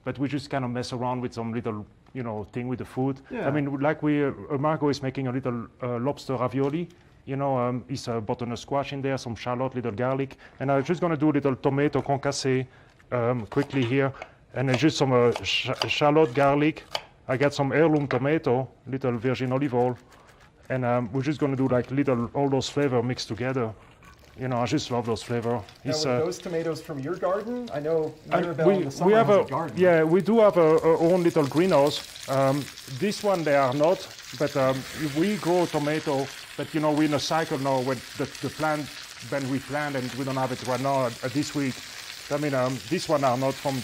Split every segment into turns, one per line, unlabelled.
but we just kind of mess around with some little, thing with the food.
Yeah.
I mean, like Margot is making a little lobster ravioli. It's butternut squash in there, some shallot, little garlic, and I'm just gonna do a little tomato concasse quickly here, and then just some shallot, garlic. I got some heirloom tomato, little virgin olive oil, and we're just gonna do like all those flavor mixed together. I just love those flavor.
Now, were those tomatoes from your garden? I know Mirabel in the summer
we have
has a garden.
Yeah, we do have our own little greenhouse. This one they are not, but we grow tomato. But we're in a cycle now with the plant when we plant, and we don't have it right now this week. I mean, this one are not from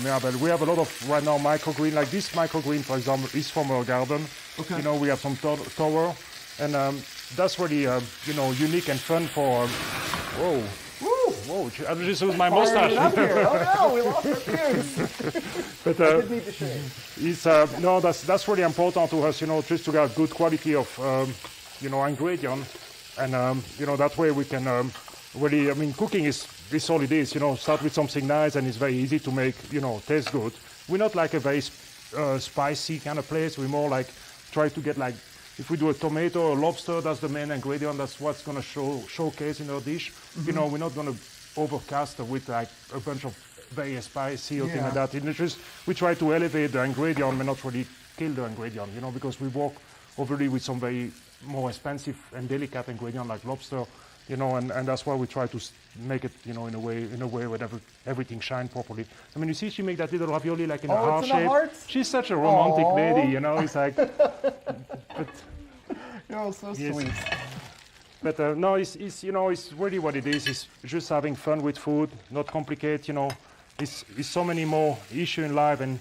Mirabel. We have a lot of right now microgreen. Like this microgreen, for example, is from our garden.
Okay.
We have some tower, and that's really unique and fun for. Whoa. Whoa! I just used my mustache.
Oh no, we lost our fuse.
But
I did need to shave.
It's no, that's really important to us. Just to get good quality of ingredient, and that way we can really. I mean, cooking is all it is. Start with something nice, and it's very easy to make. Taste good. We're not like a very spicy kind of place. We're more like try to get like. If we do a tomato or lobster, that's the main ingredient. That's what's going to showcase in our dish.
Mm-hmm.
We're not going to overcast it with like a bunch of very spicy or thing like that. It's just we try to elevate the ingredient, but not really kill the ingredient. Because we work overly with some very more expensive and delicate ingredient like lobster. And that's why we try to make it, in a way where everything shine properly. I mean, you see, she make that little ravioli like in a heart shape. She's such a romantic lady, It's like, but
so sweet.
But no, it's really what it is. It's just having fun with food, not complicate. It's so many more issues in life, and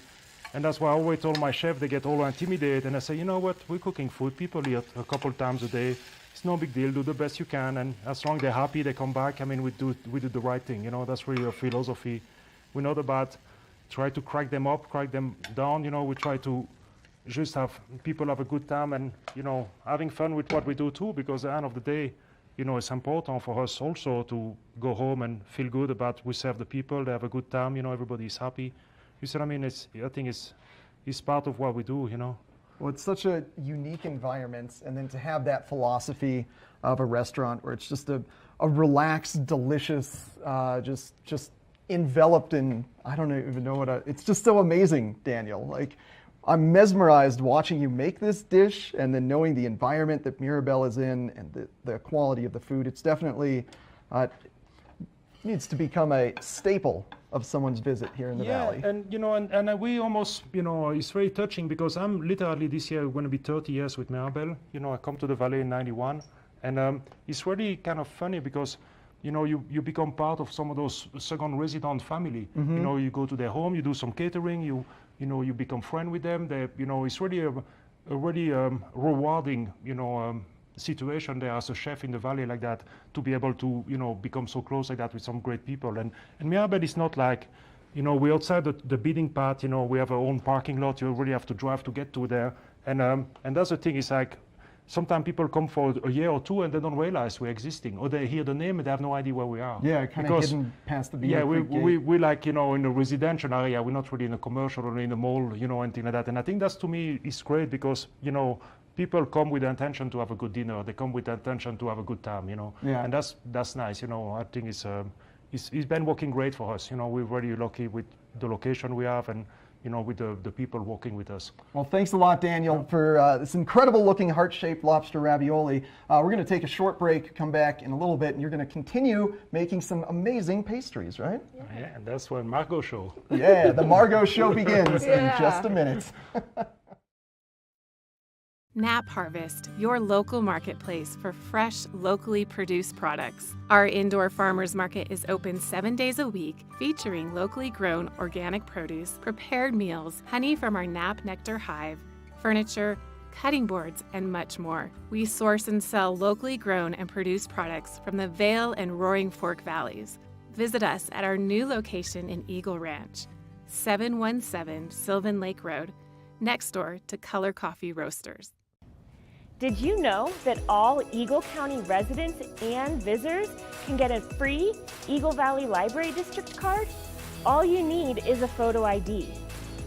that's why I always told my chef they get all intimidated, and I say, you know what, we're cooking food. People eat a couple times a day. It's no big deal. Do the best you can, and as long as they're happy, they come back. I mean, we do the right thing. That's really our philosophy. We're not about try to crack them up, crack them down. We try to just have people have a good time, and having fun with what we do too. Because at the end of the day, it's important for us also to go home and feel good about we serve the people. They have a good time. Everybody is happy. You said, I mean, I think it's part of what we do.
Well, it's such a unique environment, and then to have that philosophy of a restaurant where it's just a relaxed, delicious, just enveloped in, I don't even know it's just so amazing, Daniel. Like, I'm mesmerized watching you make this dish, and then knowing the environment that Mirabel is in and the quality of the food. It's definitely needs to become a staple of someone's visit here in the valley.
And we almost, it's very touching because I'm literally this year going to be 30 years with Mirabel. I come to the valley in '91, and it's really kind of funny because you become part of some of those second resident family.
Mm-hmm.
You go to their home, you do some catering, you become friend with them. It's really a really rewarding situation there as a chef in the valley like that, to be able to become so close like that with some great people. And Mirabel is not like we're outside the beating path. We have our own parking lot. You really have to drive to get to there. And that's the thing, is like sometimes people come for a year or two and they don't realize we're existing, or they hear the name and they have no idea where we are.
Yeah, kind of hidden past the beating.
Yeah, we like in a residential area. We're not really in a commercial or in a mall, anything like that. And I think that's, to me, is great because people come with the intention to have a good dinner. They come with the intention to have a good time,
Yeah.
And that's nice. I think it's been working great for us. We're really lucky with the location we have, and with the people working with us.
Well, thanks a lot, Daniel, for this incredible looking heart-shaped lobster ravioli. We're going to take a short break, come back in a little bit, and you're going to continue making some amazing pastries, right?
Yeah, and that's when Margot show.
Yeah, the Margot show begins in just a minute.
Nap Harvest, your local marketplace for fresh, locally produced products. Our indoor farmers market is open 7 days a week, featuring locally grown organic produce, prepared meals, honey from our Nap Nectar hive, furniture, cutting boards, and much more. We source and sell locally grown and produced products from the Vail and Roaring Fork valleys. Visit us at our new location in Eagle Ranch, 717 Sylvan Lake Road, next door to Color Coffee Roasters.
Did you know that all Eagle County residents and visitors can get a free Eagle Valley Library District card? All you need is a photo ID.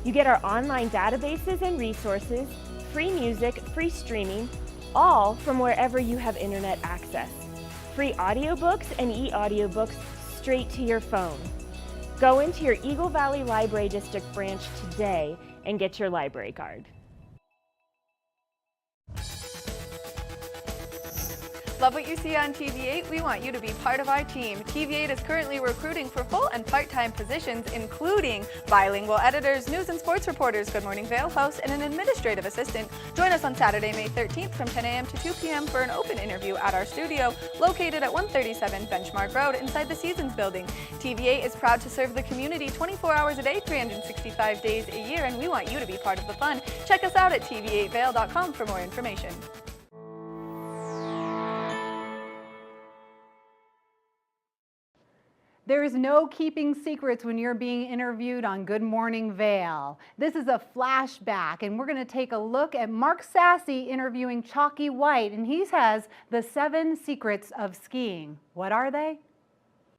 You get our online databases and resources, free music, free streaming, all from wherever you have internet access. Free audiobooks and e-audiobooks straight to your phone. Go into your Eagle Valley Library District branch today and get your library card.
Love what you see on TV8? We want you to be part of our team. TV8 is currently recruiting for full and part-time positions, including bilingual editors, news and sports reporters, Good Morning Vail host, and an administrative assistant. Join us on Saturday, May 13th from 10 a.m. to 2 p.m. for an open interview at our studio, located at 137 Benchmark Road inside the Seasons building. TV8 is proud to serve the community 24 hours a day, 365 days a year, and we want you to be part of the fun. Check us out at tv8vail.com for more information.
There is no keeping secrets when you're being interviewed on Good Morning Vail. This is a flashback, and we're going to take a look at Mark Sassy interviewing Chalky White, and he has the 7 secrets of skiing. What are they?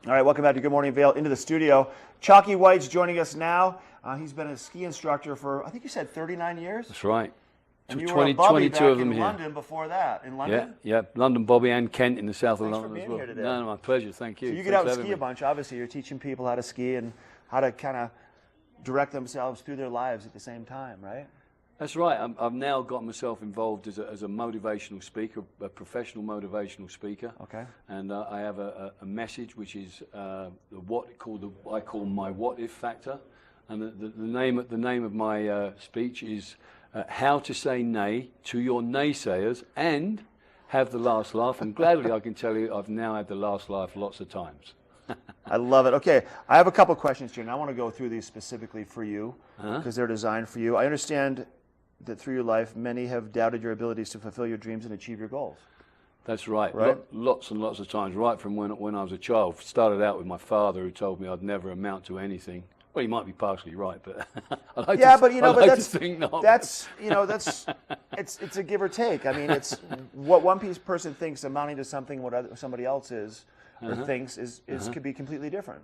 All right, welcome back to Good Morning Vail, into the studio. Chalky White's joining us now. He's been a ski instructor for, I think you said 39 years?
That's right.
And you were a Bobby back
of them
in
here.
London before that. In London?
Yeah, London, Bobby, and Kent in the south of London
for being
as well.
here today.
No, my pleasure. Thank you.
So you get out and ski a bunch. Obviously, you're teaching people how to ski and how to kind of direct themselves through their lives at the same time, right?
That's right. I've now got myself involved as a motivational speaker, a professional motivational speaker.
Okay.
And I have a message which is I call my what if factor, and the name of my speech is how to say nay to your naysayers and have the last laugh. And gladly I can tell you I've now had the last laugh lots of times.
I love it. Okay, I have a couple questions here, and I want to go through these specifically for you because they're designed for you. I understand that through your life, many have doubted your abilities to fulfill your dreams and achieve your goals.
That's right.
Right?
Lots and lots of times, right from when I was a child. Started out with my father, who told me I'd never amount to anything. Well, he might be partially right, but I like to think not.
That's it's a give or take. I mean, it's what one person thinks amounting to something, what somebody else is or thinks is could be completely different.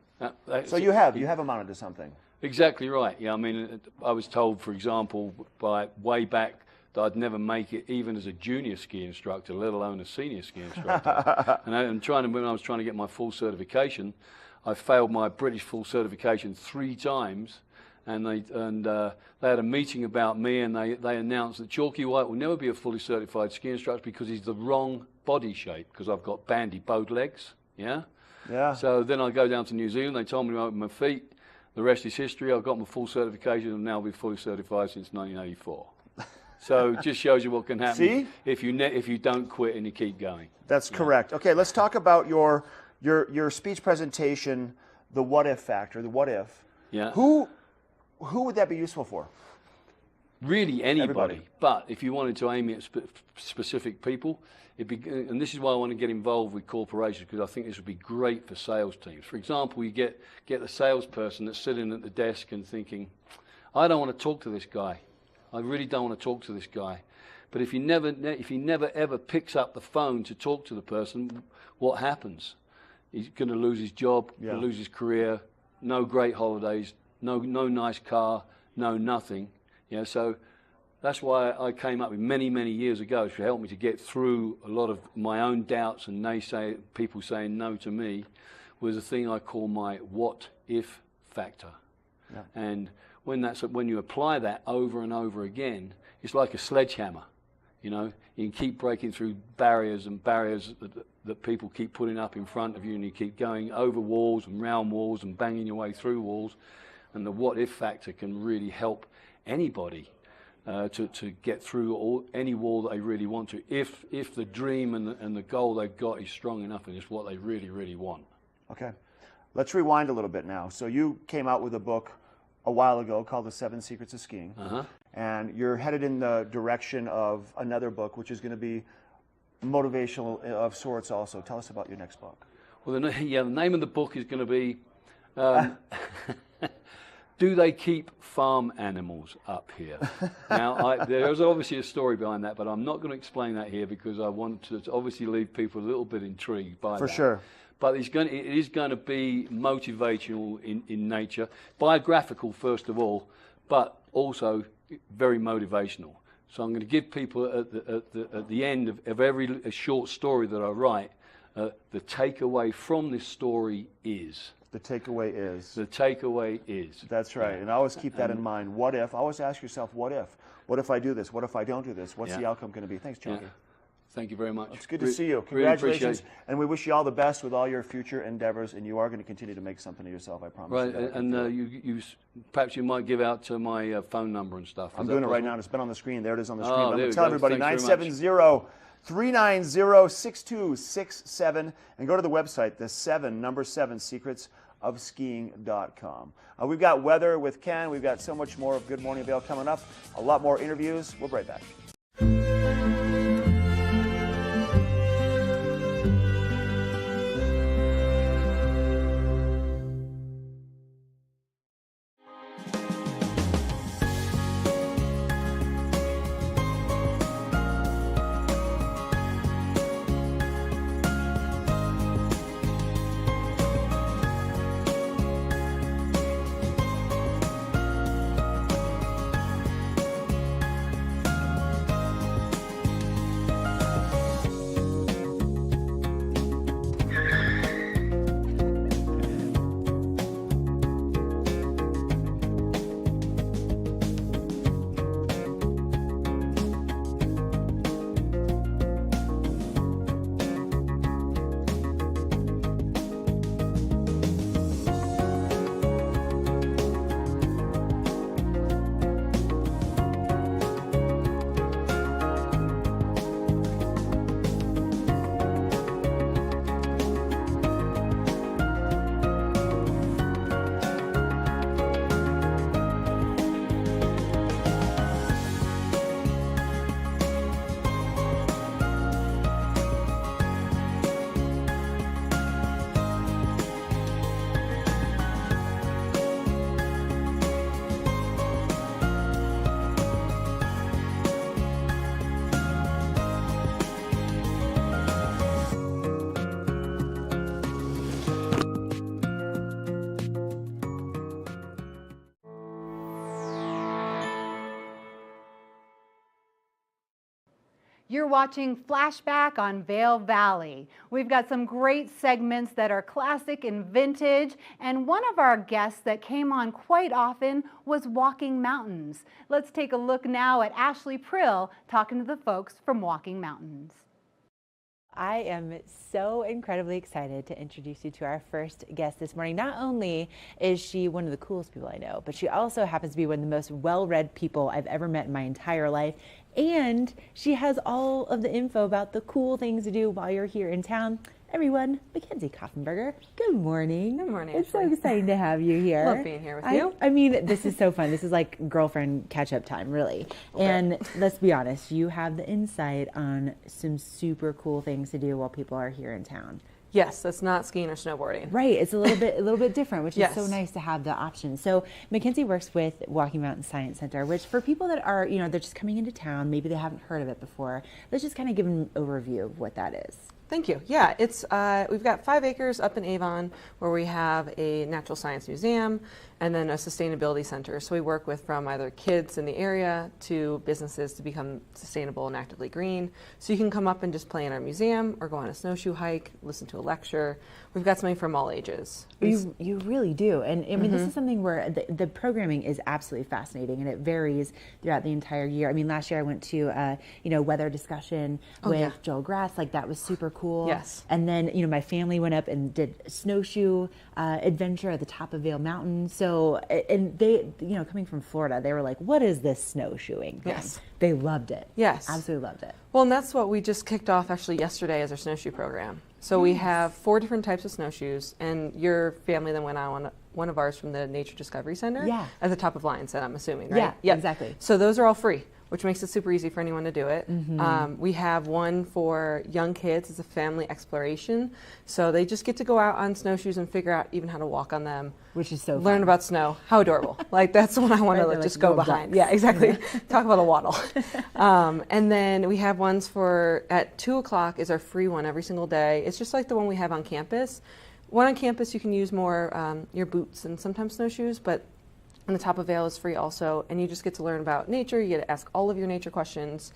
So you have amounted to something.
Exactly right. Yeah, I mean, I was told, for example, by way back that I'd never make it even as a junior ski instructor, let alone a senior ski instructor. And when I was trying to get my full certification, I failed my British full certification 3 times, and they had a meeting about me, and they announced that Chalky White will never be a fully certified ski instructor because he's the wrong body shape, because I've got bandy-bowed legs. Yeah. So then I go down to New Zealand. They told me to open my feet. The rest is history. I've got my full certification, and now I'll be fully certified since 1984. So it just shows you what can happen if you don't quit and you keep going.
That's correct. Okay, let's talk about your speech presentation, the what if factor, the what if.
Yeah.
Who would that be useful for?
Really anybody.
Everybody.
But if you wanted to aim it at specific people, and this is why I want to get involved with corporations, because I think this would be great for sales teams. For example, you get the salesperson that's sitting at the desk and thinking, I don't want to talk to this guy. I really don't want to talk to this guy. But if he never ever picks up the phone to talk to the person, what happens? He's going to lose his job, going to lose his career, no great holidays, no nice car, no nothing. Yeah, so that's why I came up with many years ago to help me to get through a lot of my own doubts and people saying no to me, was a thing I call my what if factor. Yeah. And when you apply that over and over again, it's like a sledgehammer. You know, you can keep breaking through barriers that people keep putting up in front of you, and you keep going over walls and round walls and banging your way through walls. And the what if factor can really help anybody to get through any wall that they really want to, if the dream and the goal they've got is strong enough and it's what they really want.
Okay, let's rewind a little bit now. So you came out with a book a while ago called The 7 Secrets of Skiing, and you're headed in the direction of another book, which is going to be motivational of sorts also. Tell us about your next book.
Well, the name of the book is going to be Do They Keep Farm Animals Up Here? Now, there's obviously a story behind that, but I'm not going to explain that here because I want to obviously leave people a little bit intrigued by that.
For sure.
but it is going to be motivational in nature, biographical first of all, but also very motivational. So I'm going to give people at the end of every short story that I write, the takeaway from this story is.
The takeaway is.
The takeaway is.
That's right. And always keep that in mind. What if? Always ask yourself, what if? What if I do this? What if I don't do this? What's the outcome going to be? Thanks, Chalky.
Yeah. Thank you very much.
It's good to see you.
Really
Congratulations. And we wish you all the best with all your future endeavors. And you are going to continue to make something of yourself, I promise.
Right. And perhaps you might give out my phone number and stuff.
I'm doing it right now. It's been on the screen. There it is on the screen.
Oh,
I'm going
there
to tell
we go.
everybody,
Thanks very much.
970-390-6267. And go to the website, the 7 secrets of skiing.com. We've got weather with Ken. We've got so much more of Good Morning Vail coming up. A lot more interviews. We'll be right back.
You're watching Flashback on Vail Valley. We've got some great segments that are classic and vintage, and one of our guests that came on quite often was Walking Mountains. Let's take a look now at Ashley Prill talking to the folks from Walking Mountains.
I am so incredibly excited to introduce you to our first guest this morning. Not only is she one of the coolest people I know, but she also happens to be one of the most well-read people I've ever met in my entire life. And she has all of the info about the cool things to do while you're here in town. Everyone, Mackenzie Koffenberger, good morning.
Good morning,
It's
Ashley.
so exciting to have you here.
Love being here with you.
I mean, this is so fun. This is like girlfriend catch-up time, really. Okay. And let's be honest, you have the insight on some super cool things to do while people are here in town.
Yes, that's not skiing or snowboarding.
Right, it's a little bit different, which is so nice to have the option. So Mackenzie works with Walking Mountain Science Center, which for people that are, they're just coming into town, maybe they haven't heard of it before, let's just kind of give them an overview of what that is.
Thank you. Yeah, it's we've got 5 acres up in Avon where we have a natural science museum and then a sustainability center. So we work with from either kids in the area to businesses to become sustainable and actively green. So you can come up and just play in our museum or go on a snowshoe hike, listen to a lecture. We've got something for all ages.
You really do. And I mean, this is something where the programming is absolutely fascinating and it varies throughout the entire year. I mean, last year I went to weather discussion with Joel Grass, like that was super cool.
Yes.
And then, my family went up and did a snowshoe adventure at the top of Vail Mountain. So, and they, coming from Florida, they were like, what is this snowshoeing thing?
Yes.
They loved it.
Yes.
Absolutely loved it.
Well, and that's what we just kicked off actually yesterday as our snowshoe program. So we have 4 different types of snowshoes, and your family then went on one of ours from the Nature Discovery Center
Yeah.
at the top of Lions Head, I'm assuming, right?
Yeah,
Yep.
exactly.
So those are all free, which makes it super easy for anyone to do it. We have one for young kids. It's a family exploration. So they just get to go out on snowshoes and figure out even how to walk on them.
Which is so
Learn
fun.
about snow. How adorable. Like, that's the one I want
Right,
to
they're like
just go
little
behind.
ducks.
Yeah, exactly. Talk about a waddle. And then we have ones for, at 2 o'clock is our free one every single day. It's just like the one we have on campus. One on campus, you can use more your boots and sometimes snowshoes, but on the top of Vail is free also, and you just get to learn about nature. You get to ask all of your nature questions.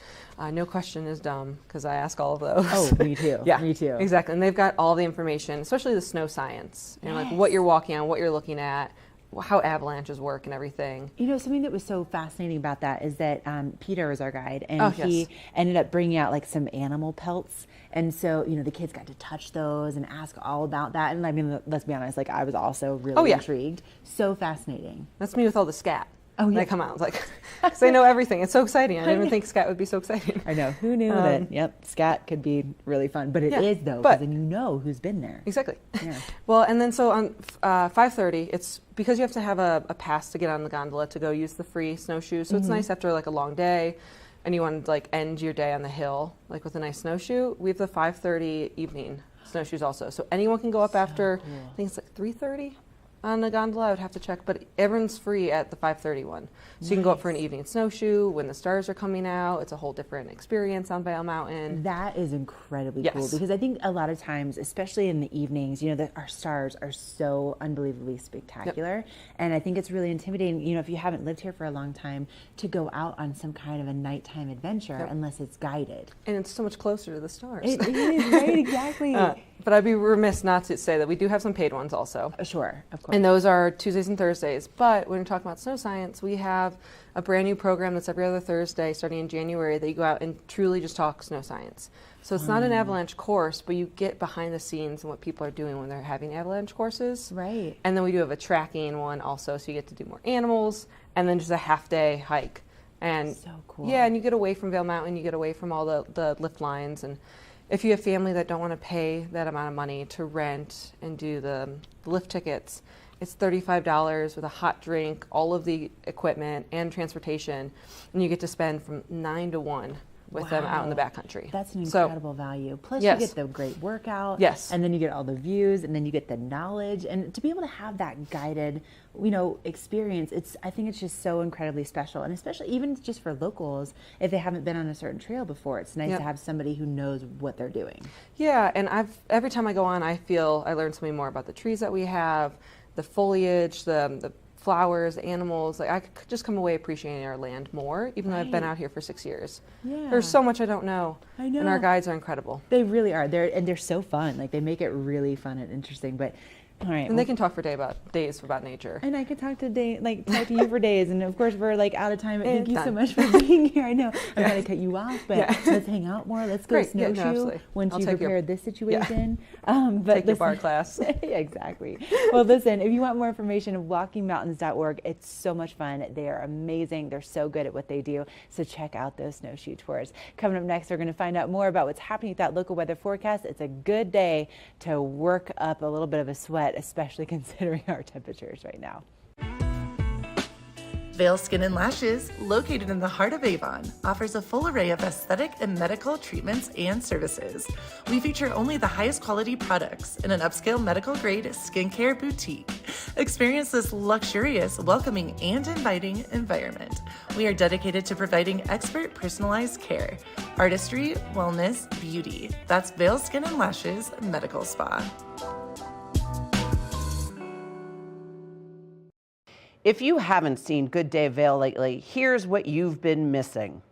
No question is dumb, because I ask all of those.
Oh, me too.
Yeah,
Me too.
Exactly, and they've got all the information, especially the snow science, and like what you're walking on, what you're looking at, how avalanches work and everything.
You know, something that was so fascinating about that is that Peter is our guide, and
Oh,
he
yes.
ended up bringing out like some animal pelts. And so, you know, the kids got to touch those and ask all about that. And I mean, let's be honest, like I was also really intrigued. So fascinating.
That's me with all the scat.
Oh, yeah.
They come out, it's like, because they know everything. It's so exciting. I didn't even think scat would be so exciting.
I know. Who knew that, scat could be really fun. But it is, though,
but-
because then you know who's been there.
Exactly.
Yeah.
Well, and then so on 5:30, it's because you have to have a pass to get on the gondola to go use the free snowshoes. So it's nice after like a long day, and you want to like end your day on the hill like with a nice snowshoe. We have the 5:30 evening snowshoes also, so anyone can go up after.
cool.
I think it's like 3:30 on the gondola. I would have to check, but everyone's free at the 5:30 one. So you can go up for an evening snowshoe when the stars are coming out. It's a whole different experience on Vail Mountain.
That is incredibly cool,
Yes.
because I think a lot of times, especially in the evenings, you know, that our stars are so unbelievably spectacular. And I think it's really intimidating, you know, if you haven't lived here for a long time, to go out on some kind of a nighttime adventure unless it's guided.
And it's so much closer to the stars.
It is, right? Exactly.
But I'd be remiss not to say that we do have some paid ones also.
Sure, of course.
And those are Tuesdays and Thursdays. But when we're talking about snow science, we have a brand new program that's every other Thursday starting in January that you go out and truly just talk snow science. So it's not an avalanche course, but you get behind the scenes and what people are doing when they're having avalanche courses.
Right.
And then we do have a tracking one also, so you get to do more animals, and then just a half-day hike. And
So cool.
Yeah, and you get away from Vail Mountain, you get away from all the lift lines, and if you have family that don't want to pay that amount of money to rent and do the lift tickets, it's $35 with a hot drink, all of the equipment, and transportation, and you get to spend from 9 to 1 with them out in the
Wow.
backcountry.
That's an
So-
incredible value. Plus
Yes.
you get the great workout.
Yes.
And then you get all the views, and then you get the knowledge. And to be able to have that guided, you know, experience, I think it's just so incredibly special. And especially even just for locals, if they haven't been on a certain trail before, it's nice
Yep.
to have somebody who knows what they're doing.
Yeah, and every time I go on, I feel I learn something more about the trees that we have, the foliage, the flowers, the animals. Like I could just come away appreciating our land more, even though I've been
Right.
out here for 6 years.
Yeah.
There's so much I don't know.
I know.
And our guides are incredible.
They really are. They're so fun. Like they make it really fun and interesting. But all right.
And they can talk for days about nature.
And I could talk to talk to you for days, and of course we're like out of time. But thank you so
Done.
much for being here. I know I'm gonna cut you off, but let's hang out more. Let's go
Great. Yeah, no,
snowshoe
absolutely.
once
I'll
you've
take your-
prepared this situation. But
Take your bar class.
Yeah, exactly. Well, listen, if you want more information, walkingmountains.org. It's so much fun. They are amazing. They're so good at what they do. So check out those snowshoe tours. Coming up next, we're going to find out more about what's happening with that local weather forecast. It's a good day to work up a little bit of a sweat, especially considering our temperatures right now.
Vail Skin and Lashes, located in the heart of Avon, offers a full array of aesthetic and medical treatments and services. We feature only the highest quality products in an upscale medical grade skincare boutique. Experience this luxurious, welcoming, and inviting environment. We are dedicated to providing expert personalized care, artistry, wellness, beauty. That's Vail Skin and Lashes Medical Spa.
If you haven't seen Good Day Vail lately, here's what you've been missing.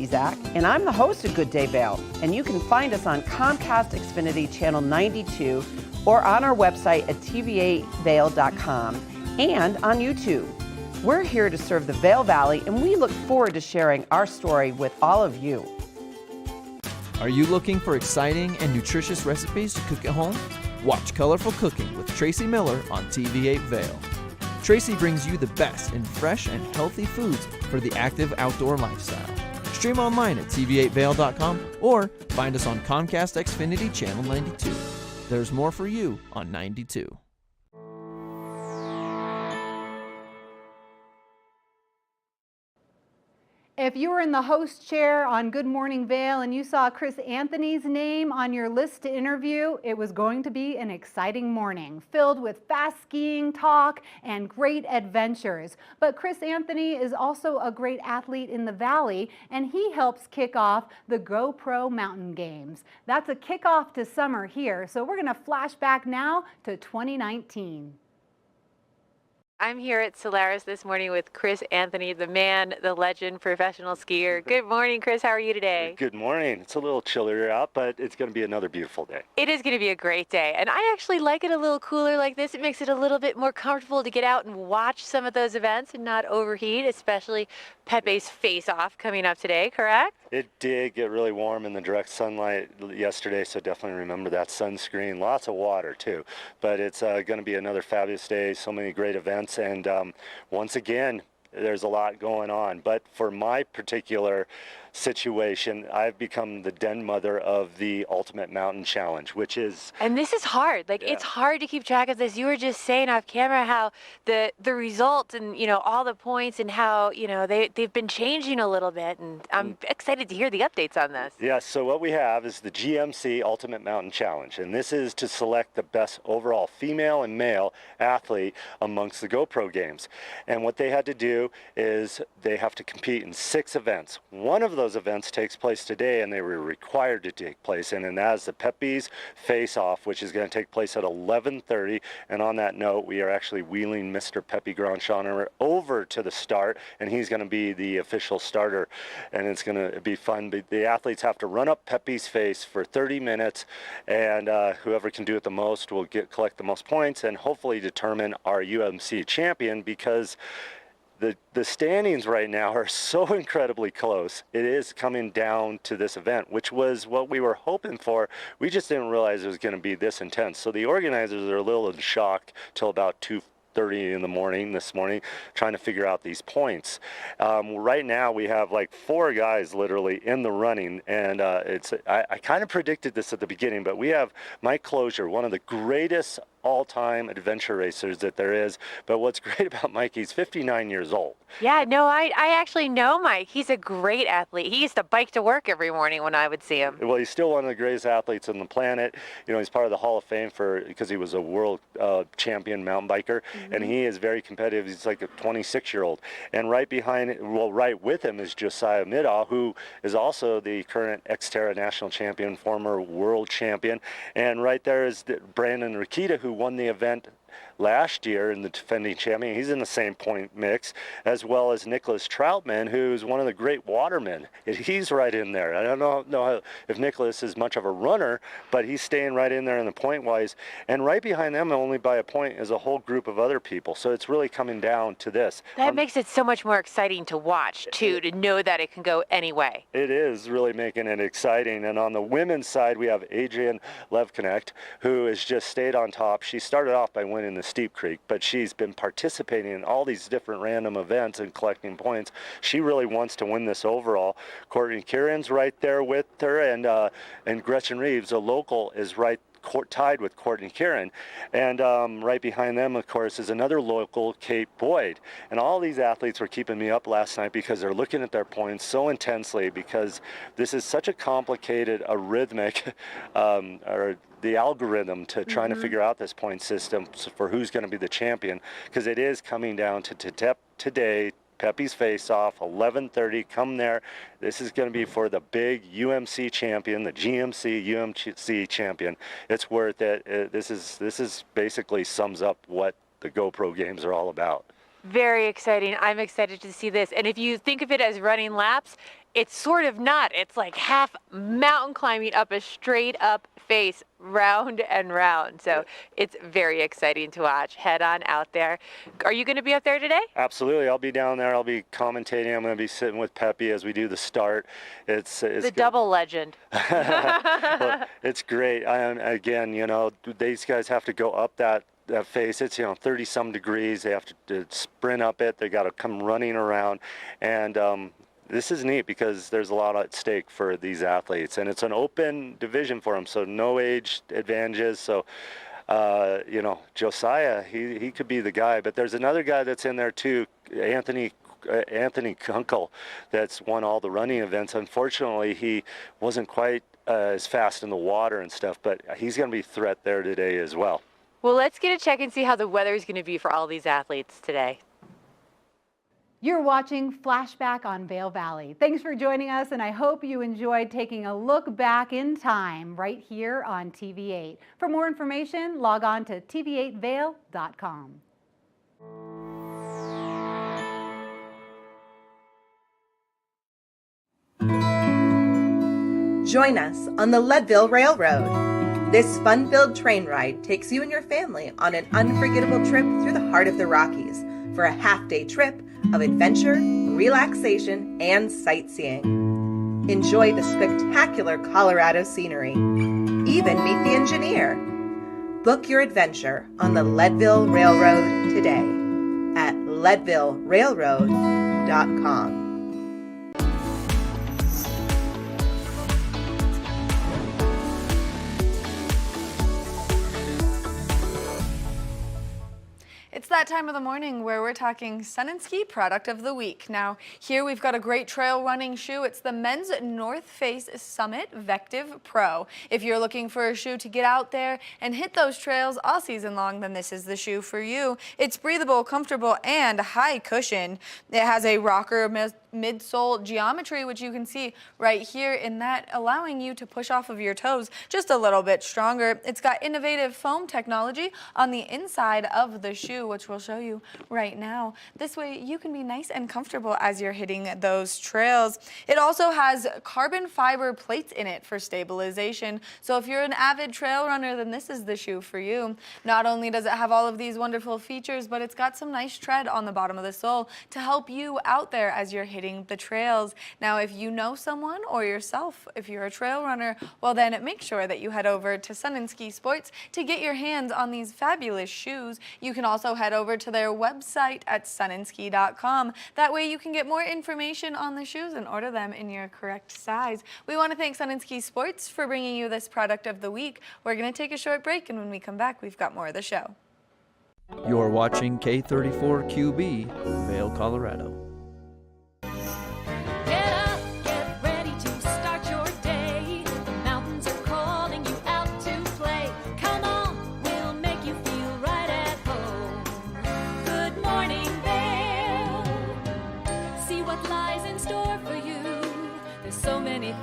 Zach, and I'm the host of Good Day Vail, and you can find us on Comcast Xfinity Channel 92 or on our website at tv8vail.com and on YouTube. We're here to serve the Vail Valley, and we look forward to sharing our story with all of you.
Are you looking for exciting and nutritious recipes to cook at home? Watch Colorful Cooking with Tracy Miller on TV8 Vail. Tracy brings you the best in fresh and healthy foods for the active outdoor lifestyle. Stream online at tv8vail.com or find us on Comcast Xfinity Channel 92. There's more for you on 92.
If you were in the host chair on Good Morning Vail and you saw Chris Anthony's name on your list to interview, it was going to be an exciting morning, filled with fast skiing talk and great adventures. But Chris Anthony is also a great athlete in the Valley, and he helps kick off the GoPro Mountain Games. That's a kickoff to summer here, so we're going to flash back now to 2019.
I'm here at Solaris this morning with Chris Anthony, the man, the legend, professional skier. Good morning, Chris. How are you today?
Good morning. It's a little chillier out, but it's going to be another beautiful day.
It is going to be a great day, and I actually like it a little cooler like this. It makes it a little bit more comfortable to get out and watch some of those events and not overheat, especially Pepe's face-off coming up today, correct?
It did get really warm in the direct sunlight yesterday, so definitely remember that sunscreen. Lots of water, too. But it's going to be another fabulous day, so many great events, and once again, there's a lot going on. But for my particular situation, I've become the den mother of the Ultimate Mountain Challenge, which is...
And this is hard. Like, it's hard to keep track of this. You were just saying off camera how the results and, you know, all the points and how, you know, they've been changing a little bit. And I'm excited to hear the updates on this.
Yeah, so what we have is the GMC Ultimate Mountain Challenge. And this is to select the best overall female and male athlete amongst the GoPro games. And what they had to do is they have to compete in 6 events. One of those events takes place today, and they were required to take place, and that is the Pepe's Face-Off, which is going to take place at 11:30. And on that note, we are actually wheeling Mr. Pepe Grandchamp over to the start, and he's going to be the official starter, and it's going to be fun. But the athletes have to run up Pepe's face for 30 minutes, and whoever can do it the most will collect the most points and hopefully determine our UMC champion, because the standings right now are so incredibly close. It is coming down to this event, which was what we were hoping for. We just didn't realize it was going to be this intense. So the organizers are a little in shock till about 2:30 in the morning this morning, trying to figure out these points. Right now we have like 4 guys literally in the running, and I kind of predicted this at the beginning, but we have Mike Closure, one of the greatest all-time adventure racers that there is. But what's great about Mike, he's 59 years old.
Yeah, no, I actually know Mike. He's a great athlete. He used to bike to work every morning when I would see him.
Well, he's still one of the greatest athletes on the planet. You know, he's part of the Hall of Fame because he was a world champion mountain biker, and he is very competitive. He's like a 26-year-old. And right behind, well, right with him is Josiah Middaugh, who is also the current Xterra national champion, former world champion. And right there is Brandon Rakita, who won the event last year in the defending champion. He's in the same point mix, as well as Nicholas Troutman, who's one of the great watermen. He's right in there. I don't know if Nicholas is much of a runner, but he's staying right in there in the point wise. And right behind them, only by a point, is a whole group of other people. So it's really coming down to this.
That makes it so much more exciting to watch, too, to know that it can go any way.
It is really making it exciting. And on the women's side, we have Adrienne Levconnect, who has just stayed on top. She started off by winning the Steep Creek, but she's been participating in all these different random events and collecting points. She really wants to win this overall. Courtney Kieran's right there with her, and Gretchen Reeves, a local, is right tied with Courtney Kieran. And right behind them, of course, is another local, Kate Boyd. And all these athletes were keeping me up last night because they're looking at their points so intensely, because this is such a complicated, arrhythmic, or the algorithm to trying to figure out this point system for who's going to be the champion, because it is coming down to today. Pepe's Face-Off, 11:30. Come there. This is going to be for the big UMC champion, the UMC champion. It's worth it. This is basically sums up what the GoPro games are all about.
Very exciting. I'm excited to see this. And if you think of it as running laps, it's sort of not. It's like half mountain climbing up a straight up face, round and round. So it's very exciting to watch. Head on out there. Are you going to be up there today?
Absolutely. I'll be down there. I'll be commentating. I'm going to be sitting with Pepe as we do the start. It's
the
good.
double legend.
Well, it's great. Again, you know, these guys have to go up that face. It's, you know, 30 some degrees. They have to sprint up it. They got to come running around. And this is neat because there's a lot at stake for these athletes, and it's an open division for them, so no age advantages. So you know, Josiah, he could be the guy, but there's another guy that's in there too, Anthony Kunkel, that's won all the running events. Unfortunately, he wasn't quite as fast in the water and stuff, but he's going to be a threat there today as well.
Well, let's get a check and see how the weather is going to be for all these athletes today.
You're watching Flashback on Vail Valley. Thanks for joining us, and I hope you enjoyed taking a look back in time right here on TV8. For more information, log on to tv8vail.com.
Join us on the Leadville Railroad. This fun-filled train ride takes you and your family on an unforgettable trip through the heart of the Rockies for a half-day trip of adventure, relaxation, and sightseeing. Enjoy the spectacular Colorado scenery. Even meet the engineer. Book your adventure on the Leadville Railroad today at leadvillerailroad.com.
It's that time of the morning where we're talking Sun and Ski Product of the Week. Now, here we've got a great trail running shoe. It's the men's North Face Summit Vective Pro. If you're looking for a shoe to get out there and hit those trails all season long, then this is the shoe for you. It's breathable, comfortable, and high cushion. It has a rocker midsole geometry, which you can see right here in that, allowing you to push off of your toes just a little bit stronger. It's got innovative foam technology on the inside of the shoe, which we'll show you right now. This way you can be nice and comfortable as you're hitting those trails. It also has carbon fiber plates in it for stabilization. So if you're an avid trail runner, then this is the shoe for you. Not only does it have all of these wonderful features, but it's got some nice tread on the bottom of the sole to help you out there as you're hitting the trails. Now, if you know someone or yourself, if you're a trail runner, well then make sure that you head over to Sun and Ski Sports to get your hands on these fabulous shoes. You can also head over to their website at sunandski.com. That way you can get more information on the shoes and order them in your correct size. We want to thank Sun and Ski Sports for bringing you this product of the week. We're going to take a short break, and when we come back, we've got more of the show.
You're watching K34QB, Vail, Colorado.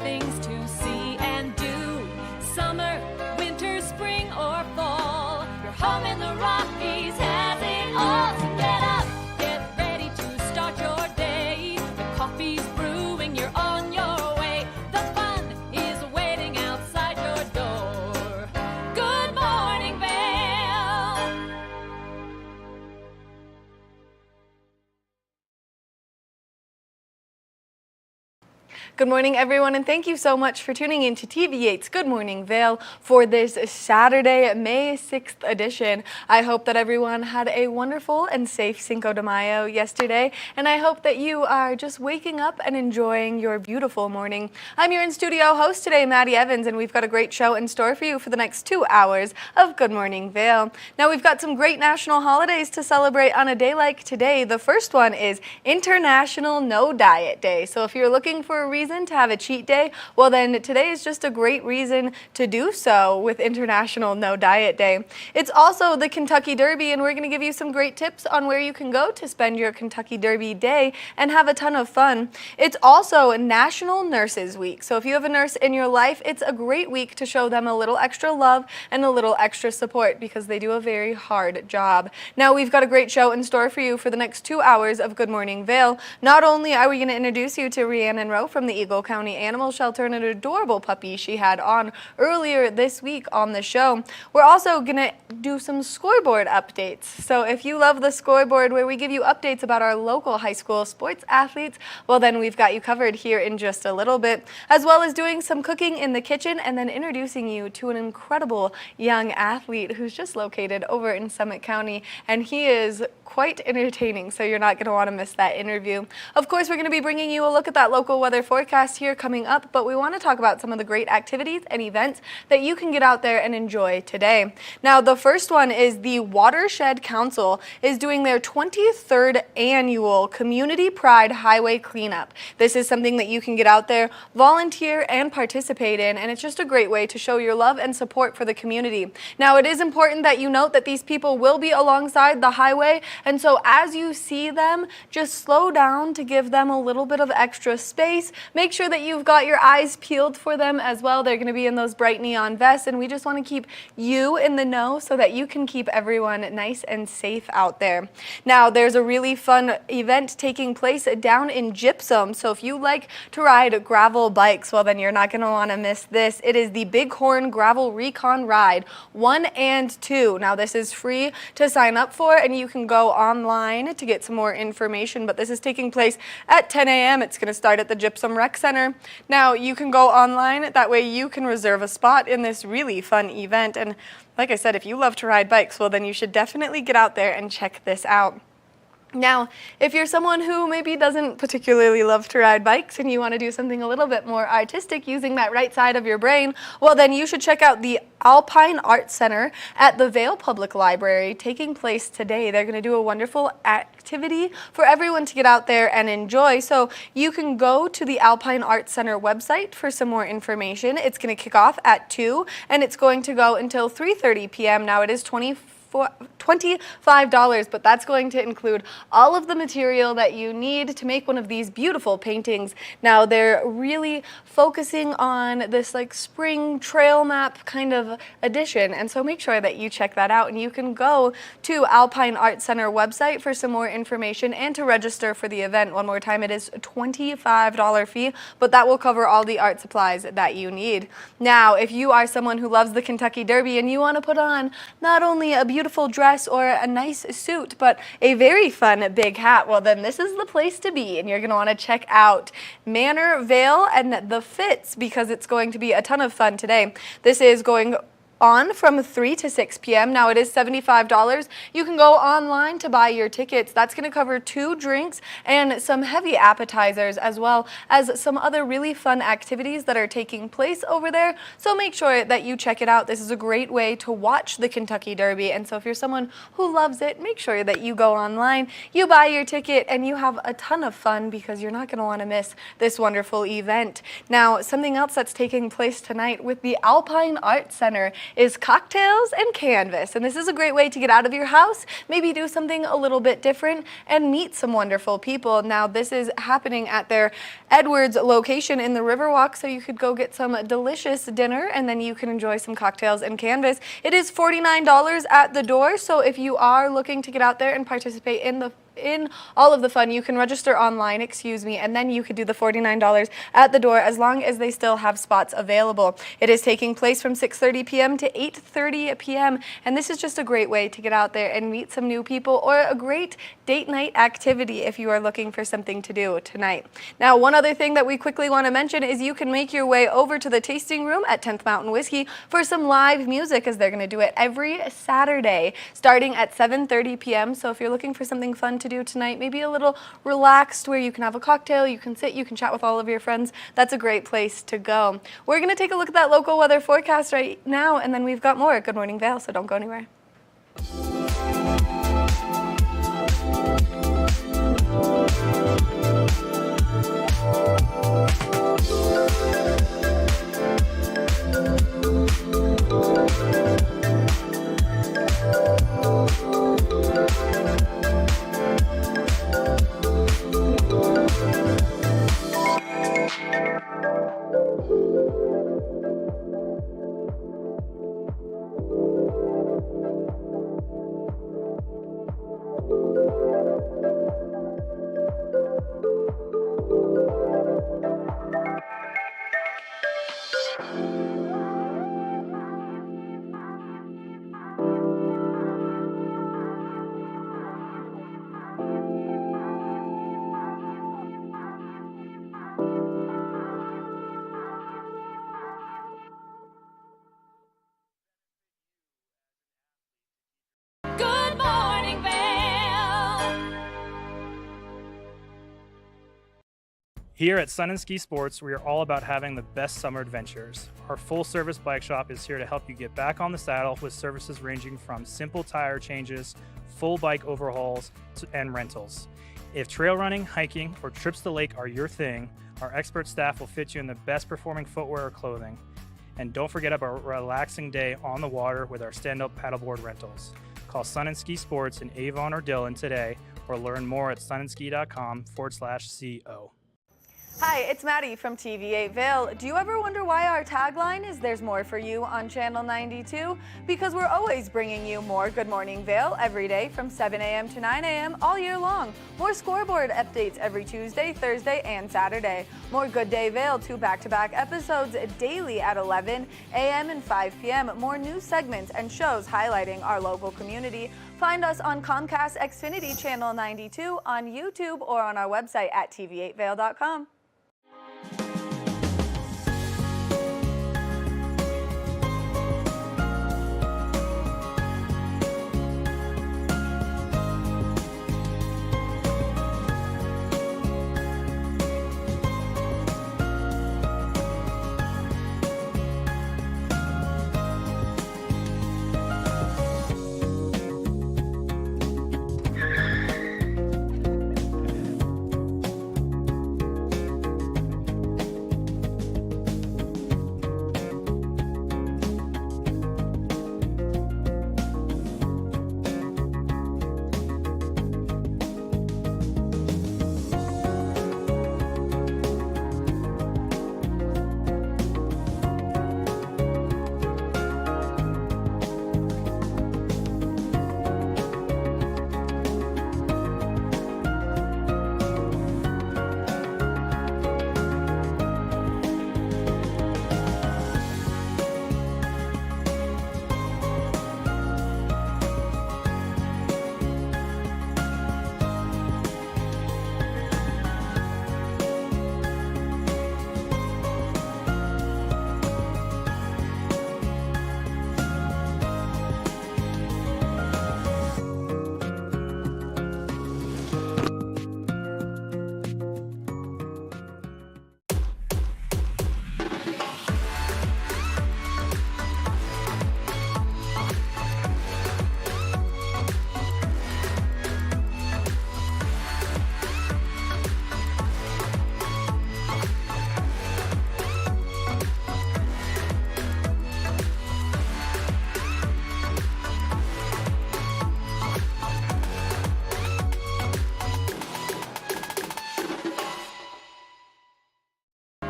Things to see and do. Summer, winter, spring, or fall. Your home in the Rockies has it all. So get up, get ready to start your day. The coffee's brewing, you're on your way. The fun is waiting outside your door. Good morning, Vail.
Good morning, everyone, and thank you so much for tuning in to TV8's Good Morning Vail for this Saturday, May 6th edition. I hope that everyone had a wonderful and safe Cinco de Mayo yesterday, and I hope that you are just waking up and enjoying your beautiful morning. I'm your in-studio host today, Maddie Evans, and we've got a great show in store for you for the next 2 hours of Good Morning Vail. Now, we've got some great national holidays to celebrate on a day like today. The first one is International No Diet Day. So if you're looking for a reason to have a cheat day, well then today is just a great reason to do so with International No Diet Day. It's also the Kentucky Derby, and we're going to give you some great tips on where you can go to spend your Kentucky Derby day and have a ton of fun. It's also National Nurses Week, so if you have a nurse in your life, it's a great week to show them a little extra love and a little extra support because they do a very hard job. Now, we've got a great show in store for you for the next 2 hours of Good Morning Vail. Not only are we going to introduce you to Rhiannon Rowe from the the Eagle County Animal Shelter and an adorable puppy she had on earlier this week on the show. We're also going to do some scoreboard updates. So if you love the scoreboard where we give you updates about our local high school sports athletes, well then we've got you covered here in just a little bit, as well as doing some cooking in the kitchen and then introducing you to an incredible young athlete who's just located over in Summit County, and he is quite entertaining, so you're not going to want to miss that interview. Of course, we're going to be bringing you a look at that local weather forecast here coming up, but we want to talk about some of the great activities and events that you can get out there and enjoy today. Now, the first one is the Watershed Council is doing their 23rd annual Community Pride Highway Cleanup. This is something that you can get out there, volunteer, and participate in, and it's just a great way to show your love and support for the community. Now, it is important that you note that these people will be alongside the highway, and so as you see them, just slow down to give them a little bit of extra space. Make sure that you've got your eyes peeled for them as well. They're going to be in those bright neon vests, and we just want to keep you in the know so that you can keep everyone nice and safe out there. Now, there's a really fun event taking place down in Gypsum, so if you like to ride gravel bikes, well then you're not going to want to miss this. It is the Bighorn Gravel Recon Ride 1 and 2. Now, this is free to sign up for, and you can go online to get some more information, but this is taking place at 10 a.m. It's going to start at the Gypsum Rec Center. Now, you can go online, that way you can reserve a spot in this really fun event, and like I said, if you love to ride bikes, well then you should definitely get out there and check this out. Now, if you're someone who maybe doesn't particularly love to ride bikes and you want to do something a little bit more artistic using that right side of your brain, well then you should check out the Alpine Art Center at the Vail Public Library taking place today. They're going to do a wonderful activity for everyone to get out there and enjoy. So you can go to the Alpine Art Center website for some more information. It's going to kick off at 2 and it's going to go until 3:30 p.m. Now, it is $25, but that's going to include all of the material that you need to make one of these beautiful paintings. Now, they're really focusing on this like spring trail map kind of edition, and so make sure that you check that out, and you can go to Alpine Art Center website for some more information and to register for the event. One more time, it is a $25 fee, but that will cover all the art supplies that you need. Now, if you are someone who loves the Kentucky Derby and you want to put on not only a beautiful dress or a nice suit, but a very fun big hat, well then this is the place to be, and you're going to want to check out Manor Vail and the Fits because it's going to be a ton of fun today. This is going on from 3 to 6 p.m. Now, it is $75. You can go online to buy your tickets. That's going to cover 2 drinks and some heavy appetizers, as well as some other really fun activities that are taking place over there. So make sure that you check it out. This is a great way to watch the Kentucky Derby. And so if you're someone who loves it, make sure that you go online, you buy your ticket, and you have a ton of fun because you're not going to want to miss this wonderful event. Now, something else that's taking place tonight with the Alpine Art Center is cocktails and canvas, and this is a great way to get out of your house, maybe do something a little bit different and meet some wonderful people. Now, this is happening at their Edwards location in the Riverwalk, so you could go get some delicious dinner and then you can enjoy some cocktails and canvas. It is $49 at the door, so if you are looking to get out there and participate in all of the fun, you can register online, and then you could do the $49 at the door as long as they still have spots available. It is taking place from 6:30 p.m. to 8:30 p.m. and this is just a great way to get out there and meet some new people, or a great date night activity if you are looking for something to do tonight. Now, one other thing that we quickly want to mention is you can make your way over to the tasting room at 10th Mountain Whiskey for some live music, as they're going to do it every Saturday starting at 7:30 p.m. So if you're looking for something fun to do tonight, maybe a little relaxed where you can have a cocktail, you can sit, you can chat with all of your friends, that's a great place to go. We're going to take a look at that local weather forecast right now, and then we've got more at Good Morning Vail, so don't go anywhere.
Here at Sun and Ski Sports, we are all about having the best summer adventures. Our full-service bike shop is here to help you get back on the saddle with services ranging from simple tire changes, full bike overhauls, and rentals. If trail running, hiking, or trips to the lake are your thing, our expert staff will fit you in the best performing footwear or clothing. And don't forget about a relaxing day on the water with our stand-up paddleboard rentals. Call Sun and Ski Sports in Avon or Dillon today, or learn more at sunandski.com/CO.
Hi, it's Maddie from TV8 Vail. Do you ever wonder why our tagline is "There's more for you" on Channel 92? Because we're always bringing you more Good Morning Vail every day from 7 a.m. to 9 a.m. all year long. More Scoreboard updates every Tuesday, Thursday, and Saturday. More Good Day Vail, 2 back-to-back episodes daily at 11 a.m. and 5 p.m. More news segments and shows highlighting our local community. Find us on Comcast Xfinity Channel 92, on YouTube, or on our website at tv8vail.com.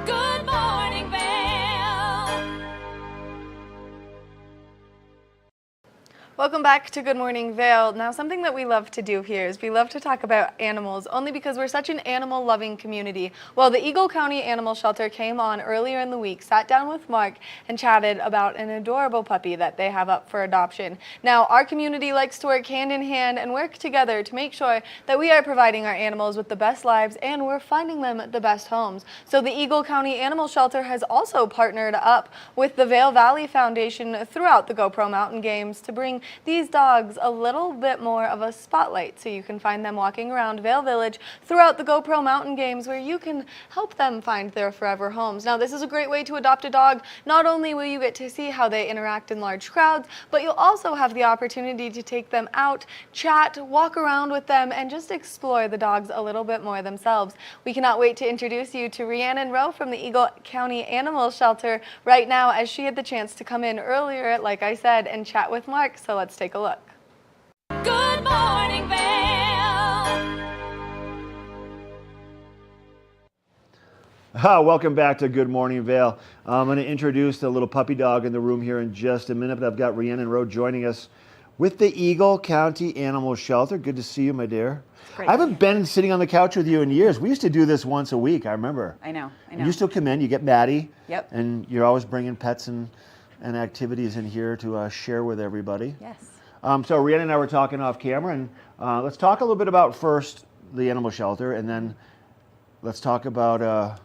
Good Morning Vail.
Welcome back to Good Morning Vail. Now, something that we love to do here is we love to talk about animals, only because we're such an animal-loving community. Well, the Eagle County Animal Shelter came on earlier in the week, sat down with Mark, and chatted about an adorable puppy that they have up for adoption. Now, our community likes to work hand in hand and work together to make sure that we are providing our animals with the best lives and we're finding them the best homes. So the Eagle County Animal Shelter has also partnered up with the Vail Valley Foundation throughout the GoPro Mountain Games to bring these dogs a little bit more of a spotlight, so you can find them walking around Vail Village throughout the GoPro Mountain Games, where you can help them find their forever homes. Now, this is a great way to adopt a dog. Not only will you get to see how they interact in large crowds, but you'll also have the opportunity to take them out, chat, walk around with them, and just explore the dogs a little bit more themselves. We cannot wait to introduce you to Rhiannon Rowe from the Eagle County Animal Shelter right now, as she had the chance to come in earlier, like I said, and chat with Mark. So let's take a look.
Good Morning Vail.
Welcome back to Good Morning Vail. I'm going to introduce the little puppy dog in the room here in just a minute, but I've got Rhiannon Rowe joining us with the Eagle County Animal Shelter. Good to see you, my dear.
Great.
I haven't been sitting on the couch with you in years. We used to do this once a week, I remember.
I know.
You still come in, you get Maddie.
Yep.
And you're always bringing pets and activities in here to share with everybody.
Yes.
So Rhiannon and I were talking off camera, and let's talk a little bit about first the animal shelter, and then let's talk about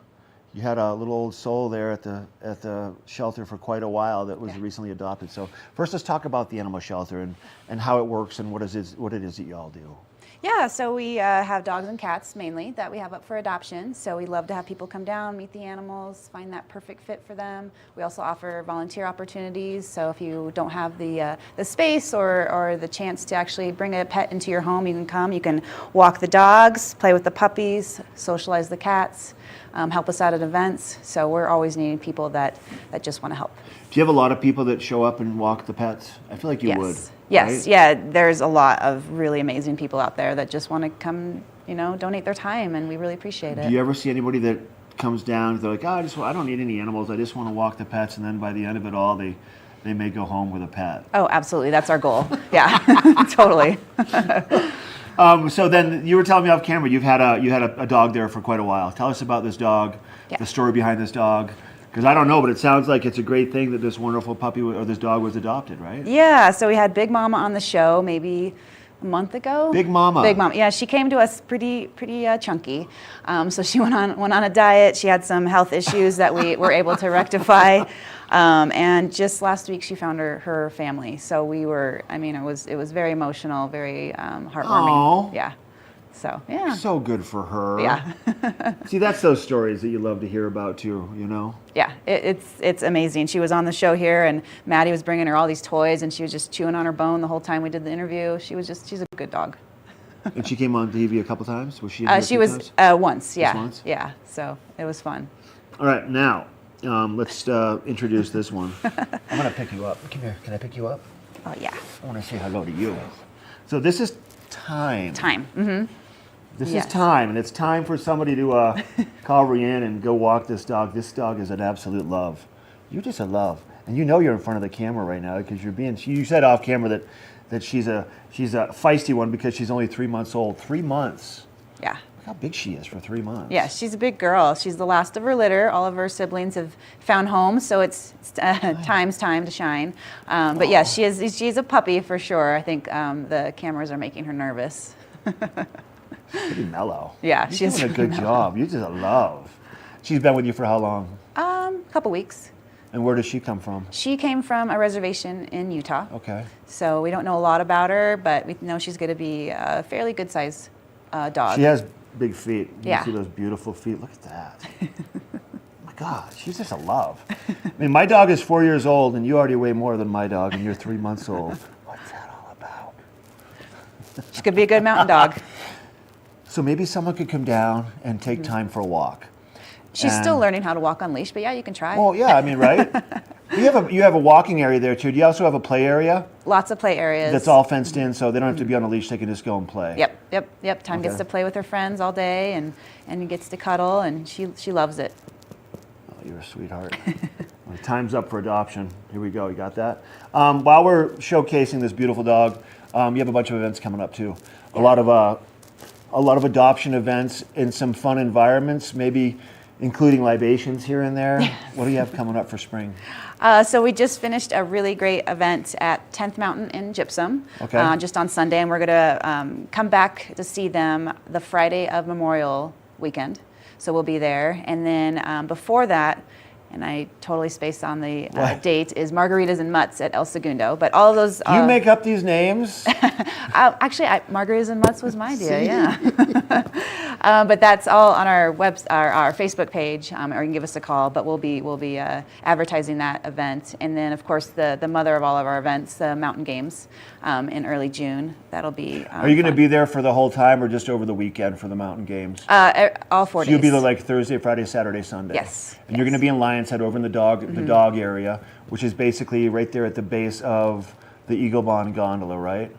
you had a little old soul there at the shelter for quite a while that was recently adopted. So first, let's talk about the animal shelter and how it works and what it is that you all do.
Yeah, so we have dogs and cats mainly that we have up for adoption. So we love to have people come down, meet the animals, find that perfect fit for them. We also offer volunteer opportunities. So if you don't have the space or the chance to actually bring a pet into your home, you can come. You can walk the dogs, play with the puppies, socialize the cats, help us out at events. So we're always needing people that just want to help.
Do you have a lot of people that show up and walk the pets? I feel like you would.
Yes,
right?
yeah, there's a lot of really amazing people out there that just want to come, donate their time, and we really appreciate it.
Do you ever see anybody that comes down, they're like, I don't need any animals, I just want to walk the pets, and then by the end of it all, they may go home with a pet?
Oh, absolutely, that's our goal. Yeah, totally.
So then you were telling me off camera, you had a dog there for quite a while. Tell us about this dog, the story behind this dog. Because I don't know, but it sounds like it's a great thing that this wonderful puppy or this dog was adopted, right?
Yeah, so we had Big Mama on the show maybe a month ago.
Big Mama.
Big Mama. Yeah, she came to us pretty chunky. So she went on a diet. She had some health issues that we were able to rectify. And just last week she found her family. So we were, it was very emotional, very heartwarming.
Aww.
Yeah. So, yeah.
So good for her.
Yeah.
See, that's those stories that you love to hear about too,
Yeah, it's amazing. She was on the show here, and Maddie was bringing her all these toys, and she was just chewing on her bone the whole time we did the interview. She's a good dog.
And she came on TV a couple times? Was she?
She was once, yeah.
Just once?
Yeah, so it was fun.
All right, now, let's introduce this one. I'm going to pick you up. Come here. Can I pick you up?
Oh, yeah.
I want to say hello to you. So this is Time.
Time. Mm-hmm.
This is Time, and it's time for somebody to call Rhiannon and go walk this dog. This dog is an absolute love. You're just a love. And you're in front of the camera right now because you said off camera that she's a feisty one because she's only 3 months old. 3 months.
Yeah.
Look how big she is for 3 months.
Yeah, she's a big girl. She's the last of her litter. All of her siblings have found homes, so it's Time's time to shine. But yeah, she's a puppy for sure. I think the cameras are making her nervous.
Pretty mellow.
Yeah,
she's doing a good job. You're just a love. She's been with you for how long?
A couple weeks.
And where does she come from?
She came from a reservation in Utah.
Okay.
So we don't know a lot about her, but we know she's going to be a fairly good size dog.
She has big feet.
Yeah.
You see those beautiful feet? Look at that. Oh my God, she's just a love. I mean, my dog is 4 years old, and you already weigh more than my dog, and you're 3 months old. What's that all about?
She could be a good mountain dog.
So maybe someone could come down and take time for a walk.
She's still learning how to walk on leash, but yeah, you can try.
Well, yeah, I mean, right? You have a walking area there too. Do you also have a play area?
Lots of play areas.
That's all fenced in, so they don't have to be on a leash. They can just go and play.
Yep. Time gets to play with her friends all day, and gets to cuddle, and she loves it.
Oh, you're a sweetheart. Well, time's up for adoption. Here we go. You got that? While we're showcasing this beautiful dog, you have a bunch of events coming up too. A lot of adoption events in some fun environments, maybe including libations here and there. What do you have coming up for spring?
So we just finished a really great event at 10th Mountain in Gypsum, just on Sunday, and we're going to come back to see them the Friday of Memorial Weekend. So we'll be there. And then before that, and I totally spaced on the date, is Margaritas and Mutts at El Segundo. But all of those...
You make up these names?
Actually, Margaritas and Mutts was my idea, yeah. But that's all on our our Facebook page, or you can give us a call. But we'll be advertising that event. And then, of course, the mother of all of our events, the Mountain Games, in early June. That'll be
Are you going to be there for the whole time or just over the weekend for the Mountain Games?
All 4 days.
So you'll be there like Thursday, Friday, Saturday, Sunday?
Yes.
And you're going to be in Lions Head over in the dog area, which is basically right there at the base of the Eagle Bond Gondola, right?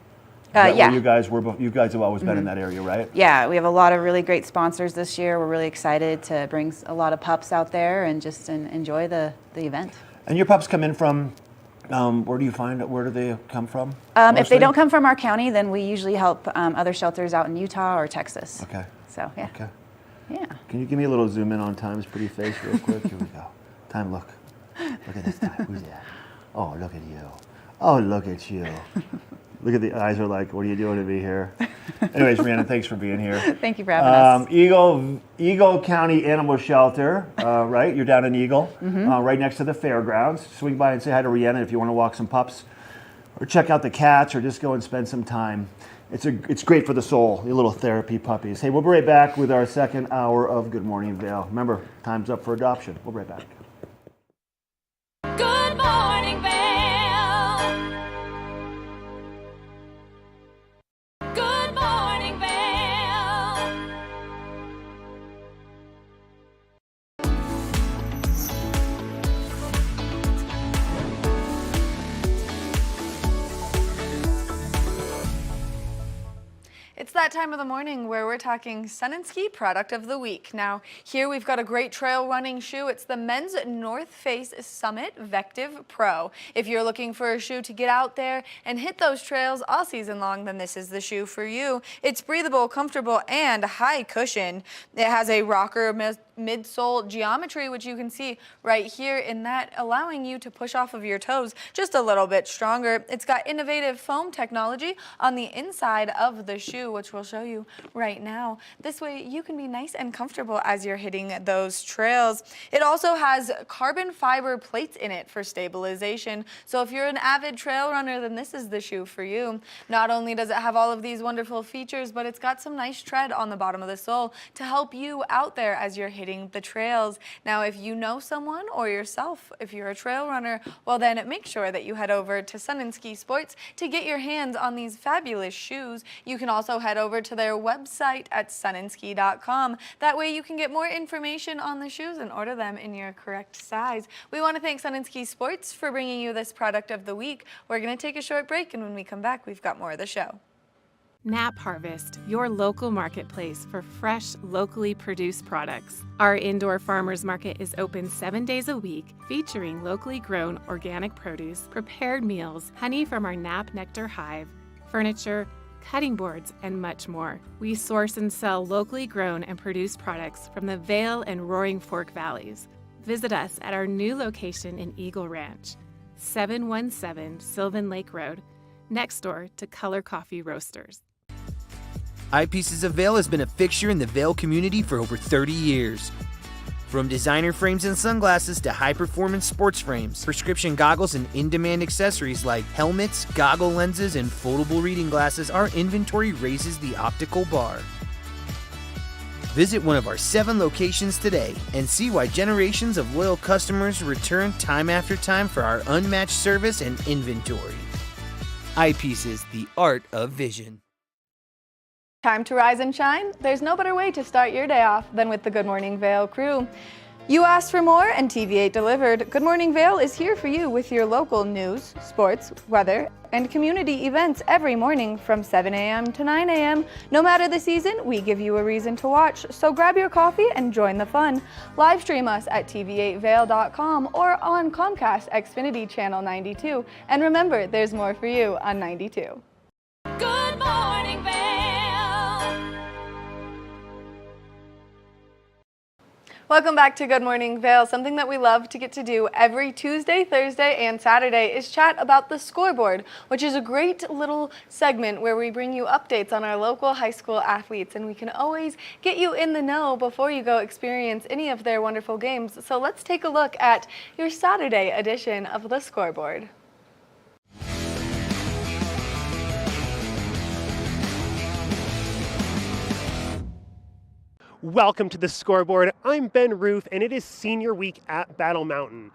Yeah.
Where you guys have always been in that area, right?
Yeah, we have a lot of really great sponsors this year. We're really excited to bring a lot of pups out there and just enjoy the event.
And your pups come in from, where do they come from?
If they don't come from our county, then we usually help other shelters out in Utah or Texas.
Okay.
So, yeah.
Okay.
Yeah.
Can you give me a little zoom in on Time's pretty face real quick? Here we go. Time, look. Look at this Time. Who's that? Oh, look at you. Oh, look at you. Look at the eyes are like, what are you doing to be here? Anyways, Rhiannon, thanks for being here.
Thank you for having us.
Eagle County Animal Shelter, right? You're down in Eagle, right next to the fairgrounds. Swing by and say hi to Rhiannon if you want to walk some pups or check out the cats or just go and spend some time. it's great for the soul, your little therapy puppies. Hey, we'll be right back with our second hour of Good Morning Vail. Remember, time's up for adoption. We'll be right back.
Good Morning Vail. Good Morning Vail.
It's that time of the morning where we're talking Sun and Ski Product of the Week. Now, here we've got a great trail running shoe. It's the men's North Face Summit Vective Pro. If you're looking for a shoe to get out there and hit those trails all season long, then this is the shoe for you. It's breathable, comfortable, and high cushion. It has a rocker midsole geometry, which you can see right here in that, allowing you to push off of your toes just a little bit stronger. It's got innovative foam technology on the inside of the shoe, which we'll show you right now. This way you can be nice and comfortable as you're hitting those trails. It also has carbon fiber plates in it for stabilization. So if you're an avid trail runner, then this is the shoe for you. Not only does it have all of these wonderful features, but it's got some nice tread on the bottom of the sole to help you out there as you're hitting the trails. Now, if you know someone or yourself, if you're a trail runner, well then make sure that you head over to Sun and Ski Sports to get your hands on these fabulous shoes. You can also head over to their website at sunandski.com. That way you can get more information on the shoes and order them in your correct size. We want to thank Sun and Ski Sports for bringing you this product of the week. We're going to take a short break, and when we come back, we've got more of the show.
Knapp Harvest, your local marketplace for fresh, locally produced products. Our indoor farmers market is open 7 days a week, featuring locally grown organic produce, prepared meals, honey from our Knapp Nectar Hive, furniture, cutting boards, and much more. We source and sell locally grown and produced products from the Vail and Roaring Fork Valleys. Visit us at our new location in Eagle Ranch, 717 Sylvan Lake Road, next door to Color Coffee Roasters.
Eyepieces of Vail has been a fixture in the Vail community for over 30 years. From designer frames and sunglasses to high-performance sports frames, prescription goggles, and in-demand accessories like helmets, goggle lenses, and foldable reading glasses, our inventory raises the optical bar. Visit one of our 7 locations today and see why generations of loyal customers return time after time for our unmatched service and inventory. Eyepieces, the art of vision.
Time to rise and shine? There's no better way to start your day off than with the Good Morning Vail crew. You asked for more and TV8 delivered. Good Morning Vail is here for you with your local news, sports, weather, and community events every morning from 7 a.m. to 9 a.m. No matter the season, we give you a reason to watch, so grab your coffee and join the fun. Live stream us at tv8vail.com or on Comcast Xfinity Channel 92. And remember, there's more for you on 92.
Good Morning Vail.
Welcome back to Good Morning Vail. Something that we love to get to do every Tuesday, Thursday, and Saturday is chat about the Scoreboard, which is a great little segment where we bring you updates on our local high school athletes, and we can always get you in the know before you go experience any of their wonderful games. So let's take a look at your Saturday edition of the Scoreboard.
Welcome to the Scoreboard. I'm Ben Roof, and it is senior week at Battle Mountain.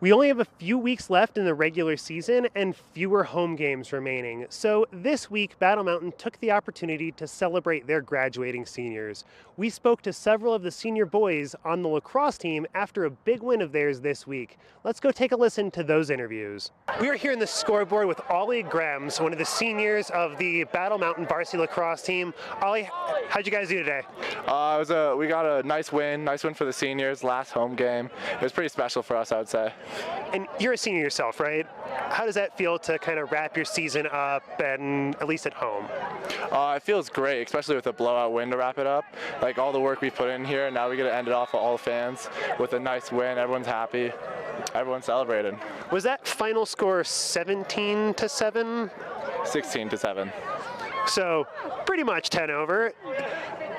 We only have a few weeks left in the regular season and fewer home games remaining. So this week, Battle Mountain took the opportunity to celebrate their graduating seniors. We spoke to several of the senior boys on the lacrosse team after a big win of theirs this week. Let's go take a listen to those interviews. We are here in the Scoreboard with Ollie Grems, one of the seniors of the Battle Mountain varsity lacrosse team. Ollie, how'd you guys do today?
We got a nice win for the seniors, last home game. It was pretty special for us, I would say.
And you're a senior yourself, right? How does that feel to kind of wrap your season up, and at least at home?
It feels great, especially with a blowout win to wrap it up. Like all the work we put in here, now we get to end it off with all the fans with a nice win. Everyone's happy. Everyone's celebrating.
Was that final score 17-7?
16-7.
So pretty much 10 over.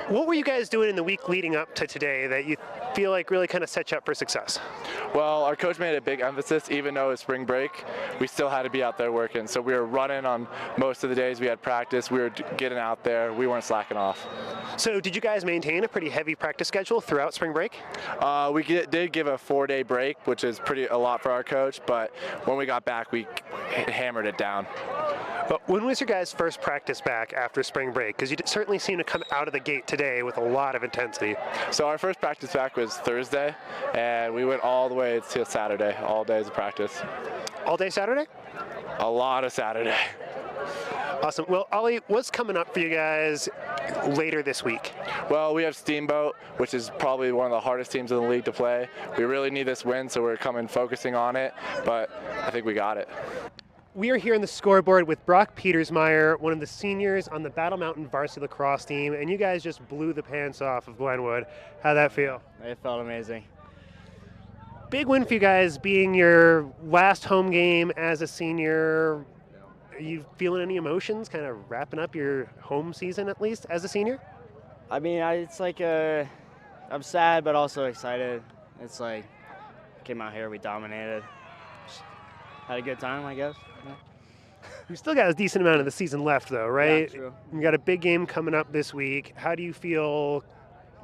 What were you guys doing in the week leading up to today that you feel like really kind of set you up for success?
Well, our coach made a big emphasis, even though it's spring break, we still had to be out there working. So we were running on most of the days we had practice. We were getting out there. We weren't slacking off.
So did you guys maintain a pretty heavy practice schedule throughout spring break?
We did give a 4-day break, which is a lot for our coach, but when we got back, we hammered it down.
But when was your guys' first practice back after spring break? Because you certainly seem to come out of the gate today with a lot of intensity.
So our first practice back was Thursday, and we went all the way to Saturday, all days of practice.
All day Saturday?
A lot of Saturday.
Awesome. Well, Ollie, what's coming up for you guys later this week?
Well, we have Steamboat, which is probably one of the hardest teams in the league to play. We really need this win, so we're focusing on it, but I think we got it.
We are here in the scoreboard with Brock Petersmeyer, one of the seniors on the Battle Mountain varsity lacrosse team, and you guys just blew the pants off of Glenwood. How'd that feel?
It felt amazing.
Big win for you guys, being your last home game as a senior. Are you feeling any emotions, kind of wrapping up your home season at least as a senior?
I mean, it's like I'm sad but also excited. It's like came out here, we dominated. Just had a good time, I guess. Yeah.
You still got a decent amount of the season left, though, right?
Yeah, true.
You got a big game coming up this week. How do you feel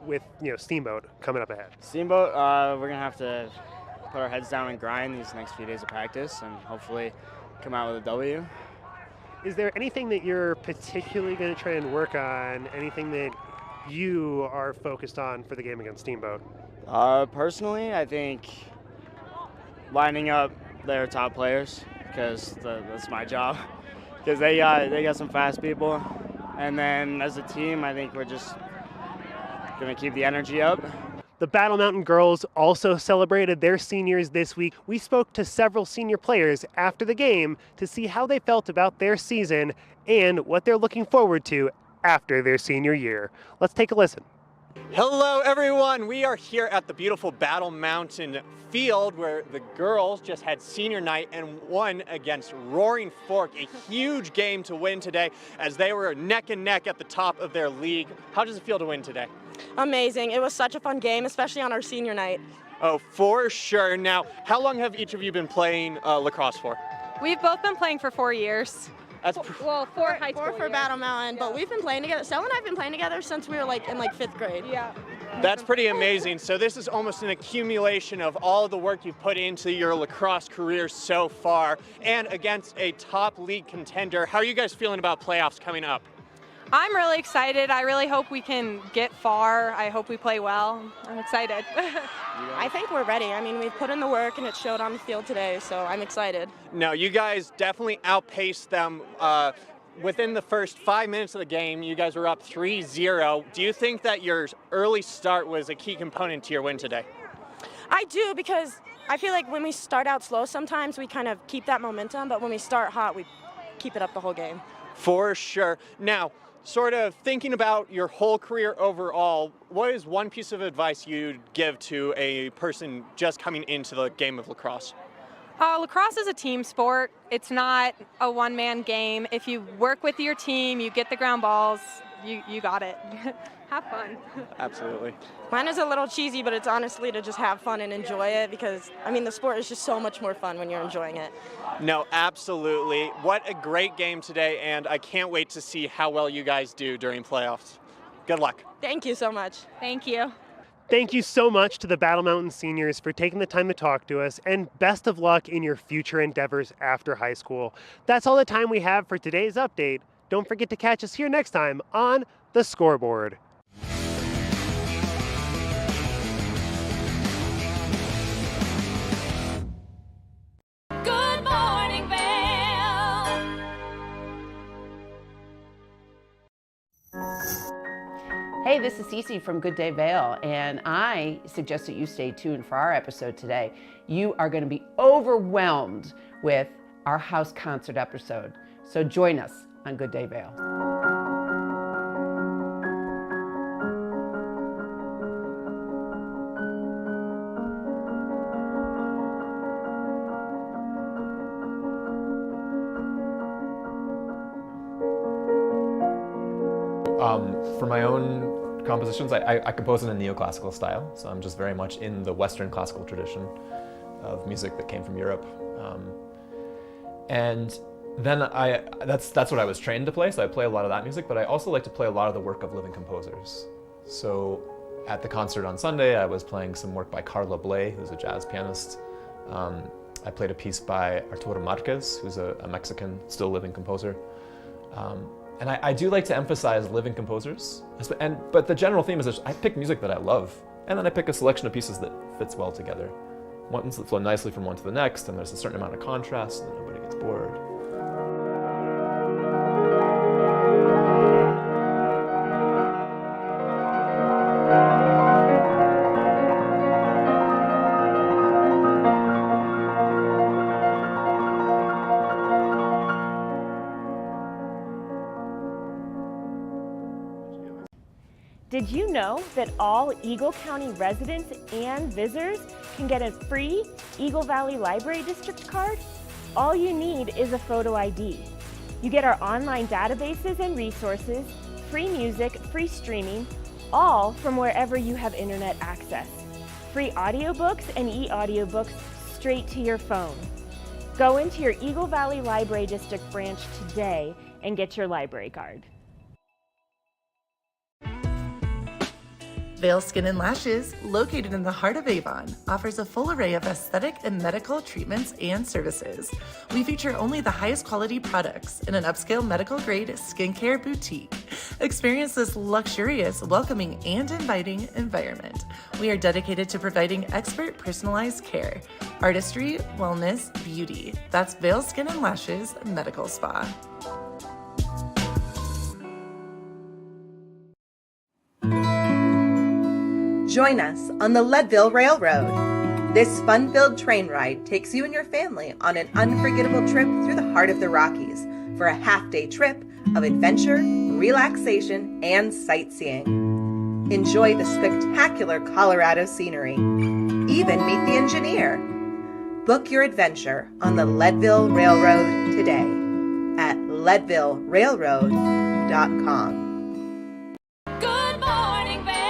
with Steamboat coming up ahead?
Steamboat, we're gonna have to put our heads down and grind these next few days of practice, and hopefully come out with a W.
Is there anything that you're particularly going to try and work on? Anything that you are focused on for the game against Steamboat?
Personally, I think lining up their top players, because that's my job. Because they got some fast people, and then as a team, I think we're just going to keep the energy up.
The Battle Mountain girls also celebrated their seniors this week. We spoke to several senior players after the game to see how they felt about their season and what they're looking forward to after their senior year. Let's take a listen.
Hello everyone, we are here at the beautiful Battle Mountain field where the girls just had senior night and won against Roaring Fork, a huge game to win today as they were neck and neck at the top of their league. How does it feel to win today?
Amazing. It was such a fun game, especially on our senior night.
Oh, for sure. Now, how long have each of you been playing lacrosse for?
We've both been playing for 4 years.
That's
well, four for Battle Mountain, but we've been playing together. Stella and I have been playing together since we were in 5th grade.
Yeah.
That's pretty amazing. So this is almost an accumulation of all of the work you've put into your lacrosse career so far, and against a top league contender. How are you guys feeling about playoffs coming up?
I'm really excited. I really hope we can get far. I hope we play well. I'm excited.
I think we're ready. I mean, we've put in the work and it showed on the field today, so I'm excited.
No, you guys definitely outpaced them. Within the first 5 minutes of the game, you guys were up 3-0. Do you think that your early start was a key component to your win today?
I do, because I feel like when we start out slow sometimes we kind of keep that momentum, but when we start hot we keep it up the whole game.
For sure. Now, sort of thinking about your whole career overall, what is one piece of advice you'd give to a person just coming into the game of lacrosse?
Lacrosse is a team sport. It's not a one-man game. If you work with your team, you get the ground balls, you got it. Have fun.
Absolutely.
Mine is a little cheesy, but it's honestly to just have fun and enjoy it, because, I mean, the sport is just so much more fun when you're enjoying it.
No, absolutely. What a great game today, and I can't wait to see how well you guys do during playoffs. Good luck.
Thank you so much.
Thank you.
Thank you so much to the Battle Mountain seniors for taking the time to talk to us, and best of luck in your future endeavors after high school. That's all the time we have for today's update. Don't forget to catch us here next time on The Scoreboard.
Good Morning Vail.
Hey, this is Cece from Good Day Vail, and I suggest that you stay tuned for our episode today. You are going to be overwhelmed with our house concert episode, so join us on Good Day Vail.
For my own
compositions. I compose in a neoclassical style, so I'm just very much in the Western classical tradition of music that came from Europe. And then that's what I was trained to play, so I play a lot of that music, but I also like to play a lot of the work of living composers. So at the concert on Sunday, I was playing some work by Carla Bley, who's a jazz pianist. I played a piece by Arturo Marquez, who's a Mexican, still living composer. And I do like to emphasize living composers, but the general theme is that I pick music that I love, and then I pick a selection of pieces that fits well together. Ones that flow nicely from one to the next, and there's a certain amount of contrast, and then nobody gets bored.
Did you know that all Eagle County residents and visitors can get a free Eagle Valley Library District card? All you need is a photo ID. You get our online databases and resources, free music, free streaming, all from wherever you have internet access. Free audiobooks and e-audiobooks straight to your phone. Go into your Eagle Valley Library District branch today and get your library card.
Vail Skin and Lashes, located in the heart of Avon, offers a full array of aesthetic and medical treatments and services. We feature only the highest quality products in an upscale medical-grade skincare boutique. Experience this luxurious, welcoming, and inviting environment. We are dedicated to providing expert personalized care, artistry, wellness, beauty. That's Vail Skin and Lashes Medical Spa.
Join us on the Leadville Railroad. This fun-filled train ride takes you and your family on an unforgettable trip through the heart of the Rockies for a half-day trip of adventure, relaxation, and sightseeing. Enjoy the spectacular Colorado scenery. Even meet the engineer. Book your adventure on the Leadville Railroad today at leadvillerailroad.com.
Good Morning Vail.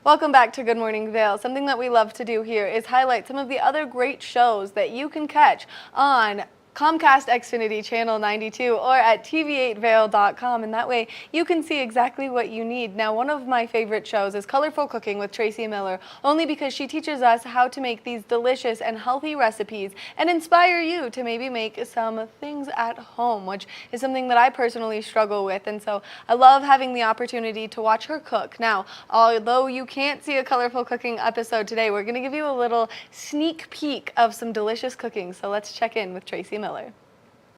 Welcome back to Good Morning Vail. Something that we love to do here is highlight some of the other great shows that you can catch on Comcast Xfinity Channel 92 or at tv8vail.com, and that way you can see exactly what you need. Now, one of my favorite shows is Colorful Cooking with Tracy Miller, only because she teaches us how to make these delicious and healthy recipes and inspire you to maybe make some things at home, which is something that I personally struggle with, and so I love having the opportunity to watch her cook. Now, although you can't see a Colorful Cooking episode today, we're going to give you a little sneak peek of some delicious cooking, so let's check in with Tracy Miller.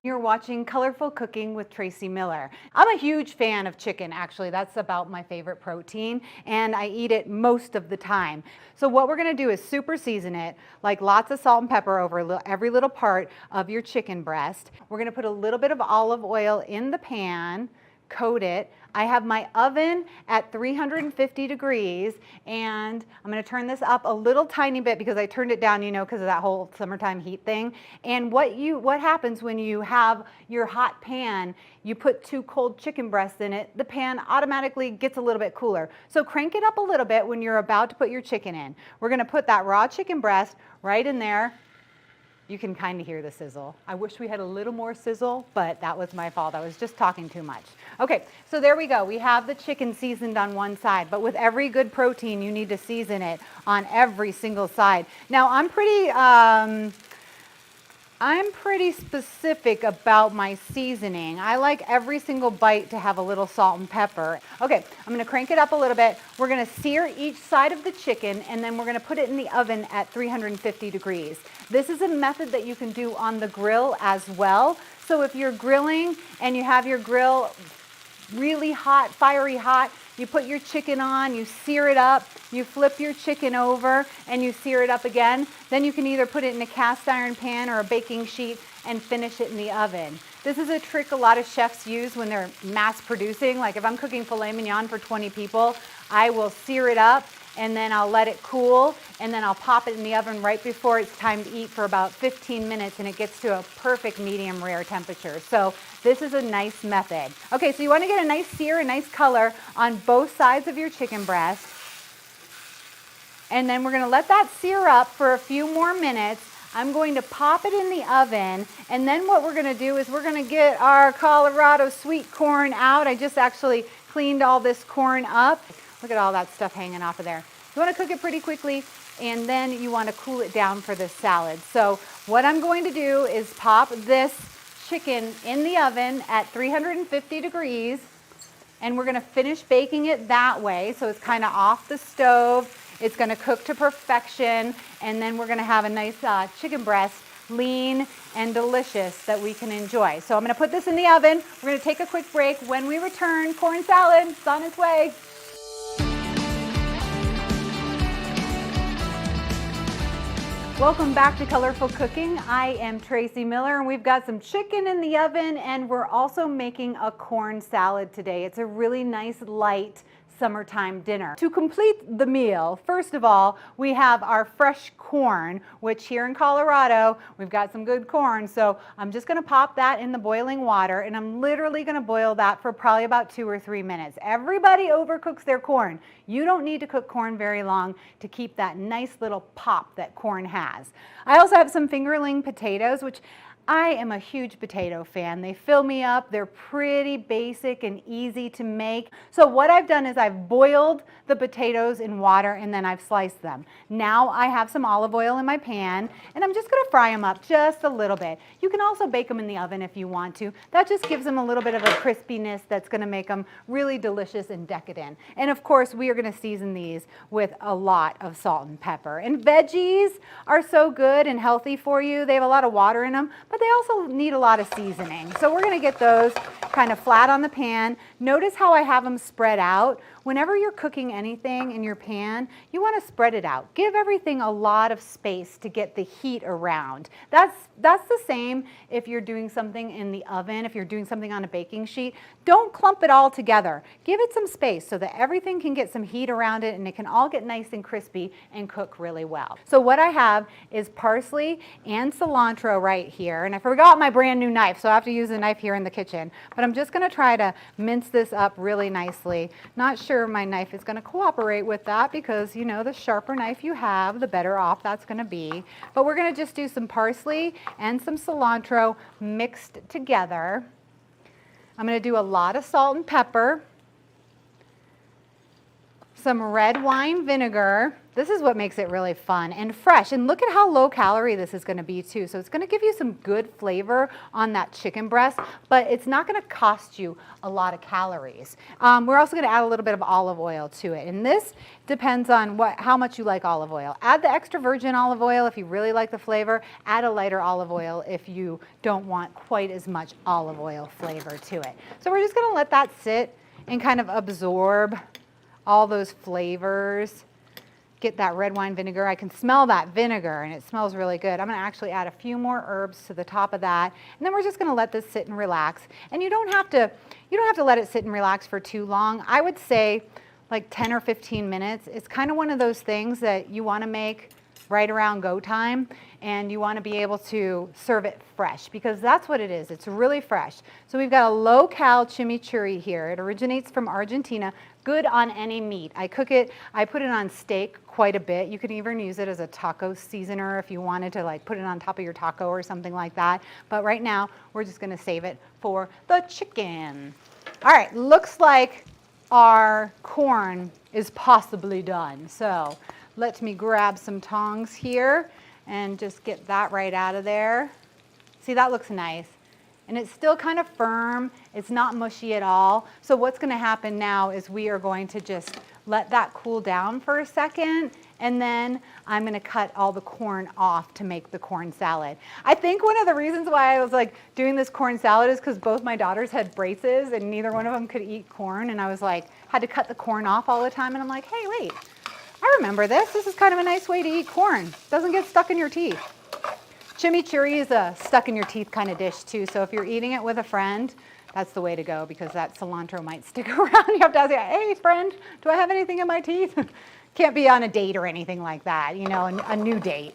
You're watching Colorful Cooking with Tracy Miller. I'm a huge fan of chicken, actually. That's about my favorite protein, and I eat it most of the time. So what we're gonna do is super season it, like lots of salt and pepper over every little part of your chicken breast. We're gonna put a little bit of olive oil in the pan, coat it. I have my oven at 350 degrees, and I'm going to turn this up a little tiny bit because I turned it down, you know, because of that whole summertime heat thing. And what happens when you have your hot pan, you put 2 cold chicken breasts in it, the pan automatically gets a little bit cooler. So crank it up a little bit when you're about to put your chicken in. We're going to put that raw chicken breast right in there. You can kind of hear the sizzle. I wish we had a little more sizzle, but that was my fault. I was just talking too much. Okay, so there we go. We have the chicken seasoned on one side, but with every good protein, you need to season it on every single side. Now, I'm pretty specific about my seasoning. I like every single bite to have a little salt and pepper. Okay, I'm gonna crank it up a little bit. We're gonna sear each side of the chicken, and then we're gonna put it in the oven at 350 degrees. This is a method that you can do on the grill as well. So if you're grilling and you have your grill really hot, fiery hot, you put your chicken on, you sear it up, you flip your chicken over, and you sear it up again. Then you can either put it in a cast iron pan or a baking sheet and finish it in the oven. This is a trick a lot of chefs use when they're mass producing. Like if I'm cooking filet mignon for 20 people, I will sear it up and then I'll let it cool, and then I'll pop it in the oven right before it's time to eat for about 15 minutes, and it gets to a perfect medium rare temperature. So this is a nice method. Okay, so you want to get a nice sear, a nice color on both sides of your chicken breast. And then we're going to let that sear up for a few more minutes. I'm going to pop it in the oven, and then what we're going to do is we're going to get our Colorado sweet corn out. I just actually cleaned all this corn up. Look at all that stuff hanging off of there. You want to cook it pretty quickly, and then you want to cool it down for this salad. So what I'm going to do is pop this chicken in the oven at 350 degrees, and we're going to finish baking it that way. So it's kind of off the stove. It's going to cook to perfection, and then we're going to have a nice chicken breast, lean and delicious, that we can enjoy. So I'm going to put this in the oven. We're going to take a quick break. When we return, corn salad is on its way. Welcome back to Colorful Cooking. I am Tracy Miller, and we've got some chicken in the oven, and we're also making a corn salad today. It's a really nice, light summertime dinner. To complete the meal, first of all, we have our fresh corn, which here in Colorado, we've got some good corn. So I'm just gonna pop that in the boiling water, and I'm literally gonna boil that for probably about 2 or 3 minutes. Everybody overcooks their corn. You don't need to cook corn very long to keep that nice little pop that corn has. I also have some fingerling potatoes, which I am a huge potato fan. They fill me up. They're pretty basic and easy to make. So what I've done is I've boiled the potatoes in water, and then I've sliced them. Now I have some olive oil in my pan, and I'm just going to fry them up just a little bit. You can also bake them in the oven if you want to. That just gives them a little bit of a crispiness that's going to make them really delicious and decadent. And of course, we are going to season these with a lot of salt and pepper. And veggies are so good and healthy for you. They have a lot of water in them, but they also need a lot of seasoning. So we're going to get those kind of flat on the pan. Notice how I have them spread out. Whenever you're cooking anything in your pan, you want to spread it out. Give everything a lot of space to get the heat around. That's the same if you're doing something in the oven, if you're doing something on a baking sheet. Don't clump it all together. Give it some space so that everything can get some heat around it, and it can all get nice and crispy and cook really well. So what I have is parsley and cilantro right here, and I forgot my brand new knife, so I have to use a knife here in the kitchen. But I'm just going to try to mince this up really nicely. Not sure my knife is going to cooperate with that, because you know, the sharper knife you have, the better off that's going to be. But we're going to just do some parsley and some cilantro mixed together. I'm going to do a lot of salt and pepper, some red wine vinegar. This is what makes it really fun and fresh. And look at how low calorie this is going to be too. So it's going to give you some good flavor on that chicken breast, but it's not going to cost you a lot of calories. We're also going to add a little bit of olive oil to it. And this depends on how much you like olive oil. Add the extra virgin olive oil if you really like the flavor. Add a lighter olive oil if you don't want quite as much olive oil flavor to it. So we're just going to let that sit and kind of absorb all those flavors. Get that red wine vinegar. I can smell that vinegar, and it smells really good. I'm going to actually add a few more herbs to the top of that, and then we're just going to let this sit and relax. And you don't have to let it sit and relax for too long. I would say like 10 or 15 minutes. It's kind of one of those things that you want to make right around go time, and you want to be able to serve it fresh because that's what it is. It's really fresh. So we've got a low-cal chimichurri here. It originates from Argentina. Good on any meat. I cook it, I put it on steak quite a bit. You could even use it as a taco seasoner if you wanted to like put it on top of your taco or something like that. But right now, we're just gonna save it for the chicken. All right, looks like our corn is possibly done. So let me grab some tongs here and just get that right out of there. See, that looks nice. And it's still kind of firm. It's not mushy at all. So what's going to happen now is we are going to just let that cool down for a second, and then I'm going to cut all the corn off to make the corn salad. I think one of the reasons why I was like doing this corn salad is because both my daughters had braces and neither one of them could eat corn, and I was like, had to cut the corn off all the time, and I'm like, hey, wait, I remember this. This is kind of a nice way to eat corn. It doesn't get stuck in your teeth. Chimichurri is a stuck in your teeth kind of dish too, so if you're eating it with a friend, that's the way to go because that cilantro might stick around. You have to ask, hey friend, do I have anything in my teeth? Can't be on a date or anything like that, you know, a new date.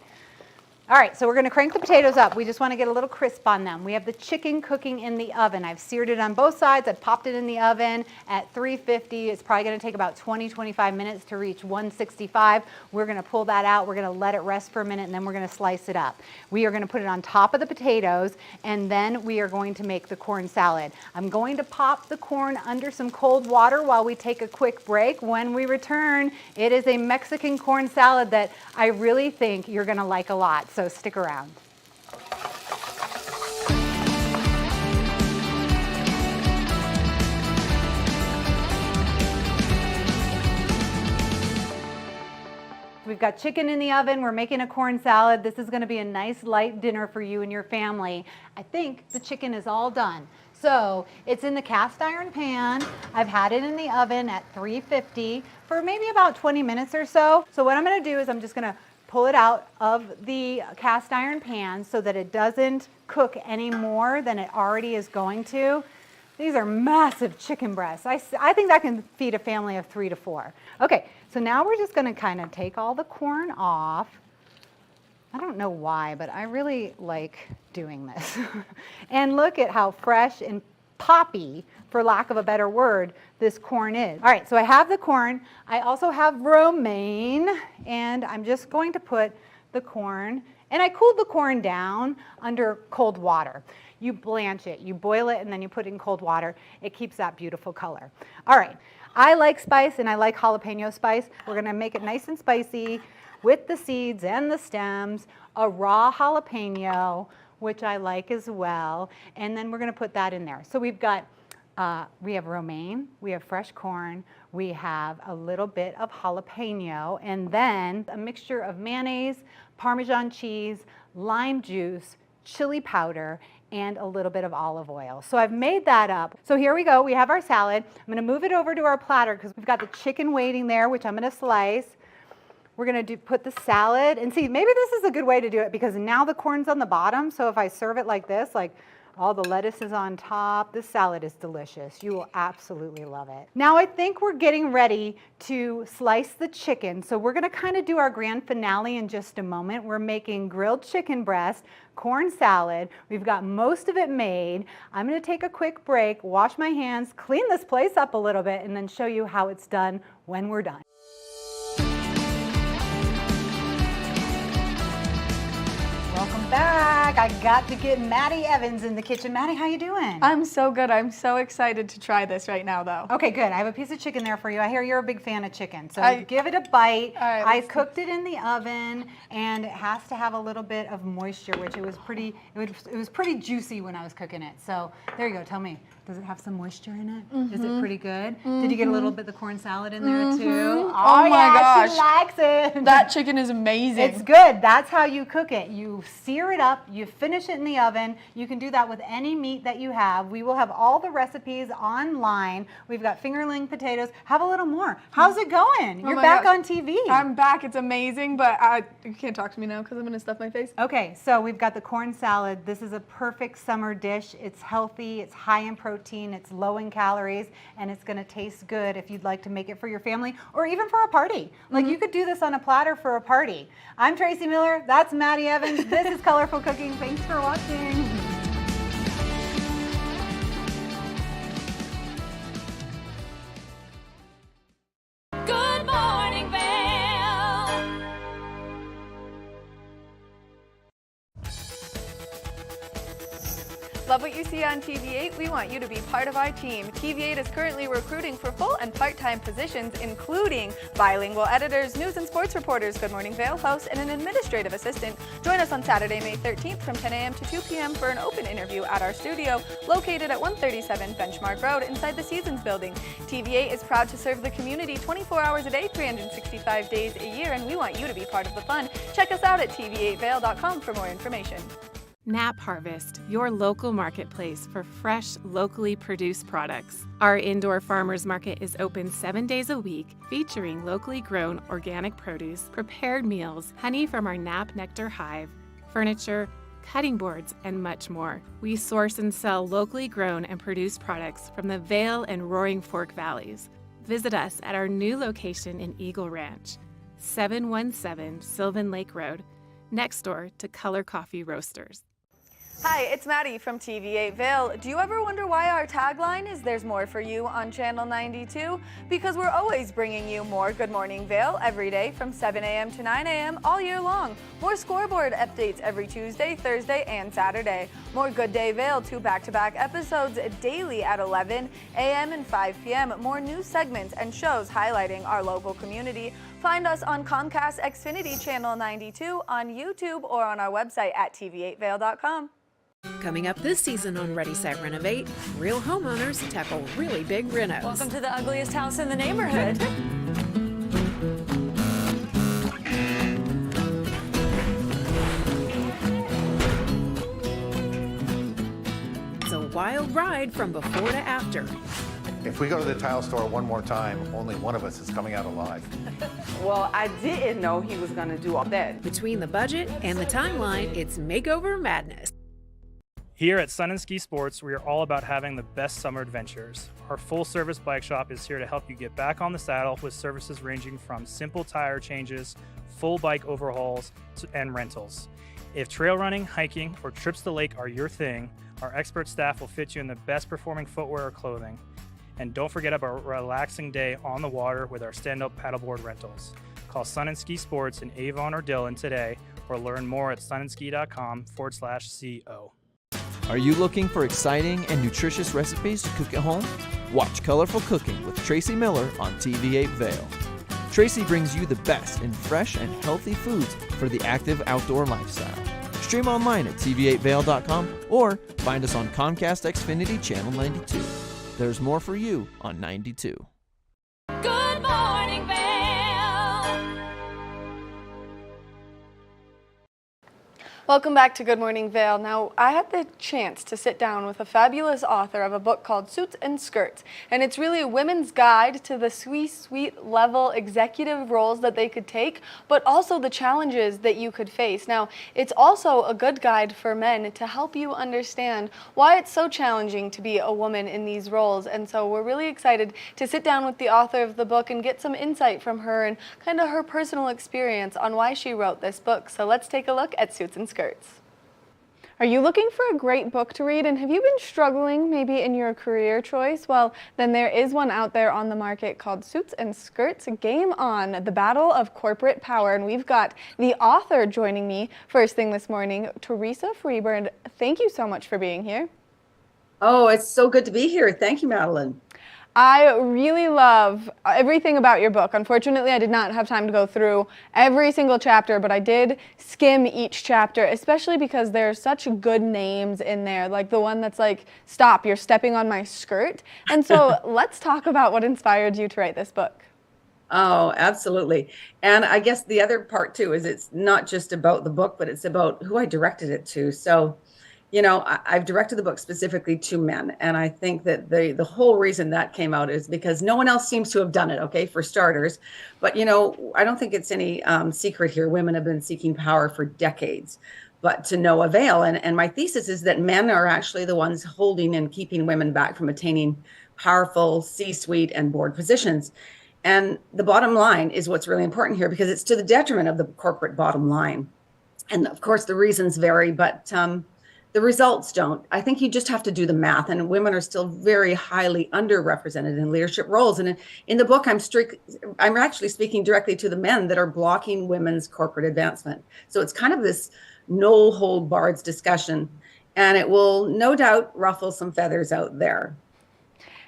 All right, so we're gonna crank the potatoes up. We just wanna get a little crisp on them. We have the chicken cooking in the oven. I've seared it on both sides. I've popped it in the oven at 350. It's probably gonna take about 20, 25 minutes to reach 165. We're gonna pull that out. We're gonna let it rest for a minute and then we're gonna slice it up. We are gonna put it on top of the potatoes and then we are going to make the corn salad. I'm going to pop the corn under some cold water while we take a quick break. When we return, it is a Mexican corn salad that I really think you're gonna like a lot. So stick around. We've got chicken in the oven. We're making a corn salad. This is going to be a nice light dinner for you and your family. I think the chicken is all done. So it's in the cast iron pan. I've had it in the oven at 350 for maybe about 20 minutes or so. So what I'm going to do is I'm just going to pull it out of the cast iron pan so that it doesn't cook any more than it already is going to. These are massive chicken breasts. I think that can feed a family of 3 to 4. Okay, so now we're just going to kind of take all the corn off. I don't know why, but I really like doing this. And look at how fresh and poppy, for lack of a better word, this corn is. All right, so I have the corn. I also have romaine, and I'm just going to put the corn, and I cooled the corn down under cold water. You blanch it, you boil it, and then you put it in cold water. It keeps that beautiful color. All right, I like spice, and I like jalapeno spice. We're gonna make it nice and spicy with the seeds and the stems, a raw jalapeno, which I like as well, and then we're gonna put that in there. So we've got, we have romaine, we have fresh corn, we have a little bit of jalapeno, and then a mixture of mayonnaise, Parmesan cheese, lime juice, chili powder, and a little bit of olive oil. So I've made that up. So here we go, we have our salad. I'm gonna move it over to our platter because we've got the chicken waiting there, which I'm gonna slice. We're gonna put the salad, and see, maybe this is a good way to do it because now the corn's on the bottom, so if I serve it like this, like all the lettuce is on top, this salad is delicious. You will absolutely love it. Now I think we're getting ready to slice the chicken, so we're gonna kind of do our grand finale in just a moment. We're making grilled chicken breast, corn salad. We've got most of it made. I'm gonna take a quick break, wash my hands, clean this place up a little bit, and then show you how it's done when we're done. Welcome back. I got to get Maddie Evans in the kitchen. Maddie, how you doing?
I'm so good. I'm so excited to try this right now, though.
Okay, good. I have a piece of chicken there for you. I hear you're a big fan of chicken, so give it a bite.
Right,
I cooked it in the oven, and it has to have a little bit of moisture, which it was pretty juicy when I was cooking it. So there you go. Tell me, does it have some moisture in it? Is it pretty good? Did you get a little bit of the corn salad in there too?
Oh my gosh.
She likes it.
That chicken is amazing.
It's good. That's how you cook it. You sear it up, you you finish it in the oven. You can do that with any meat that you have. We will have all the recipes online. We've got fingerling potatoes. Have a little more. How's it going?
Oh
You're
my
back
gosh.
on TV.
I'm back. It's amazing, but you can't talk to me now because I'm going to stuff my face.
Okay, so we've got the corn salad. This is a perfect summer dish. It's healthy, it's high in protein, it's low in calories, and it's going to taste good if you'd like to make it for your family or even for a party. Like you could do this on a platter for a party. I'm Tracy Miller. That's Maddie Evans. This is Colorful Cooking. Thanks for watching.
Good Morning Vail.
Love what you see on TV8? We want you to be part of our team. TV8 is currently recruiting for full and part-time positions, including bilingual editors, news and sports reporters, Good Morning Vail host, and an administrative assistant. Join us on Saturday, May 13th from 10 a.m. to 2 p.m. for an open interview at our studio, located at 137 Benchmark Road inside the Seasons building. TV8 is proud to serve the community 24 hours a day, 365 days a year, and we want you to be part of the fun. Check us out at tv8vail.com for more information.
Nap Harvest, your local marketplace for fresh, locally produced products. Our indoor farmers market is open 7 days a week, featuring locally grown organic produce, prepared meals, honey from our Nap Nectar hive, furniture, cutting boards, and much more. We source and sell locally grown and produced products from the Vail and Roaring Fork Valleys. Visit us at our new location in Eagle Ranch, 717 Sylvan Lake Road, next door to Color Coffee Roasters.
Hi, it's Maddie from TV8 Vail. Do you ever wonder why our tagline is "There's more for you" on Channel 92? Because we're always bringing you more Good Morning Vail every day from 7 a.m. to 9 a.m. all year long. More Scoreboard updates every Tuesday, Thursday, and Saturday. More Good Day Vail, 2 back-to-back episodes daily at 11 a.m. and 5 p.m. More news segments and shows highlighting our local community. Find us on Comcast Xfinity Channel 92, on YouTube, or on our website at tv8vail.com.
Coming up this season on Ready, Set, Renovate, real homeowners tackle really big renos.
Welcome to the ugliest house in the neighborhood.
It's a wild ride from before to after.
If we go to the tile store one more time, only one of us is coming out alive.
Well, I didn't know he was going to do all that.
Between the budget and the timeline, it's makeover madness.
Here at Sun and Ski Sports, we are all about having the best summer adventures. Our full-service bike shop is here to help you get back on the saddle with services ranging from simple tire changes, full bike overhauls, and rentals. If trail running, hiking, or trips to the lake are your thing, our expert staff will fit you in the best performing footwear or clothing. And don't forget about a relaxing day on the water with our stand-up paddleboard rentals. Call Sun and Ski Sports in Avon or Dillon today, or learn more at sunandski.com/CO.
Are you looking for exciting and nutritious recipes to cook at home? Watch Colorful Cooking with Tracy Miller on TV8 Vail. Tracy brings you the best in fresh and healthy foods for the active outdoor lifestyle. Stream online at tv8vail.com or find us on Comcast Xfinity Channel 92. There's more for you on 92.
Good Morning Vail.
Welcome back to Good Morning Vail. Now, I had the chance to sit down with a fabulous author of a book called Suits and Skirts, and it's really a women's guide to the sweet level executive roles that they could take, but also the challenges that you could face. Now, it's also a good guide for men to help you understand why it's so challenging to be a woman in these roles, and so we're really excited to sit down with the author of the book and get some insight from her and kind of her personal experience on why she wrote this book. So let's take a look at Suits and Skirts. Are you looking for a great book to read, and have you been struggling maybe in your career choice? Well, then there is one out there on the market called Suits and Skirts, Game On, The Battle of Corporate Power. And we've got the author joining me first thing this morning, Teresa Freeburn. Thank you so much for being here.
Oh, it's so good to be here. Thank you, Madeline.
I really love everything about your book. Unfortunately, I did not have time to go through every single chapter, but I did skim each chapter, especially because there are such good names in there, like the one that's like, "Stop, you're stepping on my skirt." And so let's talk about what inspired you to write this book.
Oh, absolutely. And I guess the other part too is it's not just about the book, but it's about who I directed it to. So, I've directed the book specifically to men, and I think that the whole reason that came out is because no one else seems to have done it. Okay, for starters, but I don't think it's any secret here. Women have been seeking power for decades, but to no avail. And my thesis is that men are actually the ones holding and keeping women back from attaining powerful C-suite and board positions. And the bottom line is what's really important here because it's to the detriment of the corporate bottom line. And of course, the reasons vary, but the results don't. I think you just have to do the math, and women are still very highly underrepresented in leadership roles. And in the book, I'm actually speaking directly to the men that are blocking women's corporate advancement. So it's kind of this no hold barred discussion, and it will no doubt ruffle some feathers out there.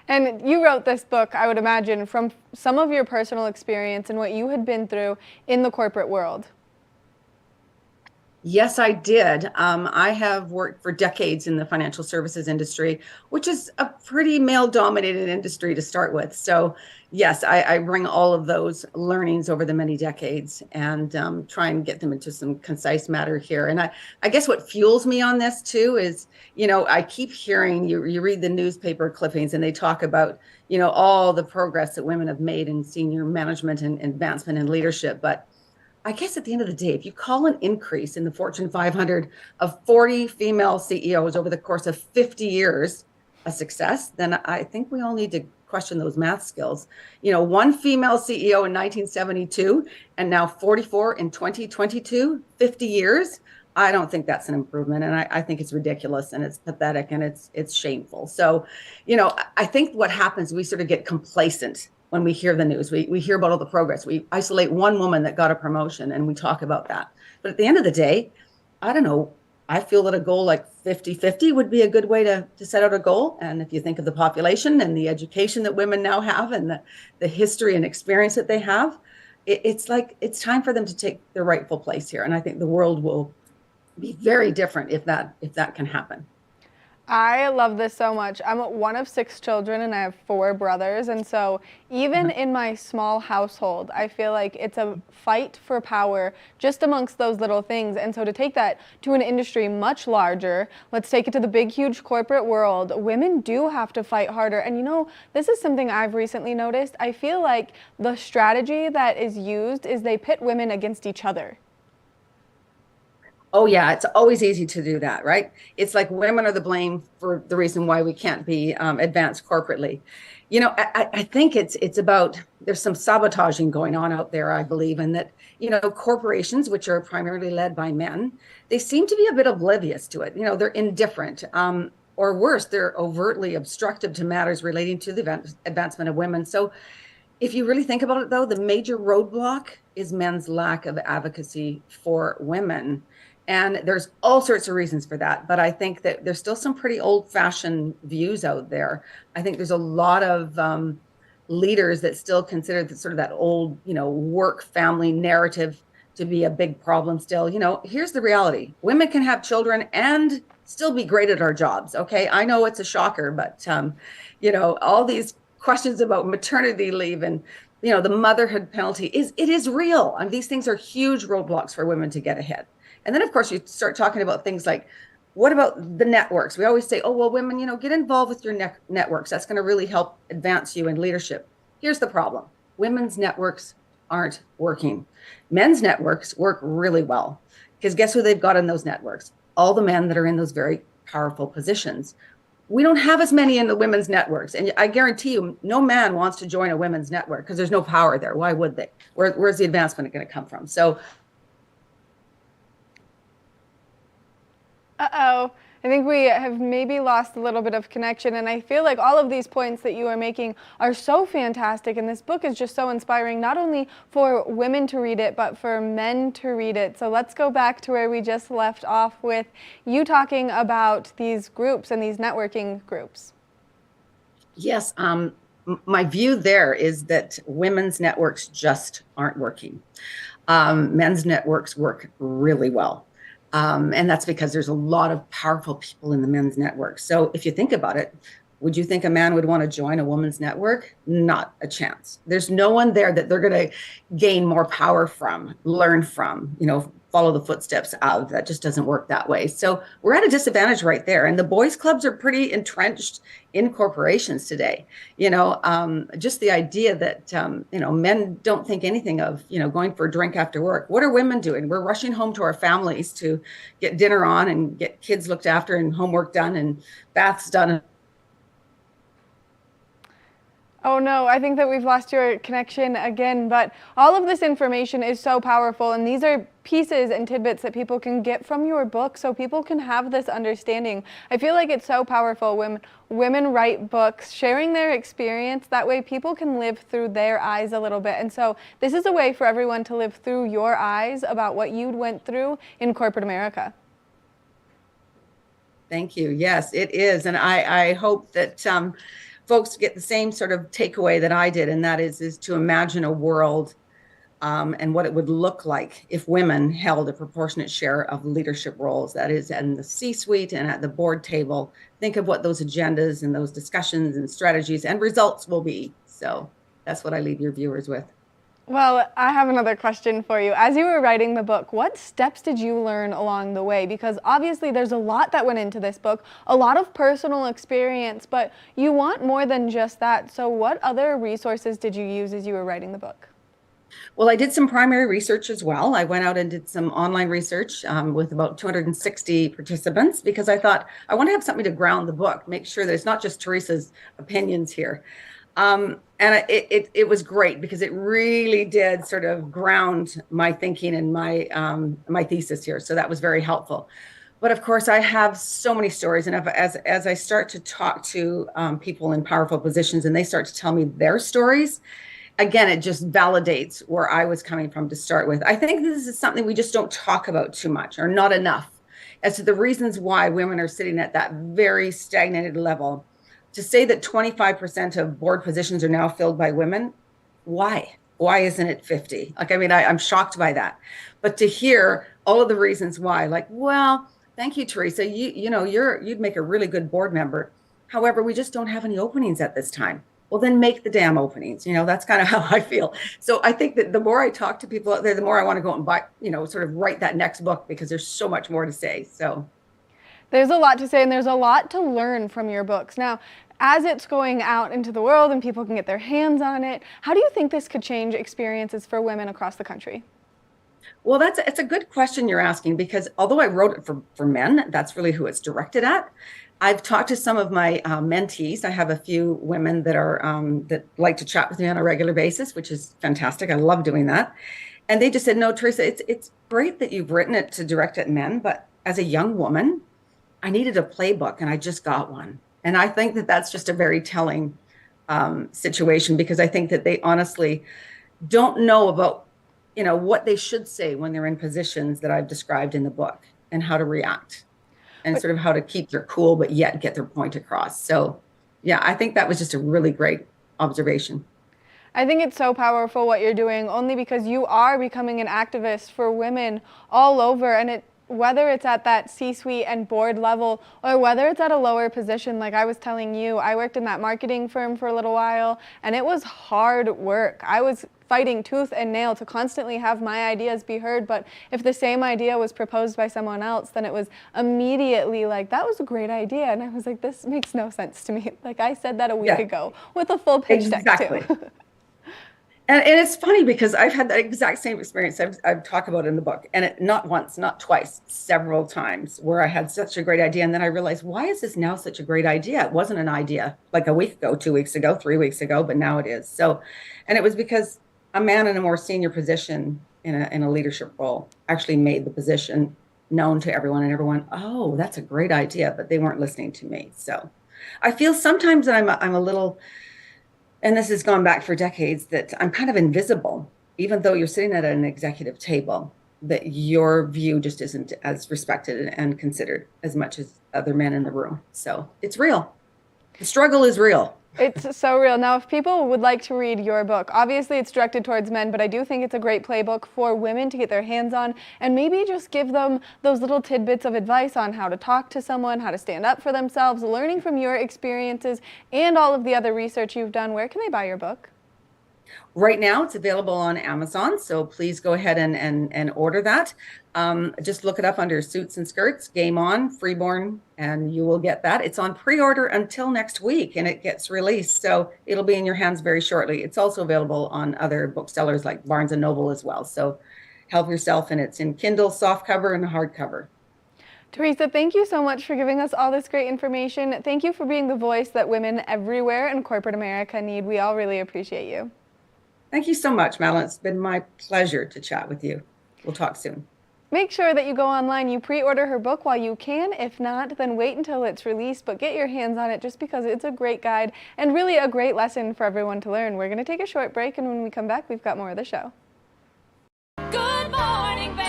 And you wrote this book, I would imagine, from some of your personal experience and what you had been through in the corporate world.
Yes, I did. I have worked for decades in the financial services industry, which is a pretty male-dominated industry to start with. So yes, I bring all of those learnings over the many decades and try and get them into some concise matter here. And I guess what fuels me on this too is, I keep hearing, you read the newspaper clippings and they talk about, all the progress that women have made in senior management and advancement and leadership. But I guess at the end of the day, if you call an increase in the Fortune 500 of 40 female CEOs over the course of 50 years a success, then I think we all need to question those math skills. One female CEO in 1972 and now 44 in 2022, 50 years. I don't think that's an improvement. And I think it's ridiculous and it's pathetic and it's shameful. So, I think what happens, we sort of get complacent when we hear the news. We hear about all the progress. We isolate one woman that got a promotion and we talk about that. But at the end of the day, I don't know, I feel that a goal like 50-50 would be a good way to set out a goal. And if you think of the population and the education that women now have and the history and experience that they have, it's like it's time for them to take their rightful place here. And I think the world will be very different if that can happen.
I love this so much. I'm one of 6 children and I have 4 brothers. And so even in my small household, I feel like it's a fight for power just amongst those little things. And so to take that to an industry much larger, let's take it to the big, huge corporate world, women do have to fight harder. And this is something I've recently noticed. I feel like the strategy that is used is they pit women against each other.
Oh yeah, it's always easy to do that, right? It's like women are the blame for the reason why we can't be advanced corporately. I think it's about, there's some sabotaging going on out there, I believe, and that, corporations, which are primarily led by men, they seem to be a bit oblivious to it. They're indifferent, or worse, they're overtly obstructive to matters relating to the advancement of women. So if you really think about it, though, the major roadblock is men's lack of advocacy for women. And there's all sorts of reasons for that. But I think that there's still some pretty old-fashioned views out there. I think there's a lot of leaders that still consider that old, work family narrative to be a big problem still. Here's the reality. Women can have children and still be great at our jobs. Okay. I know it's a shocker, but, all these questions about maternity leave and, the motherhood penalty it is real. And these things are huge roadblocks for women to get ahead. And then, of course, you start talking about things like, what about the networks? We always say, oh, well, women, get involved with your networks. That's going to really help advance you in leadership. Here's the problem. Women's networks aren't working. Men's networks work really well because guess who they've got in those networks? All the men that are in those very powerful positions. We don't have as many in the women's networks. And I guarantee you, no man wants to join a women's network because there's no power there. Why would they? Where's the advancement going to come from? So
Uh-oh. I think we have maybe lost a little bit of connection, and I feel like all of these points that you are making are so fantastic, and this book is just so inspiring, not only for women to read it, but for men to read it. So let's go back to where we just left off with you talking about these groups and these networking groups.
Yes, my view there is that women's networks just aren't working. Men's networks work really well. And that's because there's a lot of powerful people in the men's network. So if you think about it, Would you think a man would want to join a woman's network? Not a chance. There's no one there that they're going to gain more power from, learn from, follow the footsteps of. That just doesn't work that way. So we're at a disadvantage right there. And the boys clubs are pretty entrenched in corporations today. Just the idea that, men don't think anything of, going for a drink after work. What are women doing? We're rushing home to our families to get dinner on and get kids looked after and homework done and baths done.
Oh no, I think that we've lost your connection again, but all of this information is so powerful, and these are pieces and tidbits that people can get from your book so people can have this understanding. I feel like it's so powerful when women write books, sharing their experience. That way people can live through their eyes a little bit. And so this is a way for everyone to live through your eyes about what you went through in corporate America.
Thank you. Yes, it is. And I hope that folks get the same sort of takeaway that I did, and that is to imagine a world and what it would look like if women held a proportionate share of leadership roles, that is in the C-suite and at the board table. Think of what those agendas and those discussions and strategies and results will be. So that's what I leave your viewers with.
Well, I have another question for you. As you were writing the book, what steps did you learn along the way? Because obviously there's a lot that went into this book, a lot of personal experience, but you want more than just that. So what other resources did you use as you were writing the book?
Well, I did some primary research as well. I went out and did some online research with about 260 participants because I thought I want to have something to ground the book, make sure that it's not just Teresa's opinions here. And it was great because it really did sort of ground my thinking and my thesis here. So that was very helpful. But of course, I have so many stories. And as I start to talk to people in powerful positions and they start to tell me their stories, again, it just validates where I was coming from to start with. I think this is something we just don't talk about too much or not enough as to the reasons why women are sitting at that very stagnated level. To say that 25% of board positions are now filled by women, why? Why isn't it 50? I'm shocked by that. But to hear all of the reasons why, well, thank you, Teresa. You'd make a really good board member. However, we just don't have any openings at this time. Well, then make the damn openings. That's kind of how I feel. So I think that the more I talk to people out there, the more I want to go and buy, sort of write that next book because there's so much more to say. So
there's a lot to say and there's a lot to learn from your books. Now, as it's going out into the world and people can get their hands on it, how do you think this could change experiences for women across the country?
Well, it's a good question you're asking because although I wrote it for men, that's really who it's directed at. I've talked to some of my mentees. I have a few women that are that like to chat with me on a regular basis, which is fantastic. I love doing that. And they just said, no, Teresa, it's great that you've written it to direct at men, but as a young woman, I needed a playbook and I just got one. And I think that that's just a very telling situation because I think that they honestly don't know about, what they should say when they're in positions that I've described in the book and how to react and sort of how to keep their cool, but yet get their point across. So, yeah, I think that was just a really great observation.
I think it's so powerful what you're doing only because you are becoming an activist for women all over, and whether it's at that C-suite and board level or whether it's at a lower position, like I was telling you, I worked in that marketing firm for a little while and it was hard work. I was fighting tooth and nail to constantly have my ideas be heard, but if the same idea was proposed by someone else, then it was immediately like, that was a great idea. And I was like, this makes no sense to me. Like I said that a week ago with a full pitch deck too.
And it's funny because I've had that exact same experience I've talked about in the book, and not once, not twice, several times where I had such a great idea. And then I realized, why is this now such a great idea? It wasn't an idea like a week ago, 2 weeks ago, 3 weeks ago, but now it is. So, and it was because a man in a more senior position in a leadership role actually made the position known to everyone and everyone, oh, that's a great idea, but they weren't listening to me. So I feel sometimes that I'm a little, and this has gone back for decades, that I'm kind of invisible, even though you're sitting at an executive table, that your view just isn't as respected and considered as much as other men in the room. So it's real. The struggle is real.
It's so real. Now, if people would like to read your book, obviously it's directed towards men, but I do think it's a great playbook for women to get their hands on and maybe just give them those little tidbits of advice on how to talk to someone, how to stand up for themselves, learning from your experiences and all of the other research you've done. Where can they buy your book?
Right now, it's available on Amazon, so please go ahead and order that. Just look it up under Suits and Skirts, Game On, Freeborn, and you will get that. It's on pre-order until next week, and it gets released, so it'll be in your hands very shortly. It's also available on other booksellers like Barnes & Noble as well, so help yourself, and it's in Kindle, softcover, and hardcover.
Teresa, thank you so much for giving us all this great information. Thank you for being the voice that women everywhere in corporate America need. We all really appreciate you.
Thank you so much, Madeline. It's been my pleasure to chat with you. We'll talk soon.
Make sure that you go online, you pre-order her book while you can. If not, then wait until it's released, but get your hands on it just because it's a great guide and really a great lesson for everyone to learn. We're going to take a short break, and when we come back, we've got more of the show.
Good Morning Vail.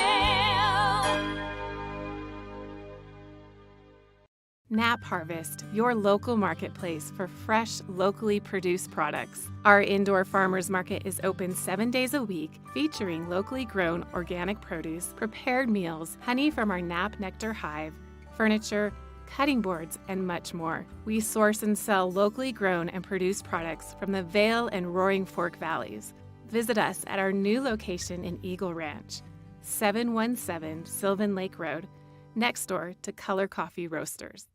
Nap Harvest, your local marketplace for fresh, locally produced products. Our indoor farmers market is open 7 days a week, featuring locally grown organic produce, prepared meals, honey from our Nap Nectar hive, furniture, cutting boards, and much more. We source and sell locally grown and produced products from the Vail and Roaring Fork valleys. Visit us at our new location in Eagle Ranch, 717 Sylvan Lake Road, next door to Color Coffee Roasters.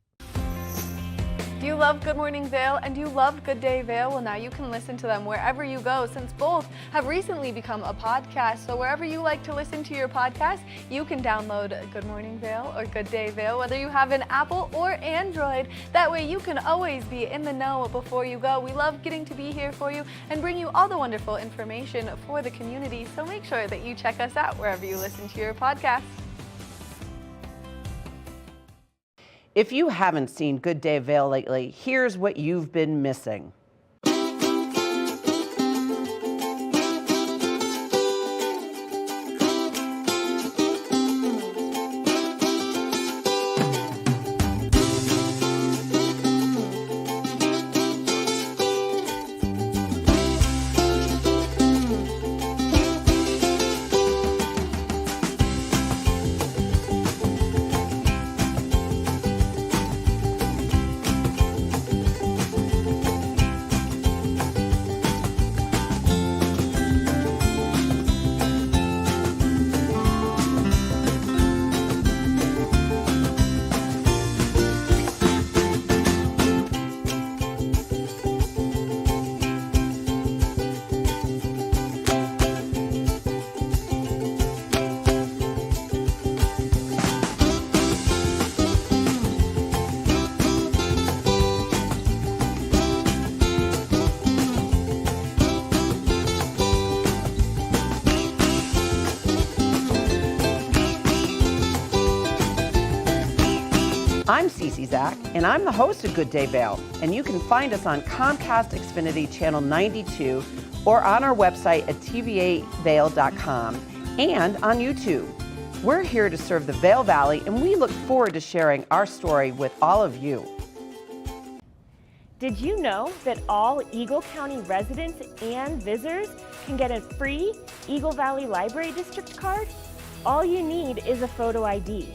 Do you love Good Morning Vail and do you love Good Day Vail? Well, now you can listen to them wherever you go, since both have recently become a podcast. So wherever you like to listen to your podcast, you can download Good Morning Vail or Good Day Vail, whether you have an Apple or Android. That way you can always be in the know before you go. We love getting to be here for you and bring you all the wonderful information for the community. So make sure that you check us out wherever you listen to your podcast.
If you haven't seen Good Day Vail lately, here's what you've been missing. I'm Cece Zach, and I'm the host of Good Day Vail, and you can find us on Comcast Xfinity Channel 92 or on our website at tv8vail.com and on YouTube. We're here to serve the Vail Valley, and we look forward to sharing our story with all of you.
Did you know that all Eagle County residents and visitors can get a free Eagle Valley Library District card? All you need is a photo ID.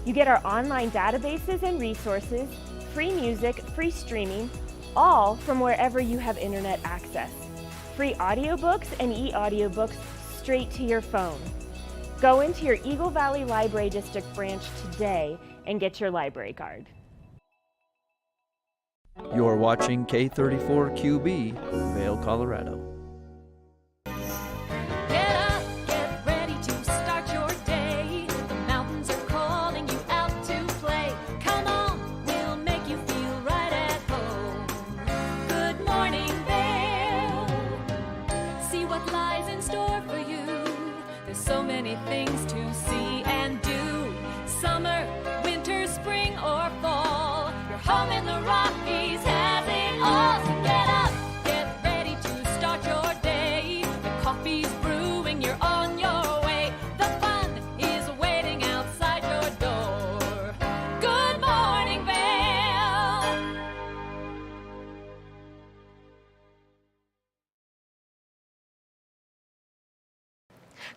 You get our online databases and resources, free music, free streaming, all from wherever you have internet access. Free audiobooks and e-audiobooks straight to your phone. Go into your Eagle Valley Library District branch today and get your library card.
You're watching K34QB, Vail, Colorado.
Get up, get ready to start your day. The mountains are calling you out to play. Come on, we'll make you feel right at home. Good morning, Vail. See what lies in store for you. There's so many things to see and do. Summer, winter, spring, or fall. Your home in the Rockies has it all. So get up, get ready to start your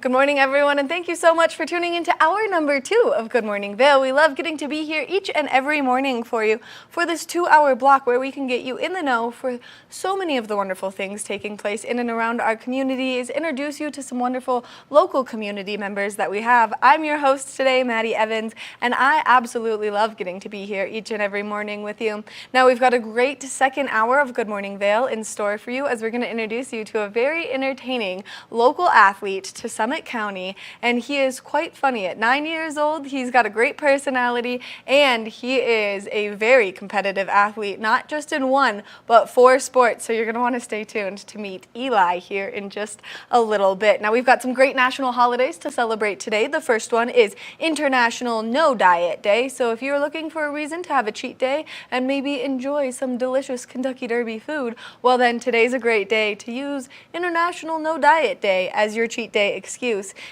Good morning, everyone, and thank you so much for tuning into hour number 2 of Good Morning Vail. We love getting to be here each and every morning for you for this 2-hour block where we can get you in the know for so many of the wonderful things taking place in and around our communities, introduce you to some wonderful local community members that we have. I'm your host today, Maddie Evans, and I absolutely love getting to be here each and every morning with you. Now, we've got a great second hour of Good Morning Vail in store for you as we're going to introduce you to a very entertaining local athlete to Summit County, and he is quite funny. At 9 years old, he's got a great personality, and he is a very competitive athlete, not just in 1, but 4 sports. So you're going to want to stay tuned to meet Eli here in just a little bit. Now, we've got some great national holidays to celebrate today. The first one is International No Diet Day. So if you're looking for a reason to have a cheat day and maybe enjoy some delicious Kentucky Derby food, well then today's a great day to use International No Diet Day as your cheat day excuse.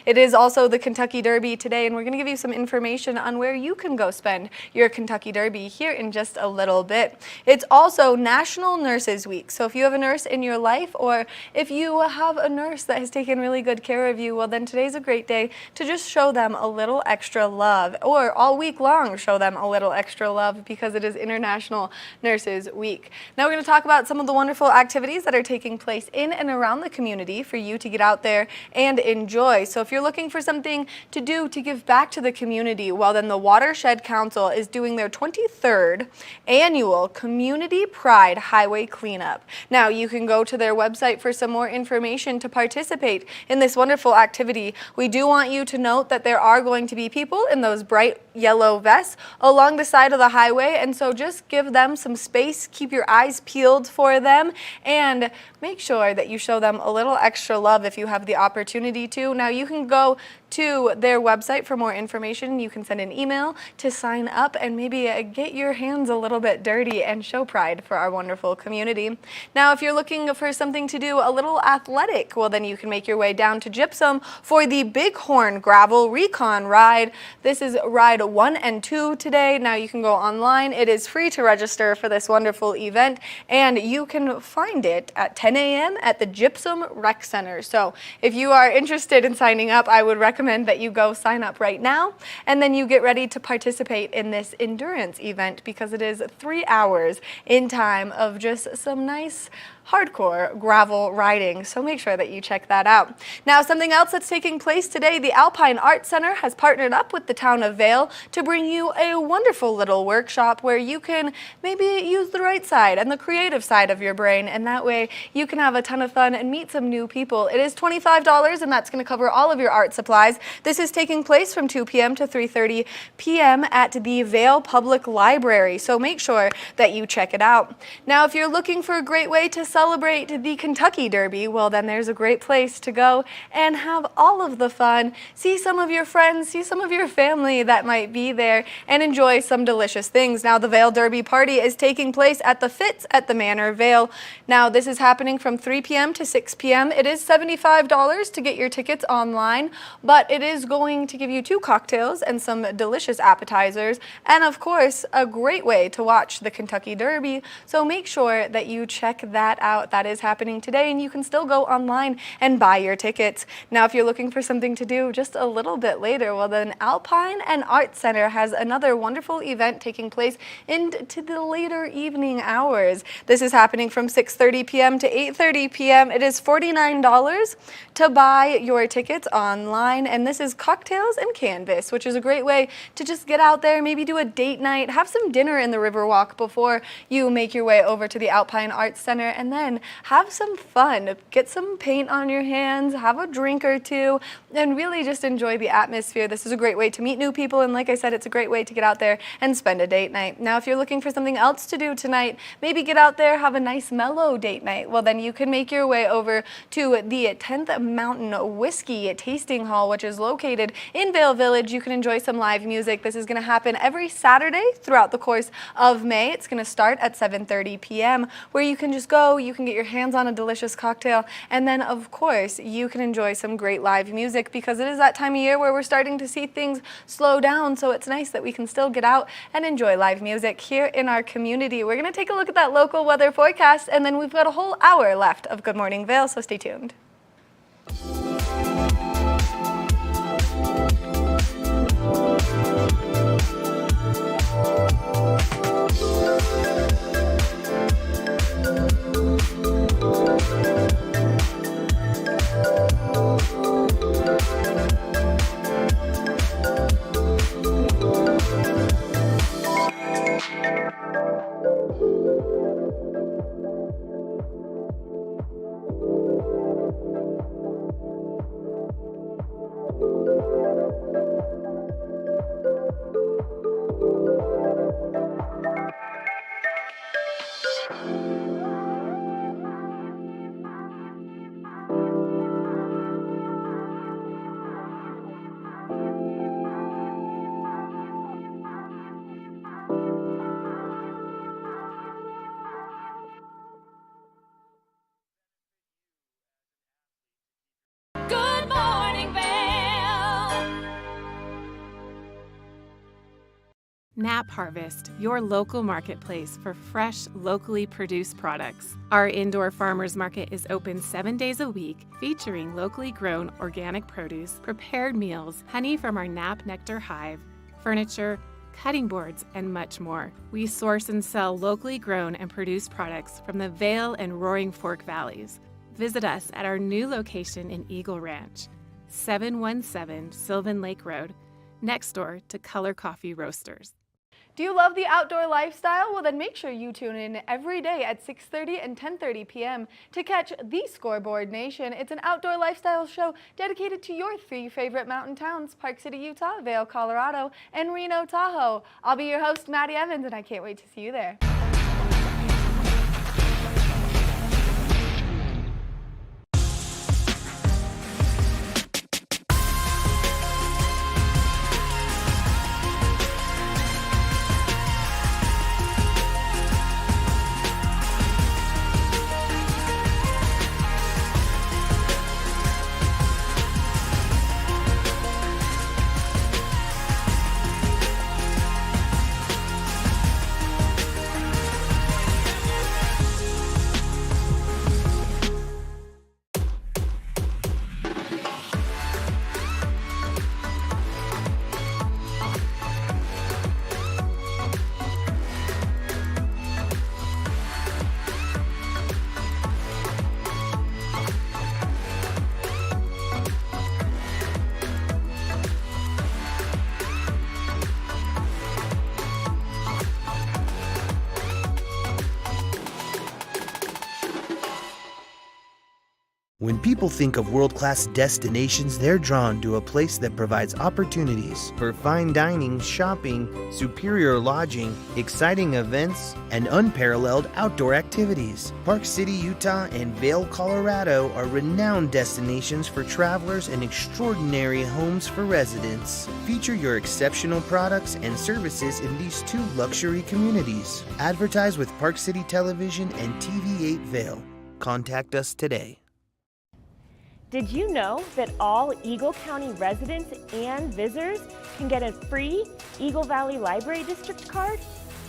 It is also the Kentucky Derby today, and we're going to give you some information on where you can go spend your Kentucky Derby here in just a little bit. It's also National Nurses Week, so if you have a nurse in your life or if you have a nurse that has taken really good care of you, well then today's a great day to just show them a little extra love, or all week long show them a little extra love because it is International Nurses Week. Now we're going to talk about some of the wonderful activities that are taking place in and around the community for you to get out there and enjoy. So if you're looking for something to do to give back to the community, well then the Watershed Council is doing their 23rd annual Community Pride Highway Cleanup. Now you can go to their website for some more information to participate in this wonderful activity. We do want you to note that there are going to be people in those bright yellow vests along the side of the highway, and so just give them some space, keep your eyes peeled for them, and make sure that you show them a little extra love if you have the opportunity to. Now you can go to their website for more information. You can send an email to sign up and maybe get your hands a little bit dirty and show pride for our wonderful community. Now, if you're looking for something to do a little athletic, well then you can make your way down to Gypsum for the Bighorn Gravel Recon Ride. This is Ride 1 and 2 today. Now you can go online. It is free to register for this wonderful event, and you can find it at 10 a.m. at the Gypsum Rec Center. So if you are interested in signing up, I would recommend that you go sign up right now, and then you get ready to participate in this endurance event because it is 3 hours in time of just some nice hardcore gravel riding, so make sure that you check that out. Now, something else that's taking place today, the Alpine Art Center has partnered up with the town of Vail to bring you a wonderful little workshop where you can maybe use the right side and the creative side of your brain, and that way you can have a ton of fun and meet some new people. It is $25, and that's going to cover all of your art supplies. This is taking place from 2 p.m. to 3:30 p.m. at the Vail Public Library, so make sure that you check it out. Now, if you're looking for a great way to celebrate the Kentucky Derby, well then there's a great place to go and have all of the fun, see some of your friends, see some of your family that might be there, and enjoy some delicious things. Now, the Vail Derby Party is taking place at the Fitz at the Manor Vail. Now, this is happening from 3 p.m. to 6 p.m. It is $75 to get your tickets online, but it is going to give you 2 cocktails and some delicious appetizers, and of course, a great way to watch the Kentucky Derby, so make sure that you check that out. That is happening today, and you can still go online and buy your tickets. Now, if you're looking for something to do just a little bit later, well then Alpine and Art Center has another wonderful event taking place into the later evening hours. This is happening from 6:30 p.m. to 8:30 p.m. It is $49 to buy your tickets online, and this is cocktails and canvas, which is a great way to just get out there, maybe do a date night, have some dinner in the Riverwalk before you make your way over to the Alpine Arts Center, and then have some fun. Get some paint on your hands, have a drink or two, and really just enjoy the atmosphere. This is a great way to meet new people, and like I said, it's a great way to get out there and spend a date night. Now, if you're looking for something else to do tonight, maybe get out there, have a nice mellow date night, well then you can make your way over to the 10th Mountain Whiskey Tasting Hall, which is located in Vail Village. You can enjoy some live music. This is going to happen every Saturday throughout the course of May. It's going to start at 7:30 p.m. where you can just go, you can get your hands on a delicious cocktail, and then of course you can enjoy some great live music because it is that time of year where we're starting to see things slow down, so it's nice that we can still get out and enjoy live music here in our community. We're going to take a look at that local weather forecast, and then we've got a whole hour left of Good Morning Vail, so stay tuned.
Nap Harvest, your local marketplace for fresh, locally produced products. Our indoor farmers market is open 7 days a week, featuring locally grown organic produce, prepared meals, honey from our Nap Nectar hive, furniture, cutting boards, and much more. We source and sell locally grown and produced products from the Vail and Roaring Fork Valleys. Visit us at our new location in Eagle Ranch, 717 Sylvan Lake Road, next door to Color Coffee Roasters.
Do you love the outdoor lifestyle? Well, then make sure you tune in every day at 6:30 and 10:30 p.m. to catch the Scoreboard Nation. It's an outdoor lifestyle show dedicated to your 3 favorite mountain towns: Park City, Utah, Vail, Colorado, and Reno, Tahoe. I'll be your host, Maddie Evans, and I can't wait to see you there.
When people think of world-class destinations, they're drawn to a place that provides opportunities for fine dining, shopping, superior lodging, exciting events, and unparalleled outdoor activities. Park City, Utah, and Vail, Colorado are renowned destinations for travelers and extraordinary homes for residents. Feature your exceptional products and services in these 2 luxury communities. Advertise with Park City Television and TV8 Vail. Contact us today.
Did you know that all Eagle County residents and visitors can get a free Eagle Valley Library District card?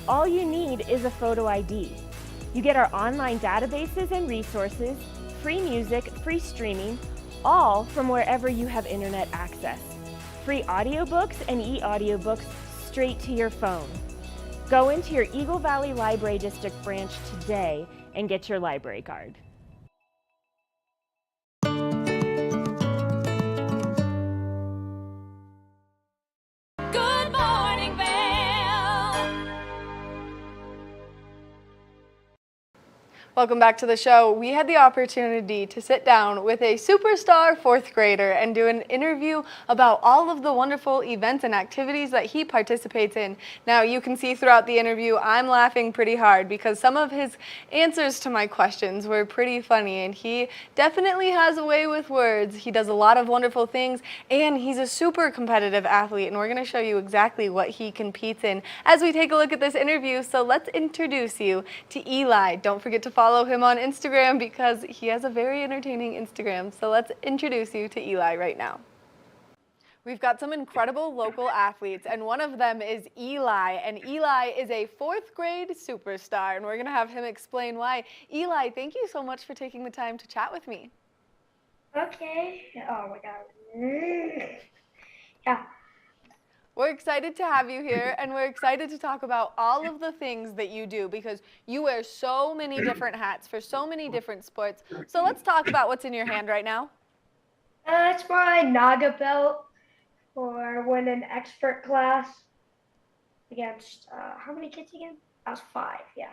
All you need is a photo ID. You get our online databases and resources, free music, free streaming, all from wherever you have internet access. Free audiobooks and e-audiobooks straight to your phone. Go into your Eagle Valley Library District branch today and get your library card.
Good Morning Vail.
Welcome back to the show. We had the opportunity to sit down with a superstar 4th grader and do an interview about all of the wonderful events and activities that he participates in. Now, you can see throughout the interview, I'm laughing pretty hard because some of his answers to my questions were pretty funny, and he definitely has a way with words. He does a lot of wonderful things, and he's a super competitive athlete, and we're going to show you exactly what he competes in as we take a look at this interview. So let's introduce you to Eli. Don't forget to follow him on Instagram because he has a very entertaining Instagram. So let's introduce you to Eli right now. We've got some incredible local athletes, and one of them is Eli, and Eli is a 4th grade superstar, and we're going to have him explain why. Eli, thank you so much for taking the time to chat with me.
Okay. Oh my God. Yeah.
We're excited to have you here, and we're excited to talk about all of the things that you do because you wear so many different hats for so many different sports. So let's talk about what's in your hand right now.
It's my Naga belt for winning expert class against, how many kids again? That was 5, yeah.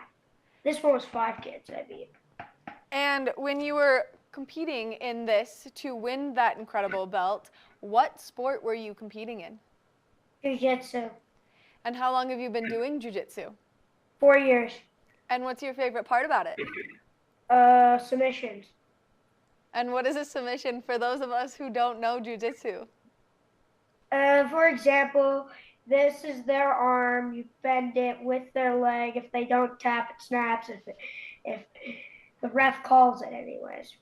This one was 5 kids I beat.
And when you were competing in this to win that incredible belt, what sport were you competing in?
Jiu-jitsu.
And how long have you been doing jiu-jitsu?
4 years.
And what's your favorite part about it?
Submissions.
And what is a submission for those of us who don't know jiu-jitsu?
For example, this is their arm. You bend it with their leg. If they don't tap, it snaps. If the ref calls it anyways.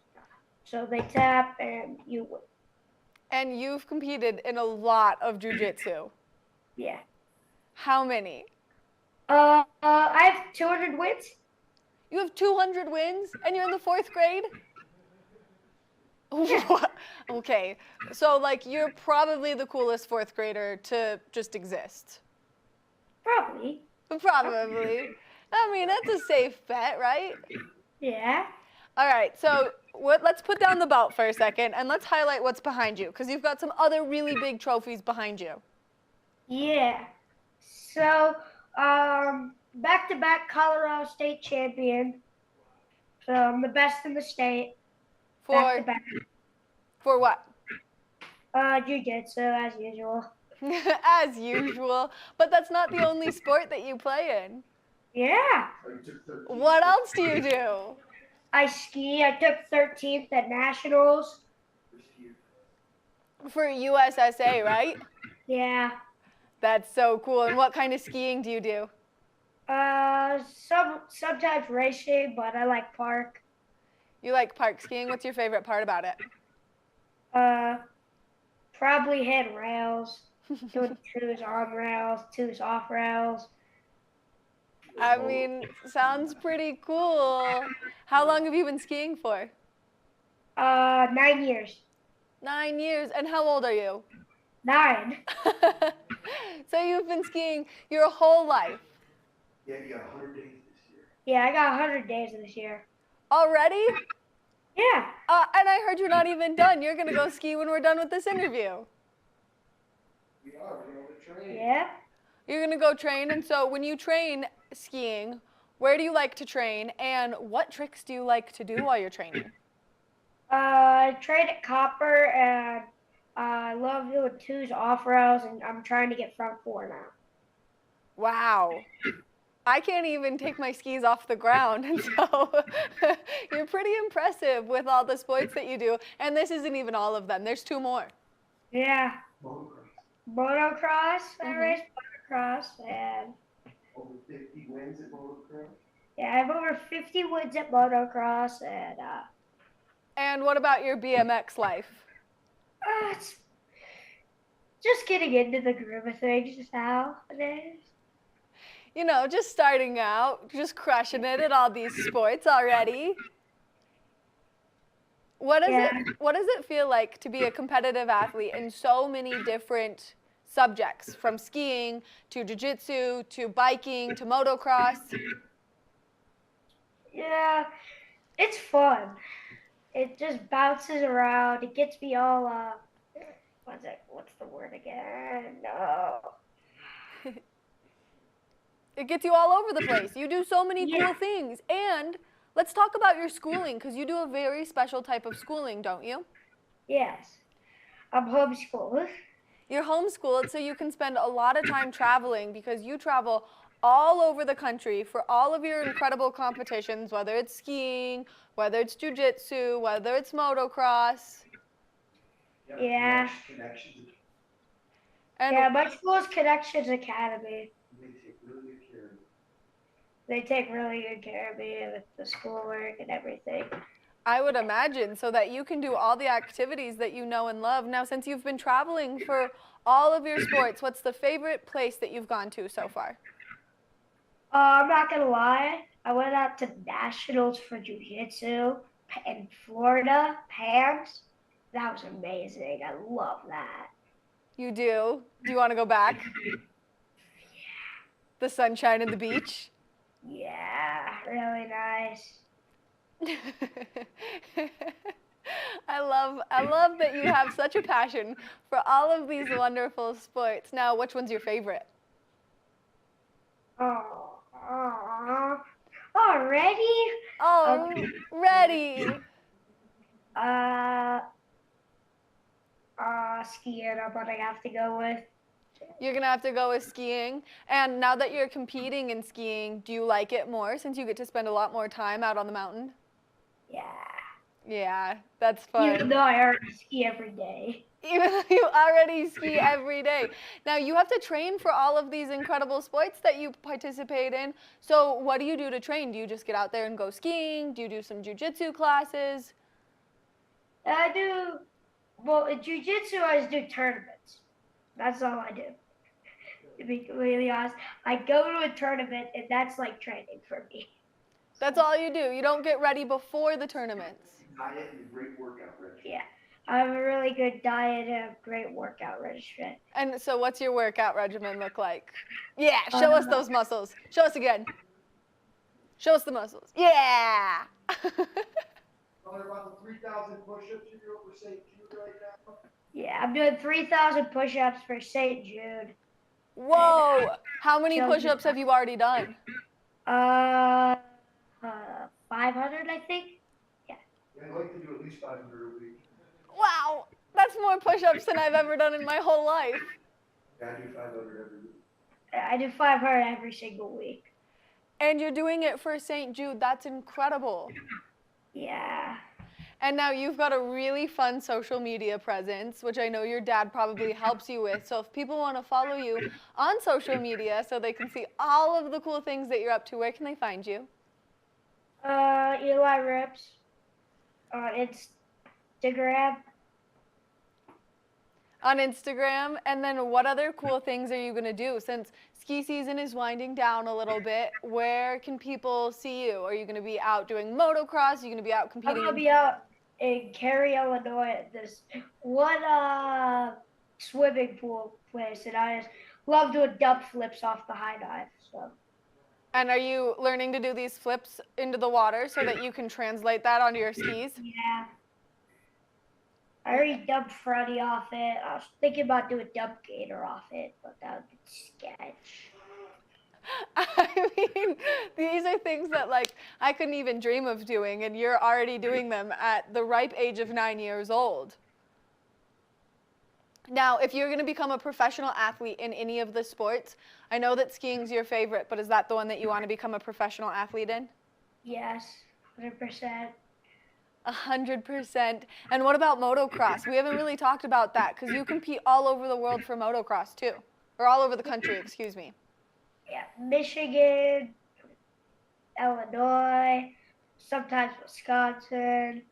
So they tap and you win. And
you've competed in a lot of jiu-jitsu.
Yeah.
How many?
I have 200 wins.
You have 200 wins and you're in the 4th grade? What? Okay, so like you're probably the coolest 4th grader to just exist.
Probably.
Probably. I mean, that's a safe bet, right?
Yeah.
All right, so let's put down the belt for a second and let's highlight what's behind you because you've got some other really big trophies behind you.
Yeah. So, back-to-back Colorado State champion. So I'm the best in the state. Back-to-back.
For what?
Jiu-jitsu, as usual.
As usual. But that's not the only sport that you play in.
Yeah.
What else do you do?
I ski. I took 13th at nationals.
For USSA, right?
Yeah.
That's so cool. And what kind of skiing do you do?
Sometimes racing, but I like park.
You like park skiing? What's your favorite part about it?
Probably hit rails. Doing 2s on rails, 2s off rails.
I mean, sounds pretty cool. How long have you been skiing for?
9 years.
9 years. And how old are you?
9.
So you've been skiing your whole life?
Yeah, you got 100 days this year.
Yeah, I got 100 days this year.
Already?
Yeah.
And I heard you're not even done. You're going to go ski when we're done with this interview.
We are. We're going to train.
Yeah.
You're going to go train. And so when you train skiing, where do you like to train? And what tricks do you like to do while you're training?
I train at Copper, and I love doing 2s off rails, and I'm trying to get front 4 now.
Wow. I can't even take my skis off the ground, and so you're pretty impressive with all the sports that you do. And this isn't even all of them. There's 2 more.
Yeah. Motocross. I race motocross, and
Over 50 wins at motocross?
yeah, I have over 50 wins at motocross, and
And what about your BMX life?
it's just getting into the groove of things now. It is.
You know, just starting out, just crushing it at all these sports already. What does it feel like to be a competitive athlete in so many different subjects, from skiing to jiu-jitsu to biking to motocross?
Yeah, it's fun. It just bounces around. It gets me all what's the word again? No.
It gets you all over the place. You do so many cool things. And let's talk about your schooling, because you do a very special type of schooling, don't you?
Yes. I'm homeschooled.
You're homeschooled, so you can spend a lot of time traveling, because you travel all over the country for all of your incredible competitions, whether it's skiing, whether it's jiu-jitsu, whether it's motocross.
Yeah.
And
my school's Connections Academy. They take really good care of me with the schoolwork and everything.
I would imagine, so that you can do all the activities that you know and love. Now, since you've been traveling for all of your sports, what's the favorite place that you've gone to so far?
I'm not going to lie. I went out to nationals for jiu-jitsu in Florida, PAMS. That was amazing. I love that.
You do? Do you want to go back? Yeah. The sunshine and the beach?
Yeah, really nice.
I love that you have such a passion for all of these wonderful sports. Now, which one's your favorite?
Already?
Oh, ready.
Skiing, I'm gonna have to go with.
You're gonna have to go with skiing. And now that you're competing in skiing, do you like it more since you get to spend a lot more time out on the mountain?
Yeah.
Yeah, that's fun.
Even though I already ski every day.
Even though you already ski every day. Now, you have to train for all of these incredible sports that you participate in. So what do you do to train? Do you just get out there and go skiing? Do you do some jiu-jitsu classes?
I do, well, in jiu-jitsu, I just do tournaments. That's all I do. to be completely honest. I go to a tournament, and that's like training for me.
That's all you do. You don't get ready before the tournaments.
Diet and a great workout regimen.
Yeah. I have a really good diet and a great workout regimen.
And so what's your workout regimen look like? Yeah, show us those muscles. Show us again. Show us the muscles. Yeah!
Probably about the 3,000 push-ups you do for St. Jude right now.
Yeah, I'm doing 3,000 push-ups for St. Jude.
Whoa! How many push-ups have you already done?
500, I think.
Yeah, I'd like to do at least 500 a week.
Wow! That's more push-ups than I've ever done in my whole life.
Yeah, I do 500 every week.
I do 500 every single week.
And you're doing it for St. Jude. That's incredible.
Yeah.
And now you've got a really fun social media presence, which I know your dad probably helps you with. So if people want to follow you on social media so they can see all of the cool things that you're up to, where can they find you?
Eli Rips on Instagram.
On Instagram. And then what other cool things are you going to do? Since ski season is winding down a little bit, where can people see you? Are you going to be out doing motocross? Are you going to be out competing?
I'm going to be out in Cary, Illinois at this one swimming pool place, and I just love doing dump flips off the high dive. So.
And are you learning to do these flips into the water so that you can translate that onto your skis?
Yeah. I already dumped Freddy off it. I was thinking about doing dump Gator off it, but that would be sketch.
I mean, these are things that like I couldn't even dream of doing, and you're already doing them at the ripe age of 9 years old. Now, if you're going to become a professional athlete in any of the sports, I know that skiing's your favorite, but is that the one that you want to become a professional athlete in?
Yes, 100%.
100%. And what about motocross? We haven't really talked about that because you compete all over the world for motocross too, or all over the country, excuse me.
Yeah, Michigan, Illinois, sometimes Wisconsin.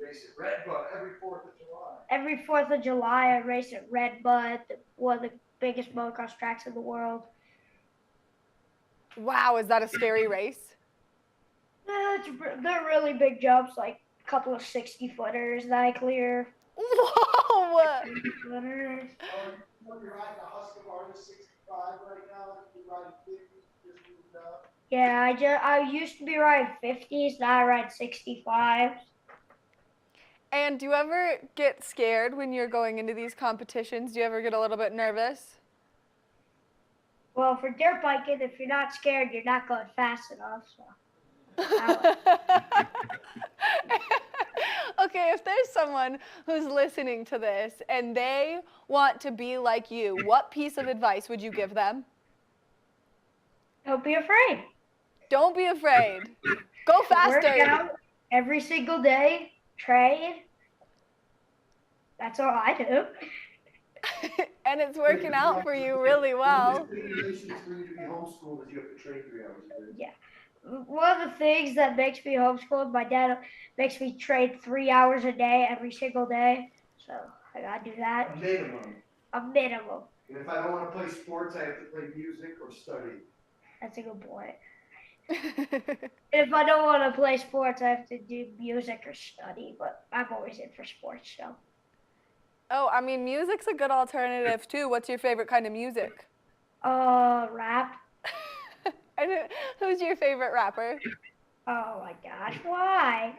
Race at Red Bud every 4th of July.
Every 4th of July, I race at Red Bud, one of the biggest motocross tracks in the world.
Wow, is that a scary race?
They're really big jumps, like a couple of 60-footers that I clear.
Whoa!
60-footers.
You're riding a Husqvarna 65 right now. You're riding 50, just moved up.
Yeah, I used to be riding 50s, now I ride 65s.
And do you ever get scared when you're going into these competitions? Do you ever get a little bit nervous?
Well, for dirt biking, if you're not scared, you're not going fast enough. So.
Okay, if there's someone who's listening to this and they want to be like you, what piece of advice would you give them?
Don't be afraid.
Don't be afraid. Go faster.
Work out every single day. Train. That's all I do.
And it's working out for you really well.
For you to be homeschooled is you have to train 3 hours a day.
Yeah. One of the things that makes me homeschooled, my dad makes me train 3 hours a day every single day. So I gotta do that.
A minimum.
A minimum.
And if I don't want to play sports, I have to play music or study.
That's a good point. If I don't want to play sports, I have to do music or study, but I'm always in for sports, so.
Oh, I mean, music's a good alternative too. What's your favorite kind of music?
Rap.
And who's your favorite rapper?
Oh my gosh, why?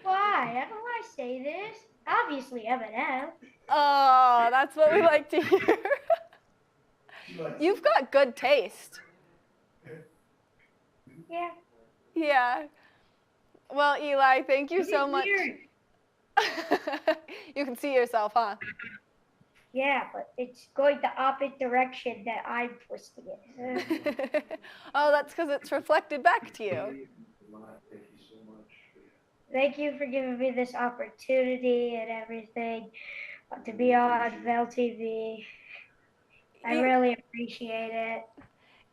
Why? How do I say this? Obviously Eminem.
Oh, that's what we like to hear. You've got good taste.
Yeah.
Yeah. Well, Eli, thank you so much. You can see yourself, huh?
Yeah, but it's going the opposite direction that I'm twisting it.
Oh, that's because it's reflected back to you.
Thank you so much.
Thank you for giving me this opportunity and everything to be on Vail TV. I really appreciate it.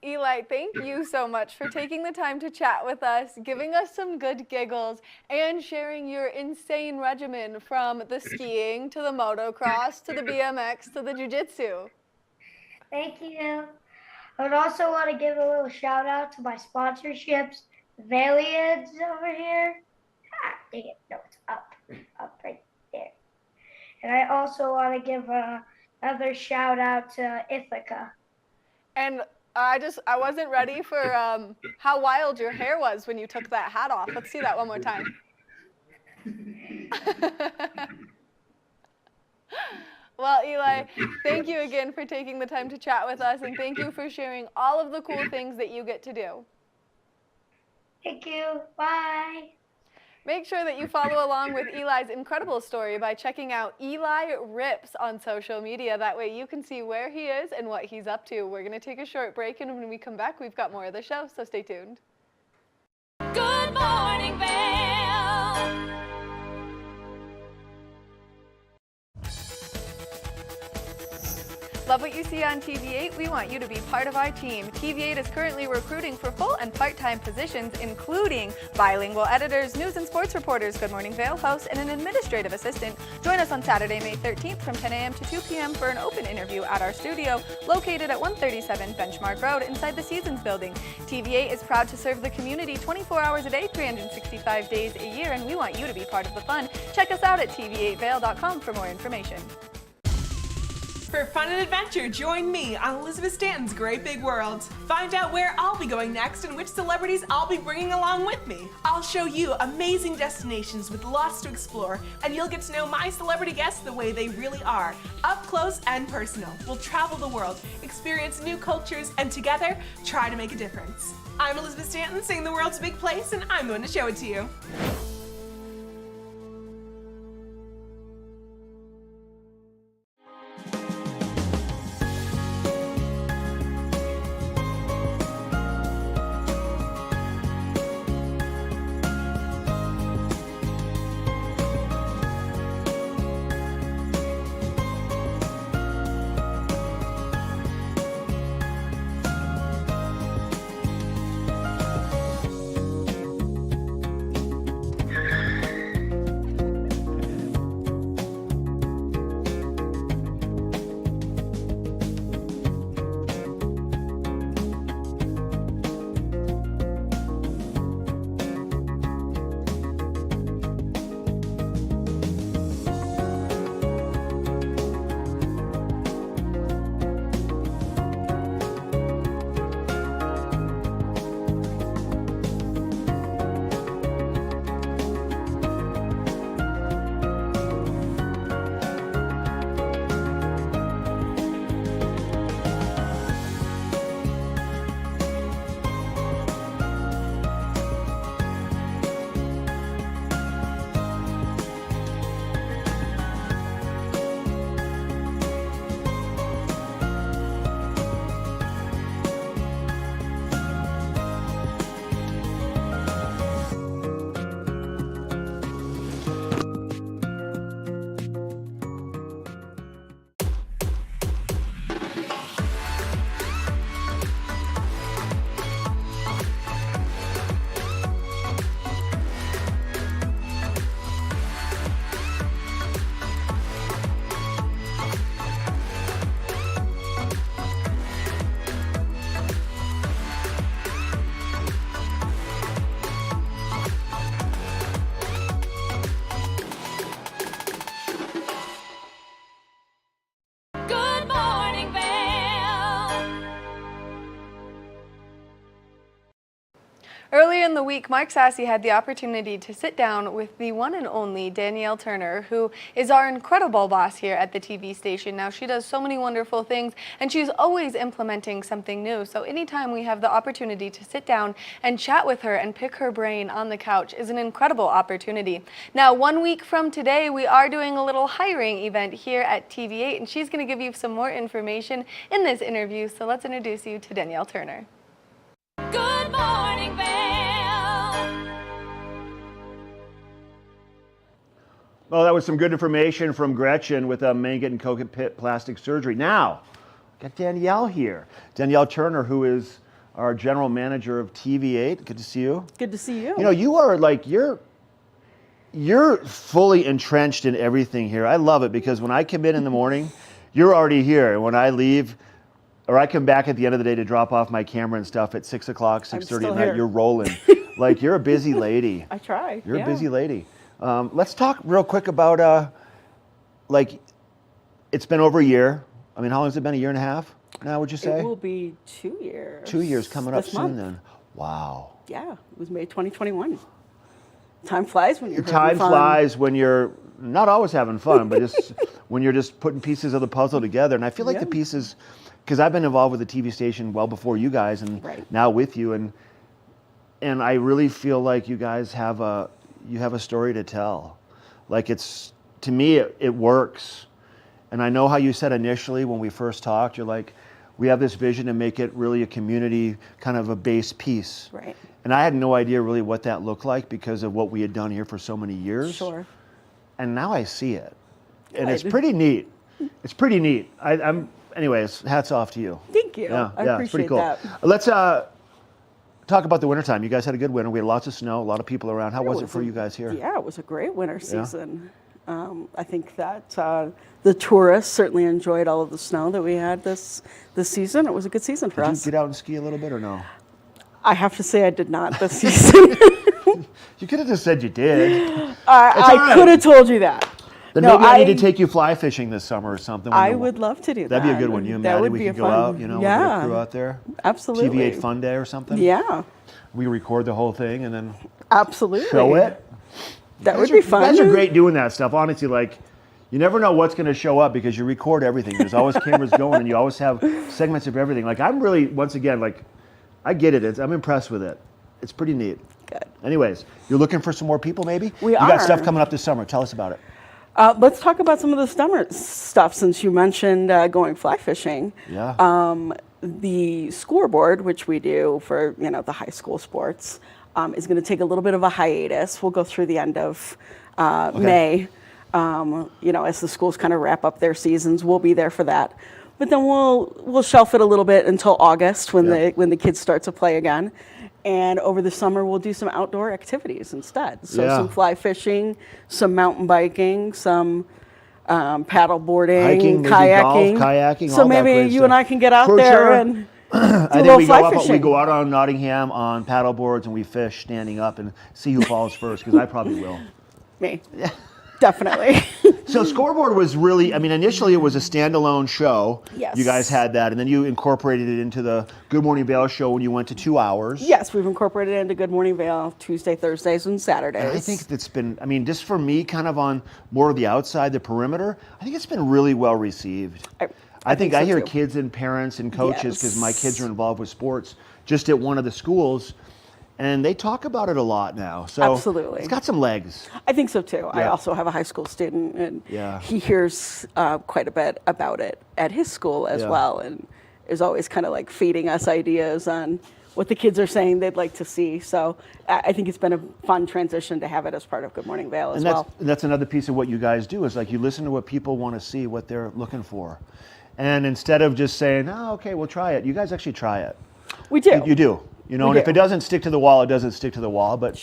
Eli, thank you so much for taking the time to chat with us, giving us some good giggles, and sharing your insane regimen from the skiing to the motocross to the BMX to the jiu-jitsu.
Thank you. I would also want to give a little shout out to my sponsorships, Vailians over here. Dang it, no, it's up right there. And I also want to give another shout out to Ithaca.
And I wasn't ready for how wild your hair was when you took that hat off. Let's see that one more time. Well, Eli, thank you again for taking the time to chat with us, and thank you for sharing all of the cool things that you get to do.
Thank you. Bye.
Make sure that you follow along with Eli's incredible story by checking out Eli Rips on social media. That way you can see where he is and what he's up to. We're going to take a short break, and when we come back, we've got more of the show, so stay tuned.
Good Morning Vail.
Love what you see on TV8? We want you to be part of our team. TV8 is currently recruiting for full and part-time positions, including bilingual editors, news and sports reporters, Good Morning Vail host, and an administrative assistant. Join us on Saturday, May 13th from 10 a.m. to 2 p.m. for an open interview at our studio, located at 137 Benchmark Road inside the Seasons building. TV8 is proud to serve the community 24 hours a day, 365 days a year, and we want you to be part of the fun. Check us out at tv8vail.com for more information.
For fun and adventure, join me on Elizabeth Stanton's Great Big World. Find out where I'll be going next and which celebrities I'll be bringing along with me. I'll show you amazing destinations with lots to explore, and you'll get to know my celebrity guests the way they really are, up close and personal. We'll travel the world, experience new cultures, and together, try to make a difference. I'm Elizabeth Stanton, saying the world's a big place, and I'm going to show it to you.
Good Morning Vail.
Earlier in the week, Mark Sassy had the opportunity to sit down with the one and only Danielle Turner, who is our incredible boss here at the TV station. Now, she does so many wonderful things, and she's always implementing something new. So anytime we have the opportunity to sit down and chat with her and pick her brain on the couch is an incredible opportunity. Now, 1 week from today, we are doing a little hiring event here at TV8, and she's going to give you some more information in this interview. So let's introduce you to Danielle Turner.
Good Morning Vail.
Well, that was some good information from Gretchen with Maine getting cockpit plastic surgery. Now, got Danielle here. Danielle Turner, who is our general manager of TV8. Good to see you.
Good to see you.
You know, you are like, you're fully entrenched in everything here. I love it because when I come in the morning, you're already here. And when I leave, or I come back at the end of the day to drop off my camera and stuff at 6 o'clock, 6:30 at night. You're rolling. Like, you're a busy lady.
I try.
You're a busy lady. Let's talk real quick about, like, it's been over a year. I mean, how long has it been? A year and a half now, would you say?
It will be 2 years.
2 years coming up
this
soon
month.
then. Wow.
Yeah, it was May 2021. Time flies when you're having
Time
fun.
flies when you're not always having fun, but just when you're just putting pieces of the puzzle together. And I feel like the pieces, because I've been involved with the TV station well before you guys, and now with you, and I really feel like you guys have a story to tell. Like, it's, to me, it works. And I know how you said initially when we first talked, you're like, we have this vision to make it really a community, kind of a base piece.
Right.
And I had no idea really what that looked like because of what we had done here for so many years.
Sure.
And now I see it. And
Good.
it's pretty neat. It's pretty neat. Anyways, hats off to you.
Thank you.
Yeah,
I
yeah,
appreciate
it's pretty cool.
that.
Let's talk about the wintertime. You guys had a good winter. We had lots of snow, a lot of people around. How was it for you guys here?
Yeah, it was a great winter season. I think that the tourists certainly enjoyed all of the snow that we had this season. It was a good season for us.
Did you get out and ski a little bit or no?
I have to say I did not this season.
You could have just said you did.
I could have told you that.
Then maybe I need to take you fly fishing this summer or something.
I would love to do that.
That'd be a good one. You and Maddie, we could go out, you know, we'll get a crew out there.
Absolutely.
TV8 Fun Day or something.
Yeah.
We record the whole thing and then
absolutely
show it.
That would be fun.
You guys are great doing that stuff. Honestly, like, you never know what's going to show up because you record everything. There's always cameras going and you always have segments of everything. Like, I'm really, once again, like, I get it. I'm impressed with it. It's pretty neat.
Good.
Anyways, you're looking for some more people maybe?
We
You
are.
got stuff coming up this summer. Tell us about it.
Let's talk about some of the summer stuff since you mentioned going fly fishing.
Yeah.
The Scoreboard, which we do for the high school sports, is going to take a little bit of a hiatus. We'll go through the end of May. As the schools kind of wrap up their seasons, we'll be there for that. But then we'll shelf it a little bit until August when the kids start to play again. And over the summer, we'll do some outdoor activities instead. So some fly fishing, some mountain biking, some paddle boarding,
Hiking,
kayaking.
golf, kayaking,
so
all that
maybe
great
you
stuff.
and I can get out
For
there
sure.
and do
I
a
think
little
we
fly
we
fishing.
go out on Nottingham on paddle boards and we fish standing up and see who falls first, because I probably will.
Me. Definitely.
So Scoreboard was really, I mean, initially it was a standalone show.
Yes.
You guys had that, and then you incorporated it into the Good Morning Vail show when you went to 2 hours.
Yes, we've incorporated it into Good Morning Vail Tuesday, Thursdays, and Saturdays.
And I think it's been, I mean, just for me, kind of on more of the outside, the perimeter, I think it's been really well received. I think
so
I hear
too.
kids and parents and coaches, because my
Yes.
kids are involved with sports, just at one of the schools, and they talk about it a lot now. So
Absolutely.
it's got some legs.
I think so too. I
Yeah.
also have a high school student, and
Yeah.
he hears quite a bit about it at his school as
Yeah.
well, and is always kind of like feeding us ideas on what the kids are saying they'd like to see. So I think it's been a fun transition to have it as part of Good Morning Vail as well.
And that's another piece of what you guys do, is like you listen to what people want to see, what they're looking for. And instead of just saying, oh, okay, we'll try it, you guys actually try it.
We do.
You do. You know,
We
and if
do.
it doesn't stick to the wall, it doesn't stick to the wall. But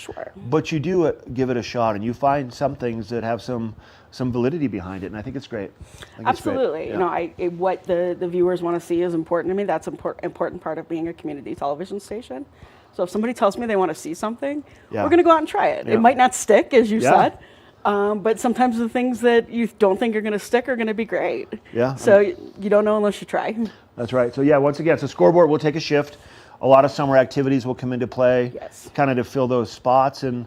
but you do give it a shot, and you find some things that have some validity behind it, and I think it's great. I think it's great.
Absolutely.
Yeah.
You know, what the viewers want to see is important to me. That's an important part of being a community television station. So if somebody tells me they want to see something,
Yeah.
we're going to go out and try it.
Yeah.
It might not stick, as you
Yeah.
said, but sometimes the things that you don't think are going to stick are going to be great.
Yeah.
So you don't know unless you try.
That's right. So yeah, once again, so Scoreboard will take a shift. A lot of summer activities will come into play, kind of to fill those spots. And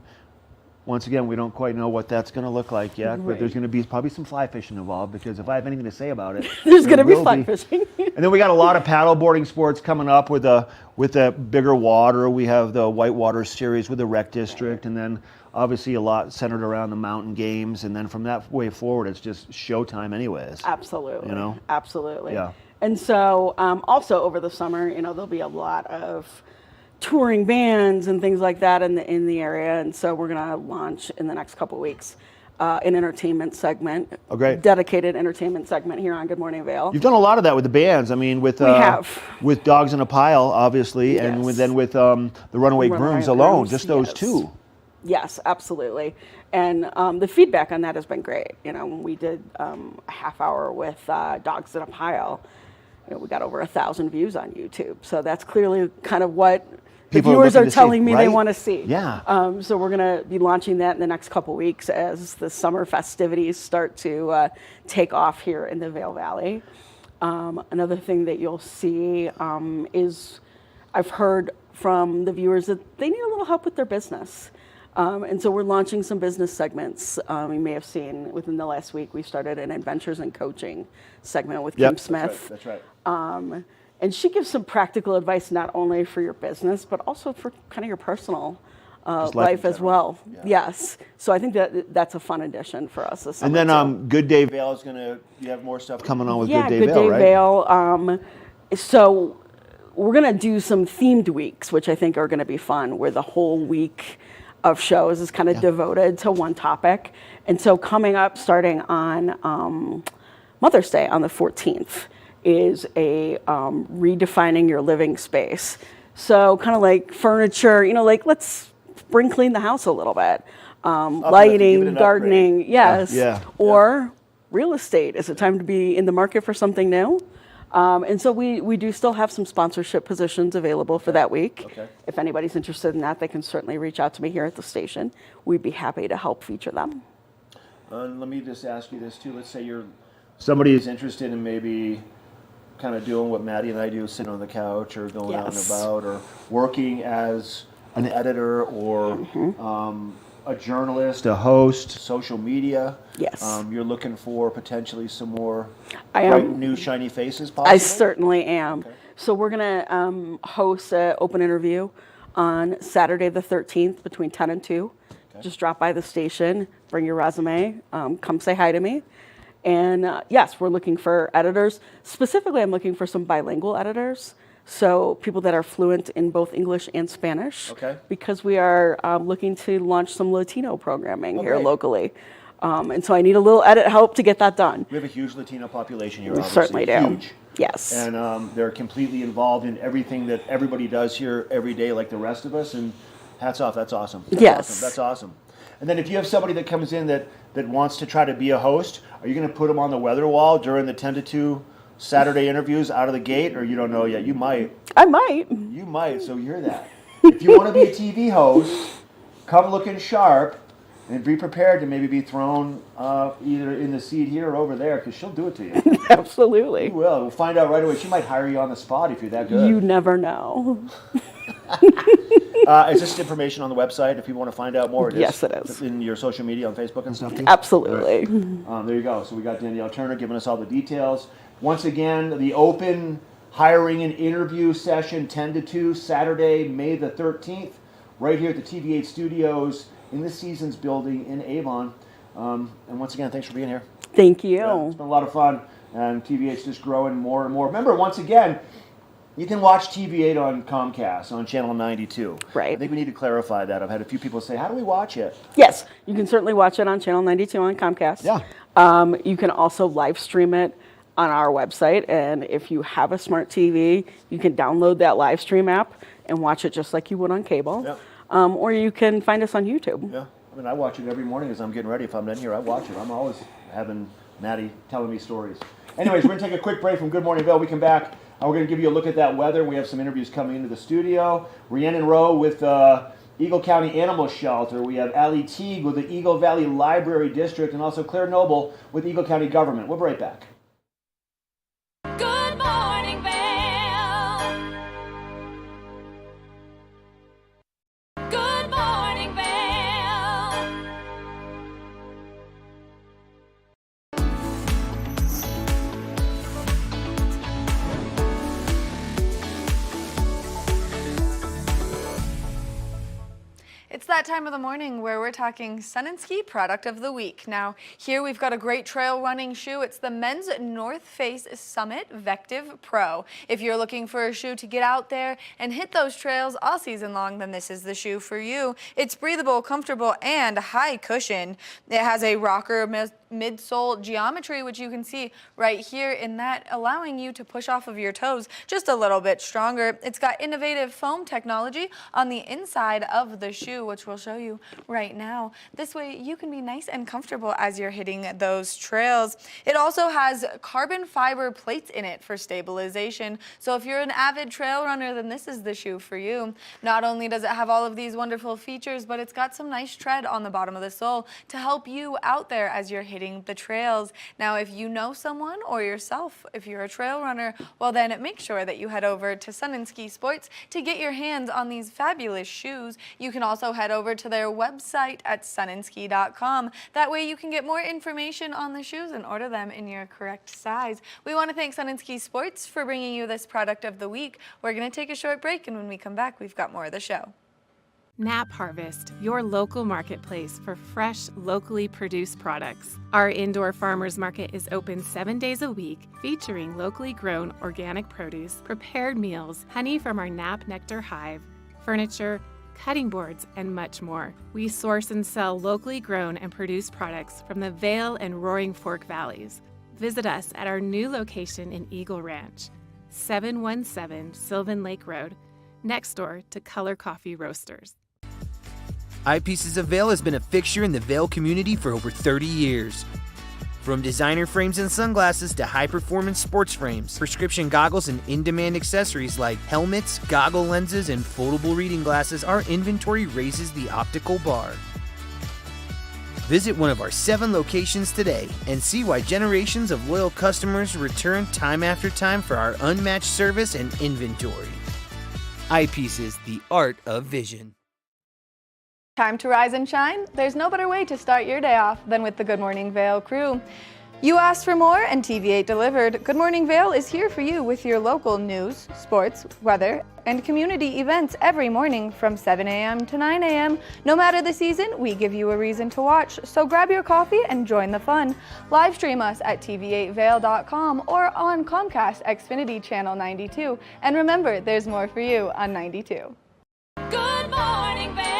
once again, we don't quite know what that's going to look like yet, but there's going to be probably some fly fishing involved, because if I have anything to say about it,
There's going to be
will
fly fishing.
And then we got a lot of paddle boarding sports coming up with the bigger water. We have the Whitewater series with the rec district, and then obviously a lot centered around the mountain games. And then from that way forward, it's just showtime anyways.
Absolutely.
You know?
Absolutely.
Yeah.
And so also over the summer, there'll be a lot of touring bands and things like that in the area. And so we're going to launch in the next couple of weeks an entertainment segment.
Oh, great.
Dedicated entertainment segment here on Good Morning Vail.
You've done a lot of that with the bands. I mean, with
We have.
with Dogs in a Pile, obviously, and
Yes.
then with the Runaway Grooms alone,
Grooms,
just those
yes.
two.
Yes, absolutely. And the feedback on that has been great. We did a half hour with Dogs in a Pile. we got over 1,000 views on YouTube. So that's clearly kind of what the
People are
viewers
looking
are
to see,
telling me they
right?
want to see.
Yeah.
So we're going to be launching that in the next couple weeks as the summer festivities start to take off here in the Vail Valley. Another thing that you'll see is I've heard from the viewers that they need a little help with their business. And so we're launching some business segments. You may have seen within the last week, we started an Adventures in Coaching segment with Kim Smith.
That's right.
And she gives some practical advice not only for your business, but also for kind of your personal life as well. Yeah. Yes. So I think that's a fun addition for us this summer.
And then Good Day Vail is you have more stuff coming on with Good Day Vail, right?
Yeah, Good Day Vail. So we're going to do some themed weeks, which I think are going to be fun, where the whole week of shows is kind of devoted to one topic. And so coming up, starting on Mother's Day on the 14th, is a redefining your living space. So kind of like furniture, like let's spring clean the house a little bit. Lighting, gardening, yes. Or real estate. Is it time to be in the market for something new? And so we do still have some sponsorship positions available for that week.
Okay.
If anybody's interested in that, they can certainly reach out to me here at the station. We'd be happy to help feature them.
Let me just ask you this too. Let's say somebody is interested in maybe kind of doing what Maddie and I do, sitting on the couch or going out and about, or working as an editor or a journalist, a host, social media.
Yes.
You're looking for potentially some more
I
bright,
am.
new, shiny faces, possibly?
I certainly am. Okay. So we're going to host an open interview on Saturday the 13th between 10 and 2. Okay. Just drop by the station, bring your resume, come say hi to me. And yes, we're looking for editors. Specifically, I'm looking for some bilingual editors. So people that are fluent in both English and Spanish.
Okay.
Because we are looking to launch some Latino programming here locally. And so I need a little edit help to get that done.
We have a huge Latino population here,
We
obviously.
certainly do.
Huge.
Yes.
And they're completely involved in everything that everybody does here every day, like the rest of us. And hats off, that's awesome. That's awesome. And then if you have somebody that comes in that wants to try to be a host, are you going to put them on the weather wall during the 10 to 2 Saturday interviews out of the gate, or you don't know yet? You might.
I might.
You might, so you're that. If you want to be a TV host, come looking sharp and be prepared to maybe be thrown either in the seat here or over there, because she'll do it to you.
Absolutely.
You will. We'll find out right away. She might hire you on the spot if you're that good.
You never know.
Is this information on the website if people want to find out more?
Yes, it is.
In your social media on Facebook and stuff too?
Absolutely.
There you go. So we got Danielle Turner giving us all the details. Once again, the open hiring and interview session, 10 to 2, Saturday, May the 13th, right here at the TV8 studios in the Seasons building in Avon. And once again, thanks for being here.
Thank you.
Yeah, it's been a lot of fun, and TV8's just growing more and more. Remember, once again, you can watch TV8 on Comcast on channel 92.
Right.
I think we need to clarify that. I've had a few people say, how do we watch it?
Yes, you can certainly watch it on channel 92 on Comcast.
Yeah.
You can also live stream it on our website, and if you have a smart TV, you can download that live stream app and watch it just like you would on cable.
Yeah.
Or you can find us on YouTube.
Yeah. I mean, I watch it every morning as I'm getting ready. If I'm in here, I watch it. I'm always having Maddie telling me stories. Anyways, we're going to take a quick break from Good Morning Vail. We come back. We're going to give you a look at that weather. We have some interviews coming into the studio. Rhiannon Rowe with Eagle County Animal Shelter. We have Ali Teague with the Eagle Valley Library District, and also Claire Noble with Eagle County Government. We'll be right back.
Good Morning Vail. Good Morning Vail.
It's that time of the morning where we're talking Sun and Ski Product of the Week. Now, here we've got a great trail running shoe. It's the men's North Face Summit Vective Pro. If you're looking for a shoe to get out there and hit those trails all season long, then this is the shoe for you. It's breathable, comfortable, and high cushion. It has a rocker midsole geometry, which you can see right here in that, allowing you to push off of your toes just a little bit stronger. It's got innovative foam technology on the inside of the shoe, which we'll show you right now. This way you can be nice and comfortable as you're hitting those trails. It also has carbon fiber plates in it for stabilization. So if you're an avid trail runner, then this is the shoe for you. Not only does it have all of these wonderful features, but it's got some nice tread on the bottom of the sole to help you out there as you're hitting the trails. Now, if you know someone or yourself, if you're a trail runner, well then make sure that you head over to Sun & Ski Sports to get your hands on these fabulous shoes. You can also head over to their website at sunandski.com. That way you can get more information on the shoes and order them in your correct size. We want to thank Sun & Ski Sports for bringing you this product of the week. We're going to take a short break, and when we come back, we've got more of the show.
Knapp Harvest, your local marketplace for fresh, locally produced products. Our indoor farmers market is open 7 days a week, featuring locally grown organic produce, prepared meals, honey from our Knapp Nectar Hive, furniture, cutting boards, and much more. We source and sell locally grown and produced products from the Vail and Roaring Fork Valleys. Visit us at our new location in Eagle Ranch, 717 Sylvan Lake Road, next door to Color Coffee Roasters.
Eyepieces of Vail has been a fixture in the Vail community for over 30 years. From designer frames and sunglasses to high-performance sports frames, prescription goggles, and in-demand accessories like helmets, goggle lenses, and foldable reading glasses, our inventory raises the optical bar. Visit one of our 7 locations today and see why generations of loyal customers return time after time for our unmatched service and inventory. Eyepieces, the art of vision.
Time to rise and shine? There's no better way to start your day off than with the Good Morning Vail crew. You asked for more and TV8 delivered. Good Morning Vail is here for you with your local news, sports, weather, and community events every morning from 7 a.m. to 9 a.m. No matter the season, we give you a reason to watch, so grab your coffee and join the fun. Live stream us at tv8vail.com or on Comcast Xfinity Channel 92. And remember, there's more for you on 92.
Good Morning Vail.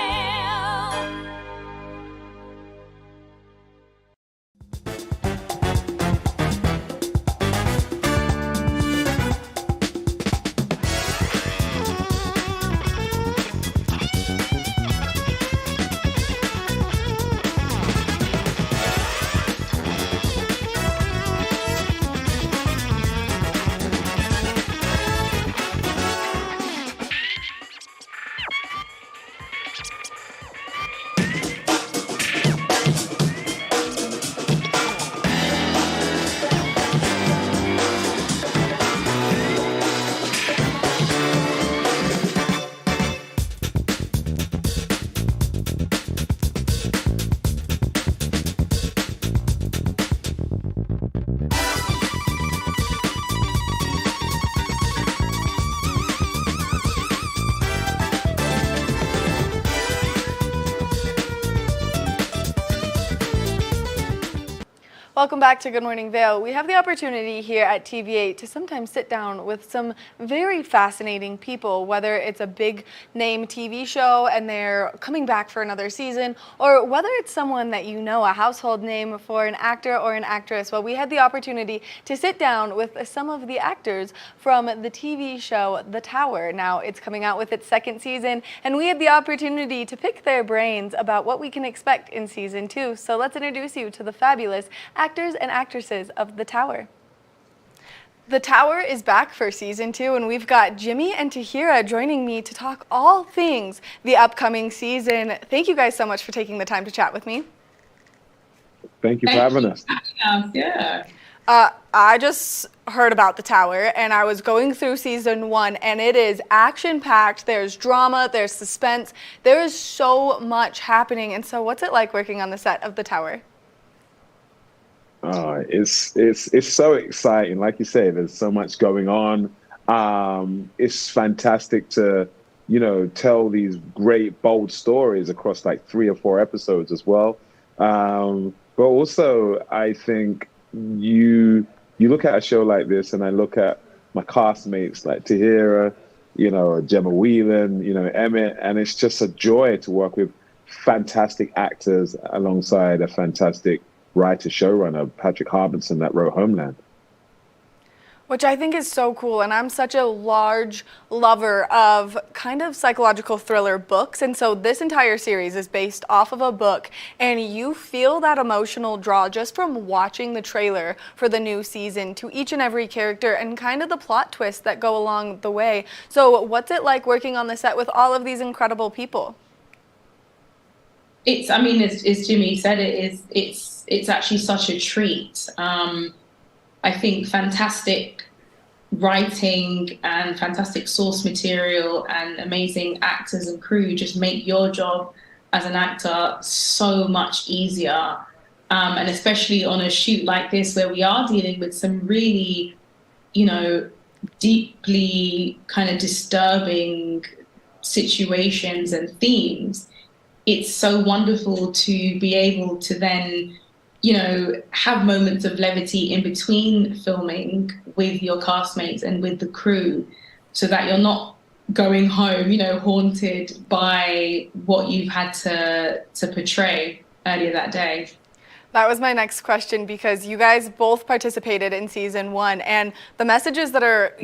Welcome back to Good Morning Vail. We have the opportunity here at TV8 to sometimes sit down with some very fascinating people, whether it's a big name TV show and they're coming back for another season, or whether it's someone that you know, a household name for an actor or an actress. Well, we had the opportunity to sit down with some of the actors from the TV show The Tower. Now, it's coming out with its 2nd season, and we had the opportunity to pick their brains about what we can expect in season 2. So let's introduce you to the fabulous actors and actresses of The Tower. The Tower is back for season 2, and we've got Jimmy and Tahira joining me to talk all things the upcoming season. Thank you guys so much for taking the time to chat with me.
Thank you for having us.
Yeah. I just heard about The Tower, and I was going through season 1, and it is action-packed. There's drama, there's suspense. There is so much happening. And so what's it like working on the set of The Tower?
It's so exciting. Like you say, there's so much going on. It's fantastic to, tell these great, bold stories across like 3 or 4 episodes as well. But also, I think you look at a show like this, and I look at my castmates like Tahira, Gemma Whelan, Emmett, and it's just a joy to work with fantastic actors alongside a fantastic writer, showrunner, Patrick Harbinson, that wrote Homeland.
Which I think is so cool, and I'm such a large lover of kind of psychological thriller books, and so this entire series is based off of a book, and you feel that emotional draw just from watching the trailer for the new season to each and every character and kind of the plot twists that go along the way. So what's it like working on the set with all of these incredible people?
It's, I mean, as Jimmy said, it's actually such a treat. I think fantastic writing and fantastic source material and amazing actors and crew just make your job as an actor so much easier. And especially on a shoot like this, where we are dealing with some really, you know, deeply kind of disturbing situations and themes, it's so wonderful to be able to then, you know, have moments of levity in between filming with your castmates and with the crew, so that you're not going home, you know, haunted by what you've had to portray earlier that day.
That was my next question, because you guys both participated in season 1, and the messages that are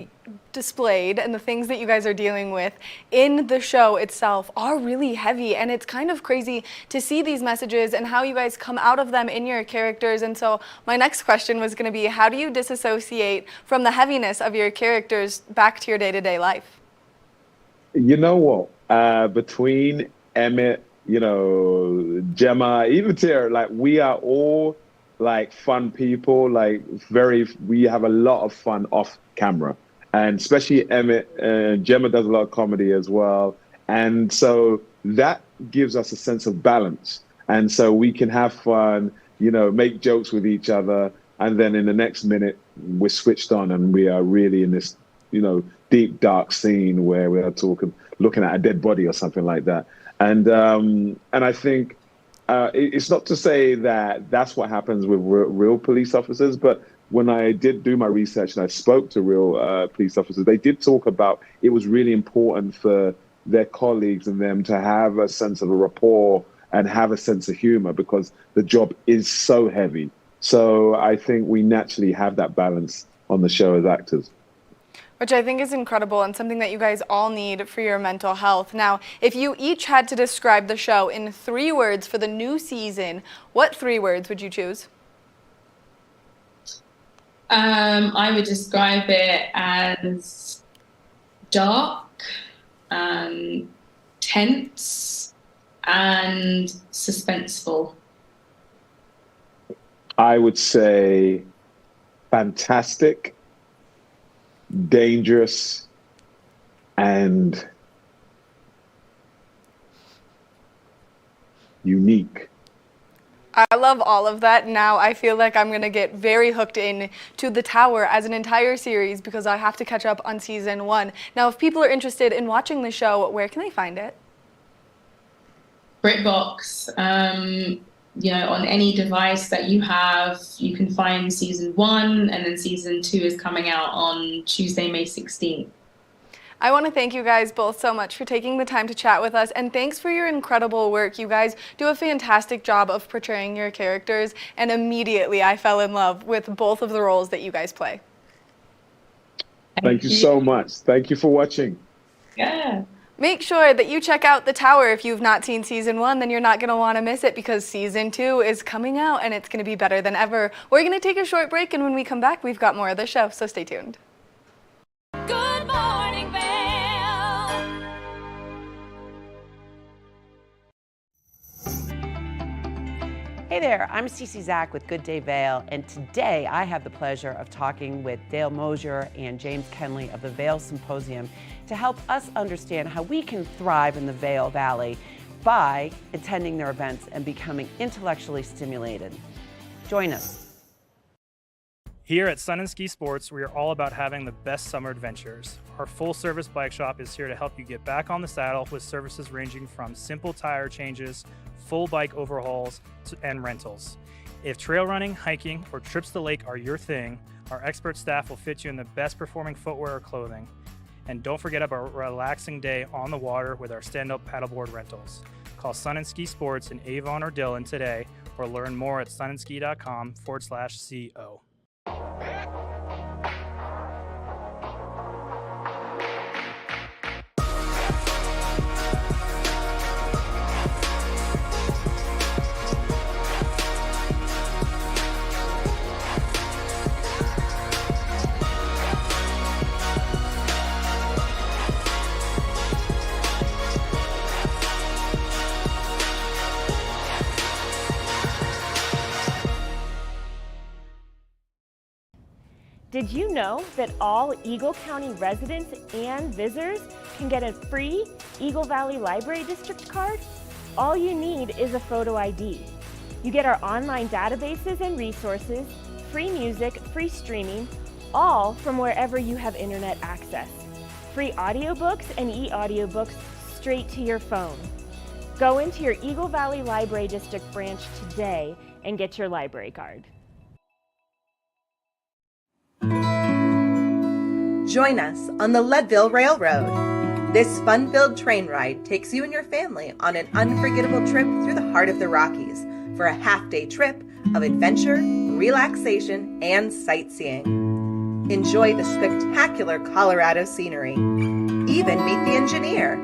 displayed and the things that you guys are dealing with in the show itself are really heavy, and it's kind of crazy to see these messages and how you guys come out of them in your characters. And so my next question was going to be, how do you disassociate from the heaviness of your characters back to your day-to-day life?
You know what? Between Emmett, you know, Gemma, even Tara, like, we are all like fun people, like we have a lot of fun off camera. And especially Emmett, Gemma does a lot of comedy as well. And so that gives us a sense of balance. And so we can have fun, you know, make jokes with each other. And then in the next minute, we're switched on and we are really in this, you know, deep, dark scene where we are looking at a dead body or something like that. And I think it's not to say that that's what happens with real police officers, but when I did do my research and I spoke to real police officers, they did talk about it was really important for their colleagues and them to have a sense of a rapport and have a sense of humor, because the job is so heavy. So I think we naturally have that balance on the show as actors.
Which I think is incredible and something that you guys all need for your mental health. Now, if you each had to describe the show in 3 words for the new season, what 3 words would you choose?
I would describe it as dark, tense, and suspenseful.
I would say fantastic, dangerous, and unique.
I love all of that. Now I feel like I'm going to get very hooked in to The Tower as an entire series, because I have to catch up on season 1. Now, if people are interested in watching the show, where can they find it?
BritBox, you know, on any device that you have, you can find season 1, and then season 2 is coming out on Tuesday, May 16th.
I want to thank you guys both so much for taking the time to chat with us, and thanks for your incredible work. You guys do a fantastic job of portraying your characters, and immediately I fell in love with both of the roles that you guys play.
Thank you so much. Thank you for watching.
Yeah.
Make sure that you check out The Tower. If you've not seen season 1, then you're not going to want to miss it, because season 2 is coming out and it's going to be better than ever. We're going to take a short break, and when we come back, we've got more of the show, so stay tuned.
Good Morning Vail.
Hey there, I'm Cece Zach with Good Day Vail, and today I have the pleasure of talking with Dale Mosier and James Kenley of the Vail Symposium to help us understand how we can thrive in the Vail Valley by attending their events and becoming intellectually stimulated. Join us.
Here at Sun and Ski Sports, we are all about having the best summer adventures. Our full-service bike shop is here to help you get back on the saddle with services ranging from simple tire changes, full bike overhauls, and rentals. If trail running, hiking, or trips to the lake are your thing, our expert staff will fit you in the best performing footwear or clothing. And don't forget about a relaxing day on the water with our stand-up paddleboard rentals. Call Sun and Ski Sports in Avon or Dillon today, or learn more at sunandski.com/CO.
Did you know that all Eagle County residents and visitors can get a free Eagle Valley Library District card? All you need is a photo ID. You get our online databases and resources, free music, free streaming, all from wherever you have internet access. Free audiobooks and e-audiobooks straight to your phone. Go into your Eagle Valley Library District branch today and get your library card.
Join us on the Leadville Railroad. This fun-filled train ride takes you and your family on an unforgettable trip through the heart of the Rockies for a half-day trip of adventure, relaxation, and sightseeing. Enjoy the spectacular Colorado scenery. Even meet the engineer.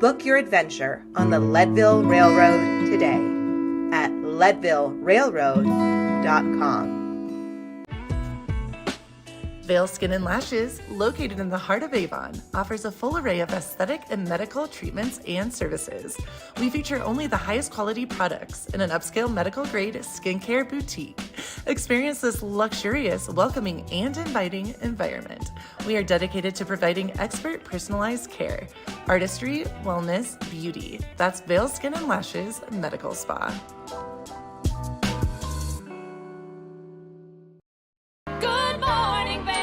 Book your adventure on the Leadville Railroad today at leadvillerailroad.com.
Vail Skin and Lashes, located in the heart of Avon, offers a full array of aesthetic and medical treatments and services. We feature only the highest quality products in an upscale medical-grade skincare boutique. Experience this luxurious, welcoming, and inviting environment. We are dedicated to providing expert personalized care, artistry, wellness, beauty. That's Vail Skin and Lashes Medical Spa.
Good Morning Vail.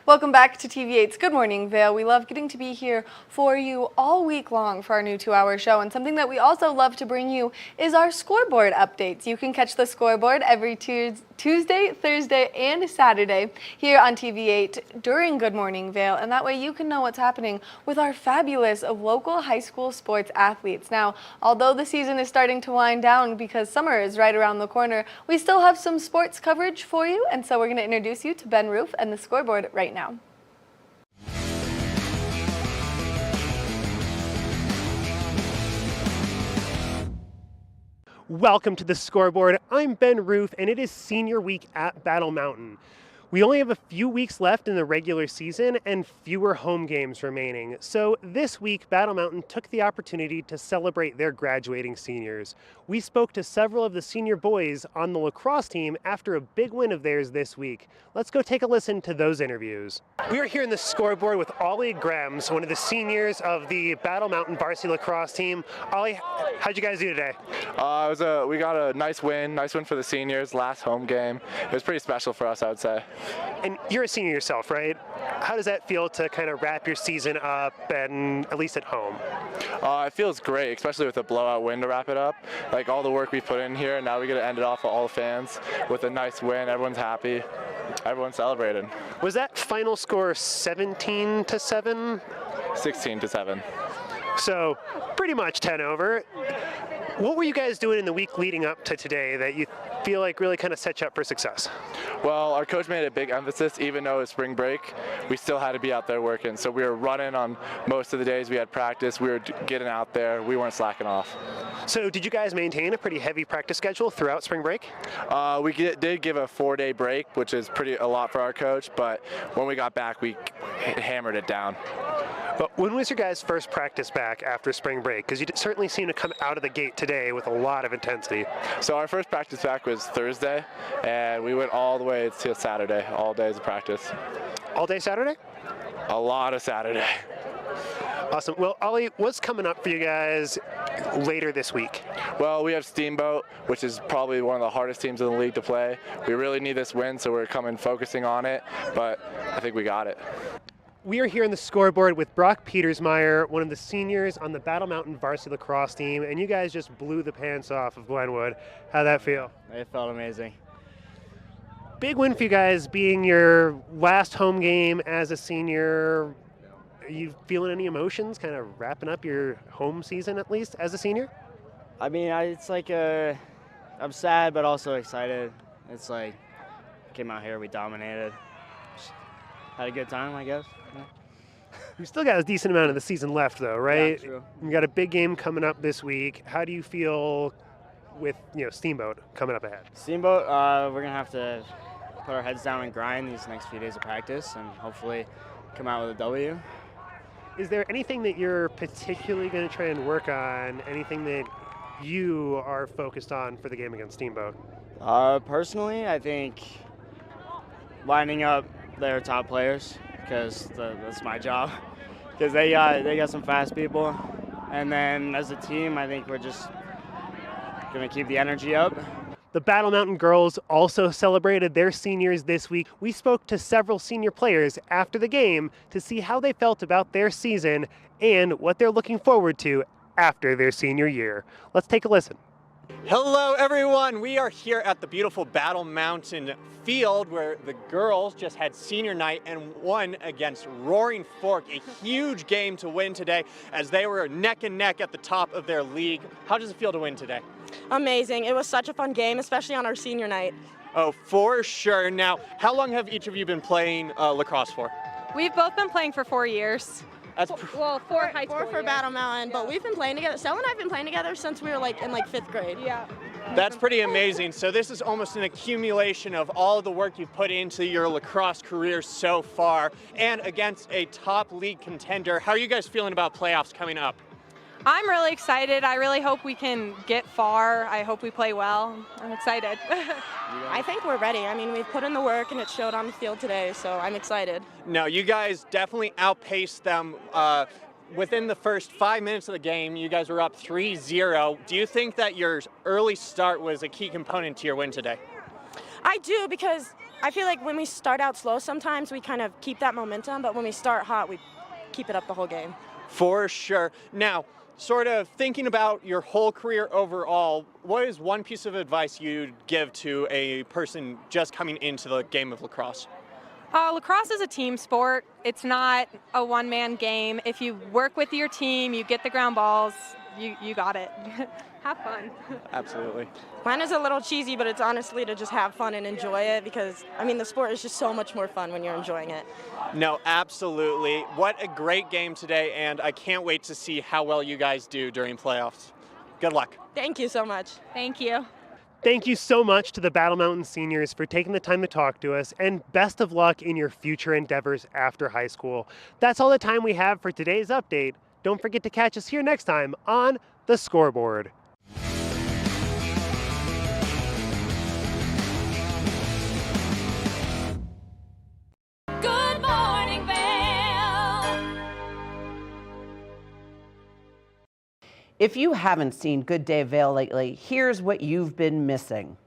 Welcome back to TV8's Good Morning Vail. We love getting to be here for you all week long for our new 2-hour show. And something that we also love to bring you is our scoreboard updates. You can catch the scoreboard every Tuesday, Thursday, and Saturday here on TV8 during Good Morning Vail. And that way you can know what's happening with our fabulous local high school sports athletes. Now, although the season is starting to wind down because summer is right around the corner, we still have some sports coverage for you. And so we're going to introduce you to Ben Roof and the scoreboard right now.
Welcome to the Scoreboard. I'm Ben Roof, and it is senior week at Battle Mountain. We only have a few weeks left in the regular season and fewer home games remaining. So this week, Battle Mountain took the opportunity to celebrate their graduating seniors. We spoke to several of the senior boys on the lacrosse team after a big win of theirs this week. Let's go take a listen to those interviews. We are here in the Scoreboard with Ollie Grems, one of the seniors of the Battle Mountain varsity lacrosse team. Ollie, how'd you guys do today?
We got a nice win for the seniors, last home game. It was pretty special for us, I would say.
And you're a senior yourself, right? How does that feel to kind of wrap your season up, and at least at home?
It feels great, especially with a blowout win to wrap it up. Like all the work we put in here, and now we get to end it off with all the fans with a nice win. Everyone's happy. Everyone's celebrating.
Was that final score 17-7?
16-7.
So pretty much 10 over. What were you guys doing in the week leading up to today that you feel like really kind of set you up for success?
Well, our coach made a big emphasis, even though it's spring break, we still had to be out there working. So we were running on most of the days we had practice. We were getting out there. We weren't slacking off.
So did you guys maintain a pretty heavy practice schedule throughout spring break?
We did give a 4-day break, which is a lot for our coach. But when we got back, we hammered it down.
But when was your guys' first practice back after spring break? Because you certainly seem to come out of the gate today with a lot of intensity.
So our first practice back was Thursday, and we went all the way to Saturday, all days of practice.
All day Saturday?
A lot of Saturday.
Awesome. Well, Ollie, what's coming up for you guys later this week?
Well, we have Steamboat, which is probably one of the hardest teams in the league to play. We really need this win, so we're focusing on it, but I think we got it.
We are here in the Scoreboard with Brock Petersmeyer, one of the seniors on the Battle Mountain varsity lacrosse team, and you guys just blew the pants off of Glenwood. How'd that feel?
It felt amazing.
Big win for you guys, being your last home game as a senior. Are you feeling any emotions kind of wrapping up your home season, at least, as a senior?
I mean, it's like I'm sad, but also excited. It's like, came out here, we dominated. Just had a good time, I guess. Yeah.
We still got a decent amount of the season left, though, right?
Yeah, true.
We got a big game coming up this week. How do you feel with Steamboat coming up ahead?
Steamboat, we're gonna have to put our heads down and grind these next few days of practice, and hopefully come out with a W.
Is there anything that you're particularly going to try and work on? Anything that you are focused on for the game against Steamboat?
Personally, I think lining up their top players, because that's my job. Because they got some fast people, and then as a team, I think we're just gonna keep the energy up.
The Battle Mountain girls also celebrated their seniors this week. We spoke to several senior players after the game to see how they felt about their season and what they're looking forward to after their senior year. Let's take a listen.
Hello everyone, we are here at the beautiful Battle Mountain field where the girls just had senior night and won against Roaring Fork, a huge game to win today as they were neck and neck at the top of their league. How does it feel to win today?
Amazing. It was such a fun game, especially on our senior night.
Oh, for sure. Now, how long have each of you been playing lacrosse for?
We've both been playing for 4 years.
That's
well, four for Battle Mountain, but we've been playing together. Stella and I have been playing together since we were in 5th grade.
Yeah.
That's pretty amazing. So this is almost an accumulation of all the work you've put into your lacrosse career so far, and against a top league contender. How are you guys feeling about playoffs coming up?
I'm really excited. I really hope we can get far. I hope we play well. I'm excited.
I think we're ready. I mean, we've put in the work and it showed on the field today, so I'm excited.
No, you guys definitely outpaced them. Within the first 5 minutes of the game, you guys were up 3-0. Do you think that your early start was a key component to your win today?
I do, because I feel like when we start out slow sometimes we kind of keep that momentum, but when we start hot, we keep it up the whole game.
For sure. Now, sort of thinking about your whole career overall, what is one piece of advice you'd give to a person just coming into the game of lacrosse?
Lacrosse is a team sport. It's not a one-man game. If you work with your team, you get the ground balls, you got it. Have fun.
Absolutely.
Mine is a little cheesy, but it's honestly to just have fun and enjoy it because, I mean, the sport is just so much more fun when you're enjoying it.
No, absolutely. What a great game today, and I can't wait to see how well you guys do during playoffs. Good luck.
Thank you so much.
Thank you.
Thank you so much to the Battle Mountain seniors for taking the time to talk to us, and best of luck in your future endeavors after high school. That's all the time we have for today's update. Don't forget to catch us here next time on The Scoreboard.
Good Morning Vail.
If you haven't seen Good Day Vail lately, here's what you've been missing.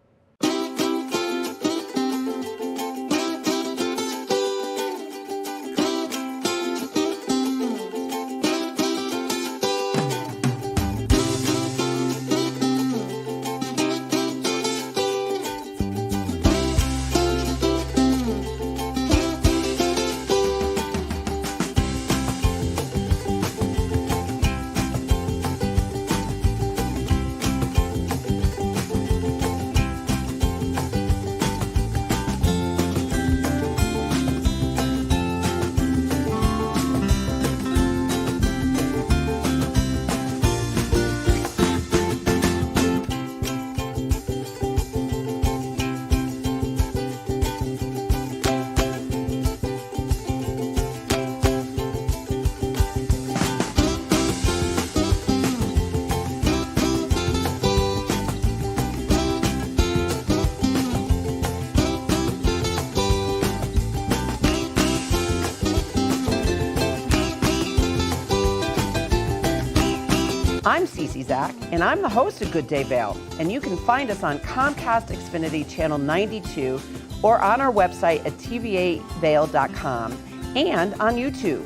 I'm Cece Zach, and I'm the host of Good Day Vail, and you can find us on Comcast Xfinity Channel 92 or on our website at tv8vail.com and on YouTube.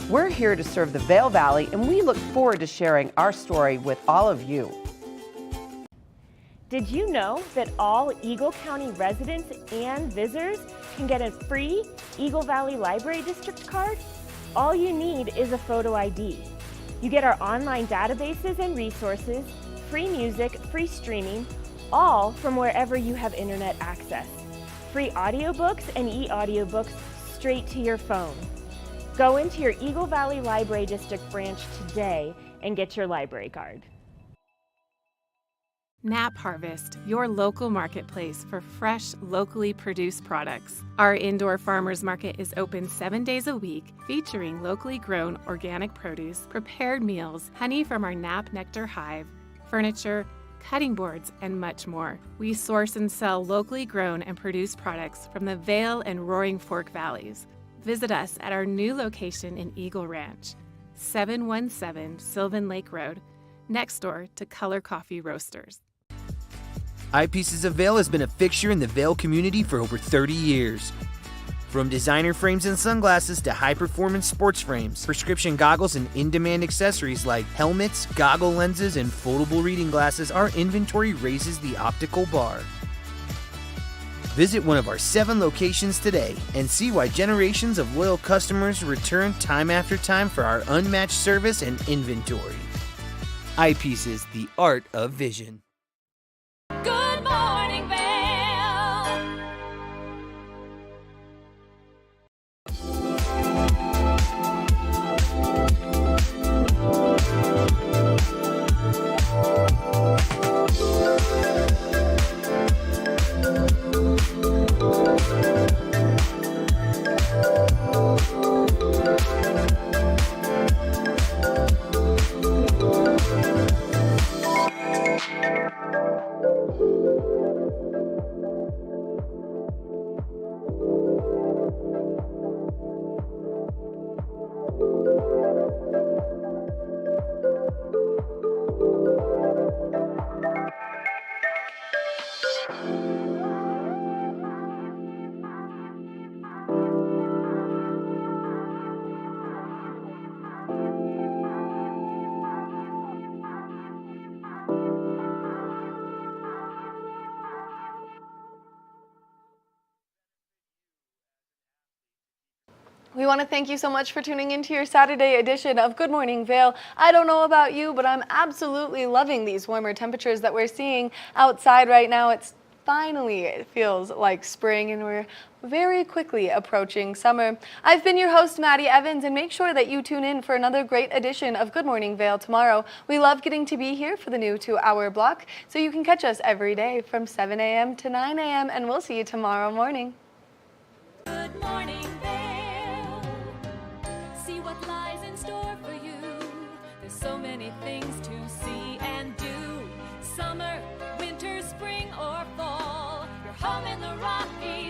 We're here to serve the Vail Valley, and we look forward to sharing our story with all of you.
Did you know that all Eagle County residents and visitors can get a free Eagle Valley Library District card? All you need is a photo ID. You get our online databases and resources, free music, free streaming, all from wherever you have internet access. Free audiobooks and e-audiobooks straight to your phone. Go into your Eagle Valley Library District branch today and get your library card.
Nap Harvest, your local marketplace for fresh, locally produced products. Our indoor farmers market is open 7 days a week, featuring locally grown organic produce, prepared meals, honey from our Nap Nectar hive, furniture, cutting boards, and much more. We source and sell locally grown and produced products from the Vail and Roaring Fork valleys. Visit us at our new location in Eagle Ranch, 717 Sylvan Lake Road, next door to Color Coffee Roasters.
Eyepieces of Vail has been a fixture in the Vail community for over 30 years. From designer frames and sunglasses to high-performance sports frames, prescription goggles, and in-demand accessories like helmets, goggle lenses, and foldable reading glasses, our inventory raises the optical bar. Visit one of our 7 locations today and see why generations of loyal customers return time after time for our unmatched service and inventory. Eyepieces, the art of vision.
Good Morning Vail.
We want to thank you so much for tuning into your Saturday edition of Good Morning Vail. I don't know about you, but I'm absolutely loving these warmer temperatures that we're seeing outside right now. It feels like spring, and we're very quickly approaching summer. I've been your host, Maddie Evans, and make sure that you tune in for another great edition of Good Morning Vail tomorrow. We love getting to be here for the new 2-hour block, so you can catch us every day from 7 a.m. to 9 a.m., and we'll see you tomorrow morning.
Good Morning Vail. See what lies in store for you. There's so many things to see and do. Summer, winter, spring, or fall. You're home in the Rockies.